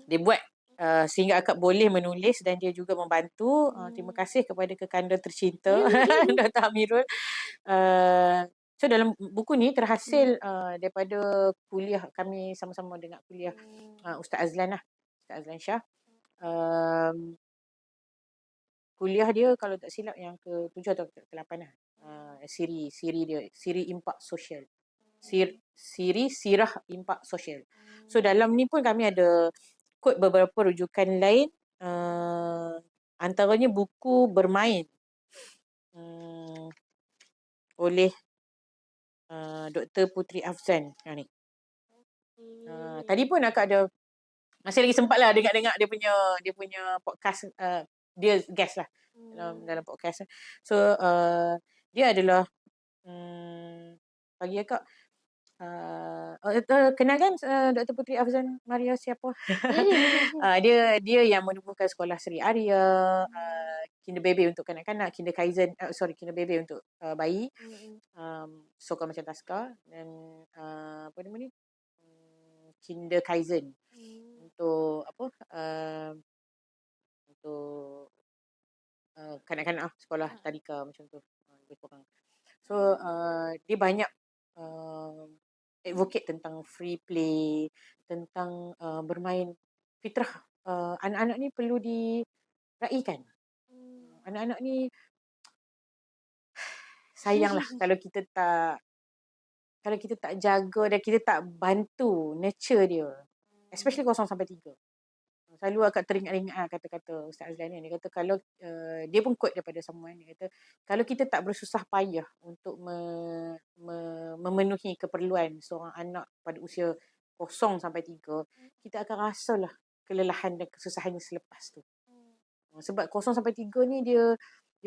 S3: dia buat sehingga akak boleh menulis dan dia juga membantu. Terima kasih kepada kekanda tercinta Dr. Amirul. So dalam buku ni terhasil daripada kuliah kami sama-sama dengan kuliah Ustaz Azlan lah. Ustaz Azlan Shah. Kuliah dia kalau tak silap yang ke-7 atau ke-8 lah. Siri dia, Siri Impak Sosial. Siri Sirah Impak Sosial. So dalam ni pun kami ada kod beberapa rujukan lain. Antaranya buku Bermain oleh Dr. Puteri Afzan ni. Tadi pun akak ada masih lagi sempat lah dengar dia punya podcast. Dia guest lah dalam podcast. So dia adalah bagi akak kenal kan Dr. Puteri Afzan Maria siapa? Dia yang menubuhkan sekolah Sri Arya, Kinder Baby untuk kanak-kanak, Kinder Baby untuk bayi, Soka Macam Taska dan apa nama ni? Kinder Kaizen untuk apa? Untuk kanak-kanak sekolah tadika macam tu. Lebih kurang. So dia banyak advocate tentang free play, tentang bermain fitrah. Anak-anak ni perlu diraikan. Anak-anak ni sayanglah kalau kita tak jaga dan kita tak bantu nurture dia. Especially 0 sampai 3. Selalu akak teringat kata-kata Ustaz Azlan ni. Dia kata kalau dia pun quote daripada someone. Dia kata kalau kita tak bersusah payah untuk memenuhi keperluan seorang anak pada usia 0 sampai 3, kita akan rasalah kelelahan dan kesusahannya selepas tu. Sebab 0 sampai 3 ni dia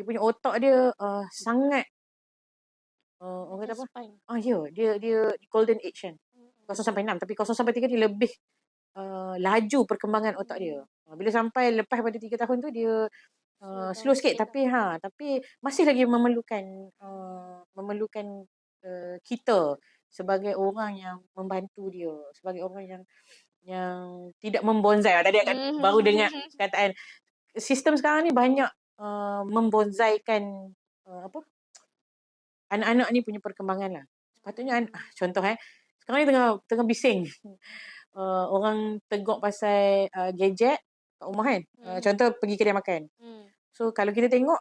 S3: punya otak dia sangat orang kata apa? Dia golden age kan. 0 sampai 6 tapi 0 sampai 3 dia lebih laju perkembangan otak dia. Bila sampai lepas pada 3 tahun tu dia slow sikit tapi masih lagi memerlukan kita sebagai orang yang membantu dia, sebagai orang yang tidak membonsai. Tadi baru dengar kataan sistem sekarang ni banyak membonsaikan anak-anak ni punya perkembangan lah. Sepatutnya contoh sekarang ni tengah bising. Orang teguk pasal gadget kat rumah kan. Contoh pergi kedai makan. So kalau kita tengok,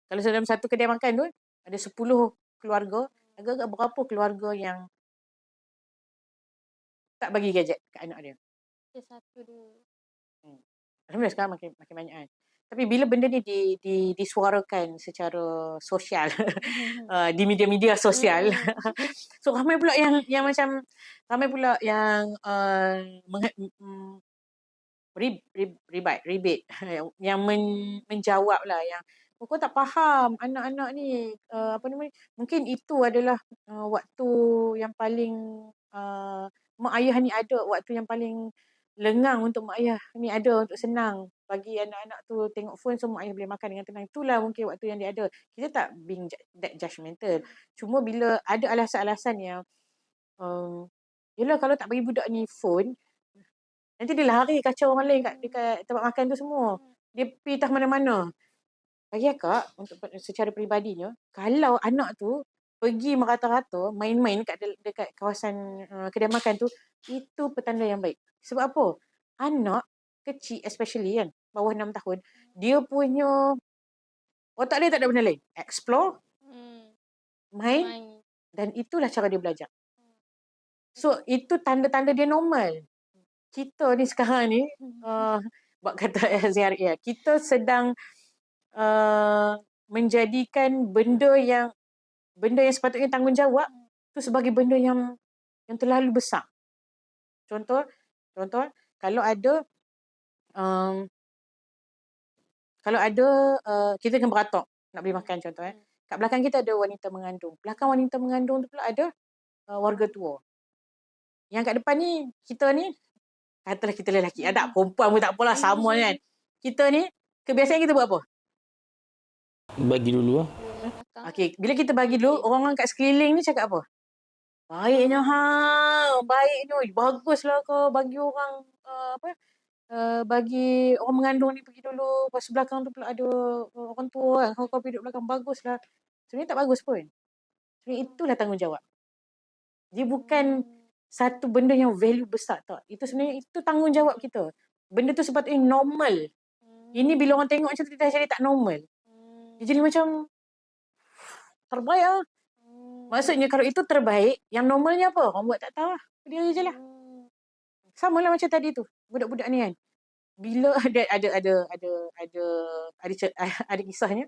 S3: kalau dalam satu kedai makan tu ada 10 keluarga, agak-agak berapa keluarga yang tak bagi gadget kat anak dia?
S1: Satu dua.
S3: Alhamdulillah sekarang makin banyak kan. Tapi bila benda ni disuarakan secara sosial di media-media sosial, so ramai pula yang macam ramai pula yang rebate yang menjawab lah yang kau tak faham anak-anak ni mungkin itu adalah waktu yang paling mak ayah ni ada, waktu yang paling lengang untuk mak ayah ni ada untuk senang bagi anak-anak tu tengok phone so mak ayah boleh makan dengan tenang. Itulah mungkin waktu yang dia ada. Kita tak being that judgmental. Cuma bila ada alasan-alasan yang yelah kalau tak bagi budak ni phone, nanti dia lari kacau orang lain dekat tempat makan tu semua. Dia pergi tas mana-mana. bagi akak untuk secara peribadinya, kalau anak tu pergi merata-rata main-main dekat kawasan kedai makan tu, itu petanda yang baik. Sebab apa? Anak kecil especially kan, bawah 6 tahun, dia punya otak dia tak ada benda lain. Explore, main,
S1: Main.
S3: dan itulah cara dia belajar. So, itu tanda-tanda dia normal. Kita ni sekarang ni, buat kata ZRA, kita sedang menjadikan benda yang sepatutnya tanggungjawab tu sebagai benda yang terlalu besar. Contoh kalau ada kita kena beratok nak beli makan contoh kat belakang kita ada wanita mengandung. Belakang wanita mengandung tu pula ada warga tua. Yang kat depan ni kita ni katalah kita lelaki, ada perempuan pun tak apalah, sama kan. Kita ni kebiasaan kita buat apa?
S2: Bagi dulu lah.
S3: Okey, bila kita bagi dulu, orang-orang kat sekeliling ni cakap apa? Baiknya baiknya, baguslah kau bagi orang bagi orang mengandung ni pergi dulu. Lepas belakang tu pula ada orang tua kan, kau duduk belakang, baguslah. Sebenarnya tak bagus pun. Sebenarnya itulah tanggungjawab. Dia bukan satu benda yang value besar tak. Itu sebenarnya itu tanggungjawab kita. Benda tu sepatutnya normal. Ini bila orang tengok macam tu dia dah jadi tak normal. Dia jadi macam terbaik lah. Maksudnya kalau itu terbaik, yang normalnya apa? Orang buat tak tahu lah. Dia je lah. Sama lah macam tadi tu. Budak-budak ni kan. Bila ada kisahnya.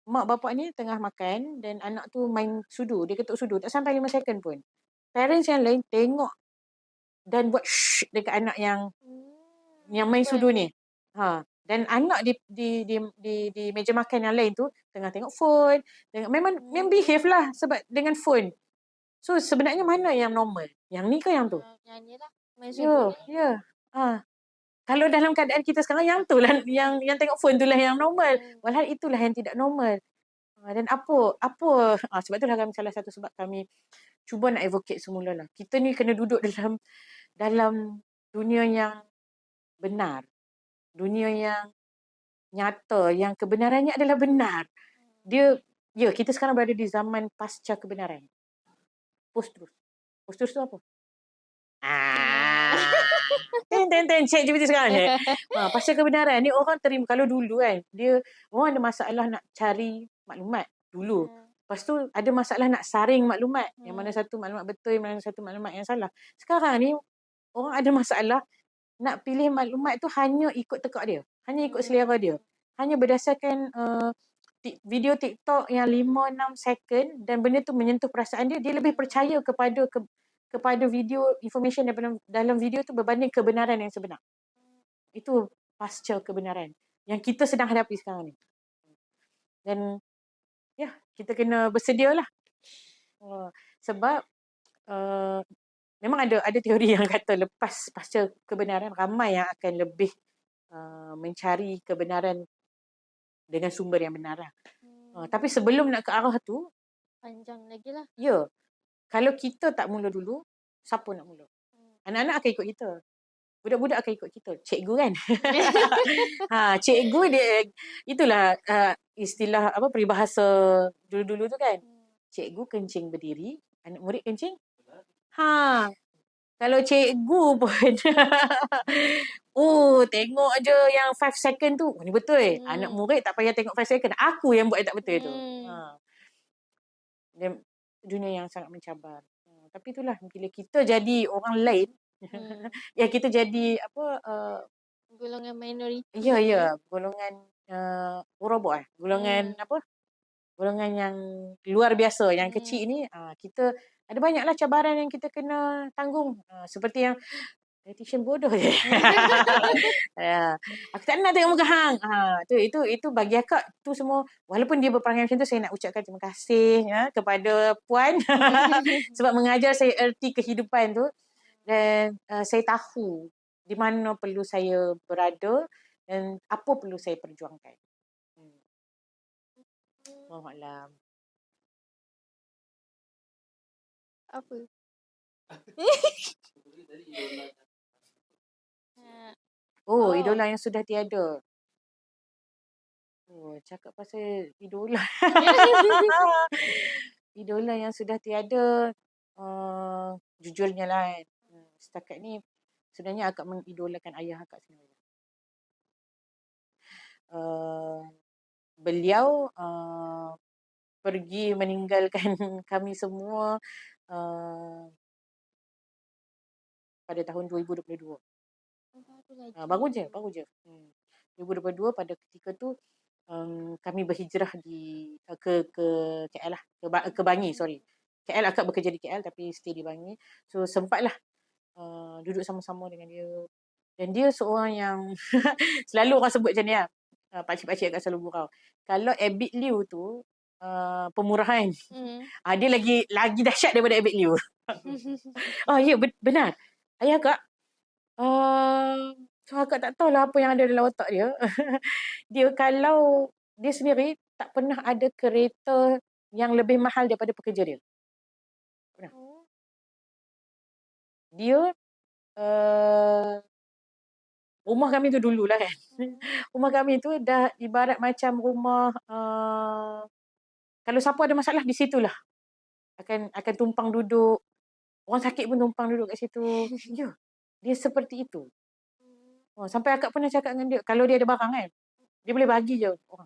S3: Mak bapak ni tengah makan dan anak tu main sudu. Dia ketuk sudu. Tak sampai 5 second pun. Parents yang lain tengok dan buat shh dekat anak yang main sudu ni. Dan anak di meja makan yang lain tu tengah tengok phone, memang behave lah sebab dengan phone. So sebenarnya mana yang normal? Yang ni ke yang tu?
S1: Yang ni lah. Main sudu ni.
S3: Ya. Kalau dalam keadaan kita sekarang yang tu lah yang tengok phone tu lah yang normal. Walhal itulah yang tidak normal. Dan apa sebab itulah kami salah satu sebab kami cuba nak advocate semula lah. Kita ni kena duduk dalam dunia yang benar. Dunia yang nyata, yang kebenarannya adalah benar. Kita sekarang berada di zaman pasca kebenaran. Post truth tu apa? Cek GPT sekarang je. Pasca kebenaran ni orang terima. Kalau dulu kan, orang ada masalah nak cari maklumat dulu. Lepas tu ada masalah nak saring maklumat. Yang mana satu maklumat betul, yang mana satu maklumat yang salah. Sekarang ni orang ada masalah nak pilih maklumat tu hanya ikut tekak dia. Hanya ikut selera dia. Hanya berdasarkan video TikTok yang 5-6 second dan benda tu menyentuh perasaan dia, dia lebih percaya kepada video information dalam video tu berbanding kebenaran yang sebenar. Itu pasca kebenaran yang kita sedang hadapi sekarang ni. Dan kita kena bersedia lah. Sebab memang ada teori yang kata lepas pasca kebenaran, ramai yang akan lebih mencari kebenaran dengan sumber yang benar lah. Tapi sebelum nak ke arah tu,
S1: panjang lagi lah.
S3: Ya. Kalau kita tak mula dulu, siapa nak mula? Anak-anak akan ikut kita. Budak-budak akan ikut kita. Cikgu kan? Cikgu dia, itulah istilah peribahasa dulu-dulu tu kan. Cikgu kencing berdiri, anak murid kencing. Kalau cikgu pun tengok je yang 5 second tu. Ni betul. Anak murid tak payah tengok 5 second. Aku yang buat tak betul tu. Dia dunia yang sangat mencabar. Tapi itulah bila kita jadi orang lain, kita jadi
S1: golongan minoriti.
S3: Ya, golongan urobok golongan golongan yang luar biasa, yang kecil ni, kita ada banyaklah cabaran yang kita kena tanggung. Seperti yang dietitian bodoh je. Aku tak nak tengok muka hang. Itu bagi akak tu semua, walaupun dia berperangai macam tu, saya nak ucapkan terima kasih kepada puan sebab mengajar saya erti kehidupan tu, dan saya tahu di mana perlu saya berada dan apa perlu saya perjuangkan. Wallahualam.
S1: Apa?
S3: Idola yang sudah tiada. Oh, cakap pasal idola. Idola yang sudah tiada, jujurnya lah kan. Setakat ni sebenarnya akak mengidolakan ayah akak sebenarnya. Beliau pergi meninggalkan kami semua pada tahun 2022. Baru je. 2022 pada ketika tu kami berhijrah ke KL lah, ke Bangi, sorry. KL, akak bekerja di KL tapi stay di Bangi. So sempatlah duduk sama-sama dengan dia. Dan dia seorang yang selalu orang sebut macam ni lah. Pakcik-pakcik akak selalu gurau. Kalau Abid Liu tu pemurahan. Dia lagi dahsyat daripada Abid Liu. Ya, benar. Ayah akak, so akak tak tahulah apa yang ada dalam otak dia. Dia sendiri tak pernah ada kereta yang lebih mahal daripada pekerja dia. Pernah. Dia rumah kami tu dululah kan. Rumah kami tu dah ibarat macam rumah kalau siapa ada masalah di situlah akan tumpang duduk. Orang sakit pun tumpang duduk kat situ. Ya. Dia seperti itu. Sampai akak pernah cakap dengan dia, kalau dia ada barang kan, dia boleh bagi je orang.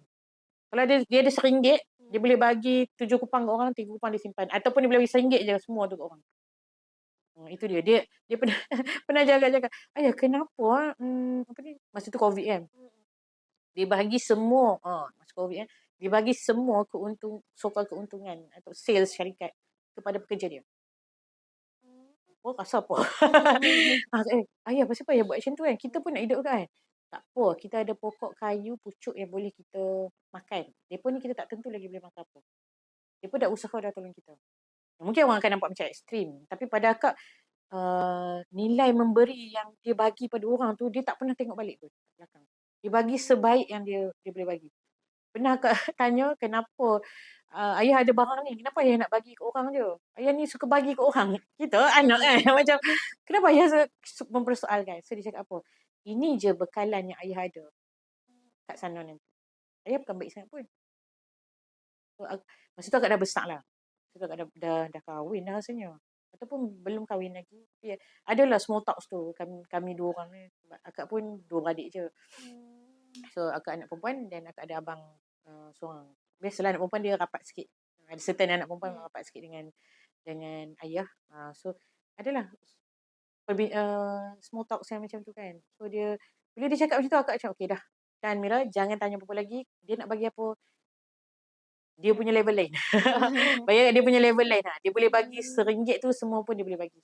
S3: Kalau dia ada RM1, dia boleh bagi 7 kupang ke orang, 3 kupang dia simpan. Ataupun dia boleh bagi RM1 je semua tu ke orang. Itu dia. Dia pernah pernah cakap, ayah kenapa apa ni? Masa tu COVID kan. Dia bagi semua masa COVID kan. Dia bagi semua keuntungan atau sales syarikat kepada pekerja dia. Oh, rasa apa? Ayah, pasal apa ayah buat macam tu kan? Kita pun nak hidup kan? Tak apa, kita ada pokok kayu pucuk yang boleh kita makan. Mereka ni kita tak tentu lagi boleh makan apa. Mereka dah usaha dah tolong kita. Mungkin orang akan nampak macam ekstrim. Tapi pada akak, nilai memberi yang dia bagi pada orang tu, dia tak pernah tengok balik tu. Belakang. Dia bagi sebaik yang dia boleh bagi. Pernah akak tanya kenapa ayah ada barang ni, kenapa ayah nak bagi ke orang je? Ayah ni suka bagi ke orang. Kita anak kan. Macam, kenapa ayah mempersoalkan? So dia cakap apa? Ini je bekalan yang ayah ada kat sana nanti. Ayah bukan baik sangat pun. So, masa tu akak dah besar lah. Masa tu akak dah kahwin dah rasanya. Ataupun belum kahwin lagi. Yeah. Adalah small talks tu. Kami dua orang ni. Akak pun dua beradik je. So akak anak perempuan dan akak ada abang seorang. Biasalah anak perempuan dia rapat sikit. Ada certain anak perempuan rapat sikit dengan ayah. So adalah small talk saya macam tu kan. So bila dia cakap macam tu akak macam okey dah. Dan Mira jangan tanya apa-apa lagi. Dia nak bagi apa? Dia punya level lain. Bayangkan dia punya level lain. Dia boleh bagi RM1 tu semua pun dia boleh bagi.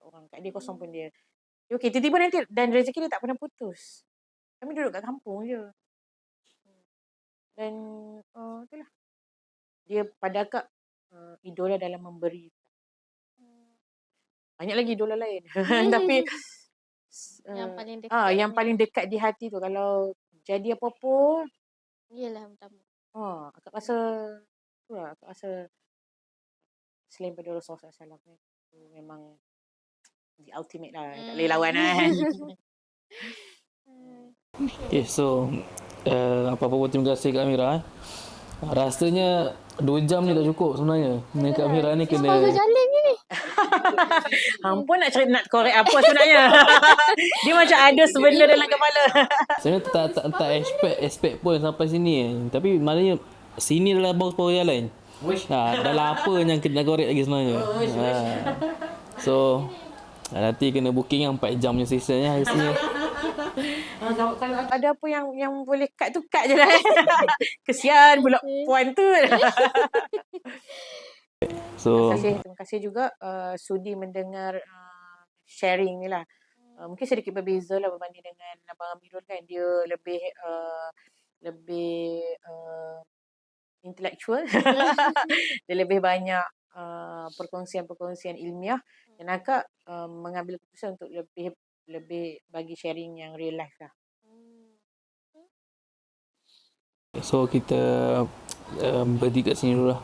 S3: Orang kat dia kosong pun dia. Okey, tiba-tiba nanti dan rezeki dia tak pernah putus. Kami duduk kat kampung je. Dan itulah. Dia pada akak idola dalam memberi. Banyak lagi idola lain. Tapi yang paling dekat di hati tu kalau jadi apa-apa,
S1: Iyalah pertama.
S3: akak rasa itulah, akak rasa selain pada Rasulullah SAW tu memang the ultimate lah. Tak boleh lawan kan.
S2: Okay, so apa-apa pun terima kasih Kak Amira. Rasanya 2 jam ni tak cukup sebenarnya. Kak Amira ni kena
S1: jalan ni.
S3: Ampun nak korek apa sebenarnya. Dia macam ada sebenarnya dalam kepala.
S2: Sebenarnya tak expect pun sampai sini. Tapi maknanya sini adalah baru jalan. Dalam apa yang kena korek lagi sebenarnya. So nanti kena booking yang 4 jam punya session hari sini.
S3: Kalau ada apa yang boleh cut tu cut je lah. Kesian pula puan tu.
S2: So
S3: Terima kasih juga sudi mendengar sharing ni lah. Mungkin sedikit berbeza lah berbanding dengan Abang Amirul kan. Dia lebih intellectual. Dia lebih banyak perkongsian-perkongsian ilmiah. Dan akak mengambil keputusan untuk lebih bagi sharing yang real life lah.
S2: kita berhenti kat sini dulu lah.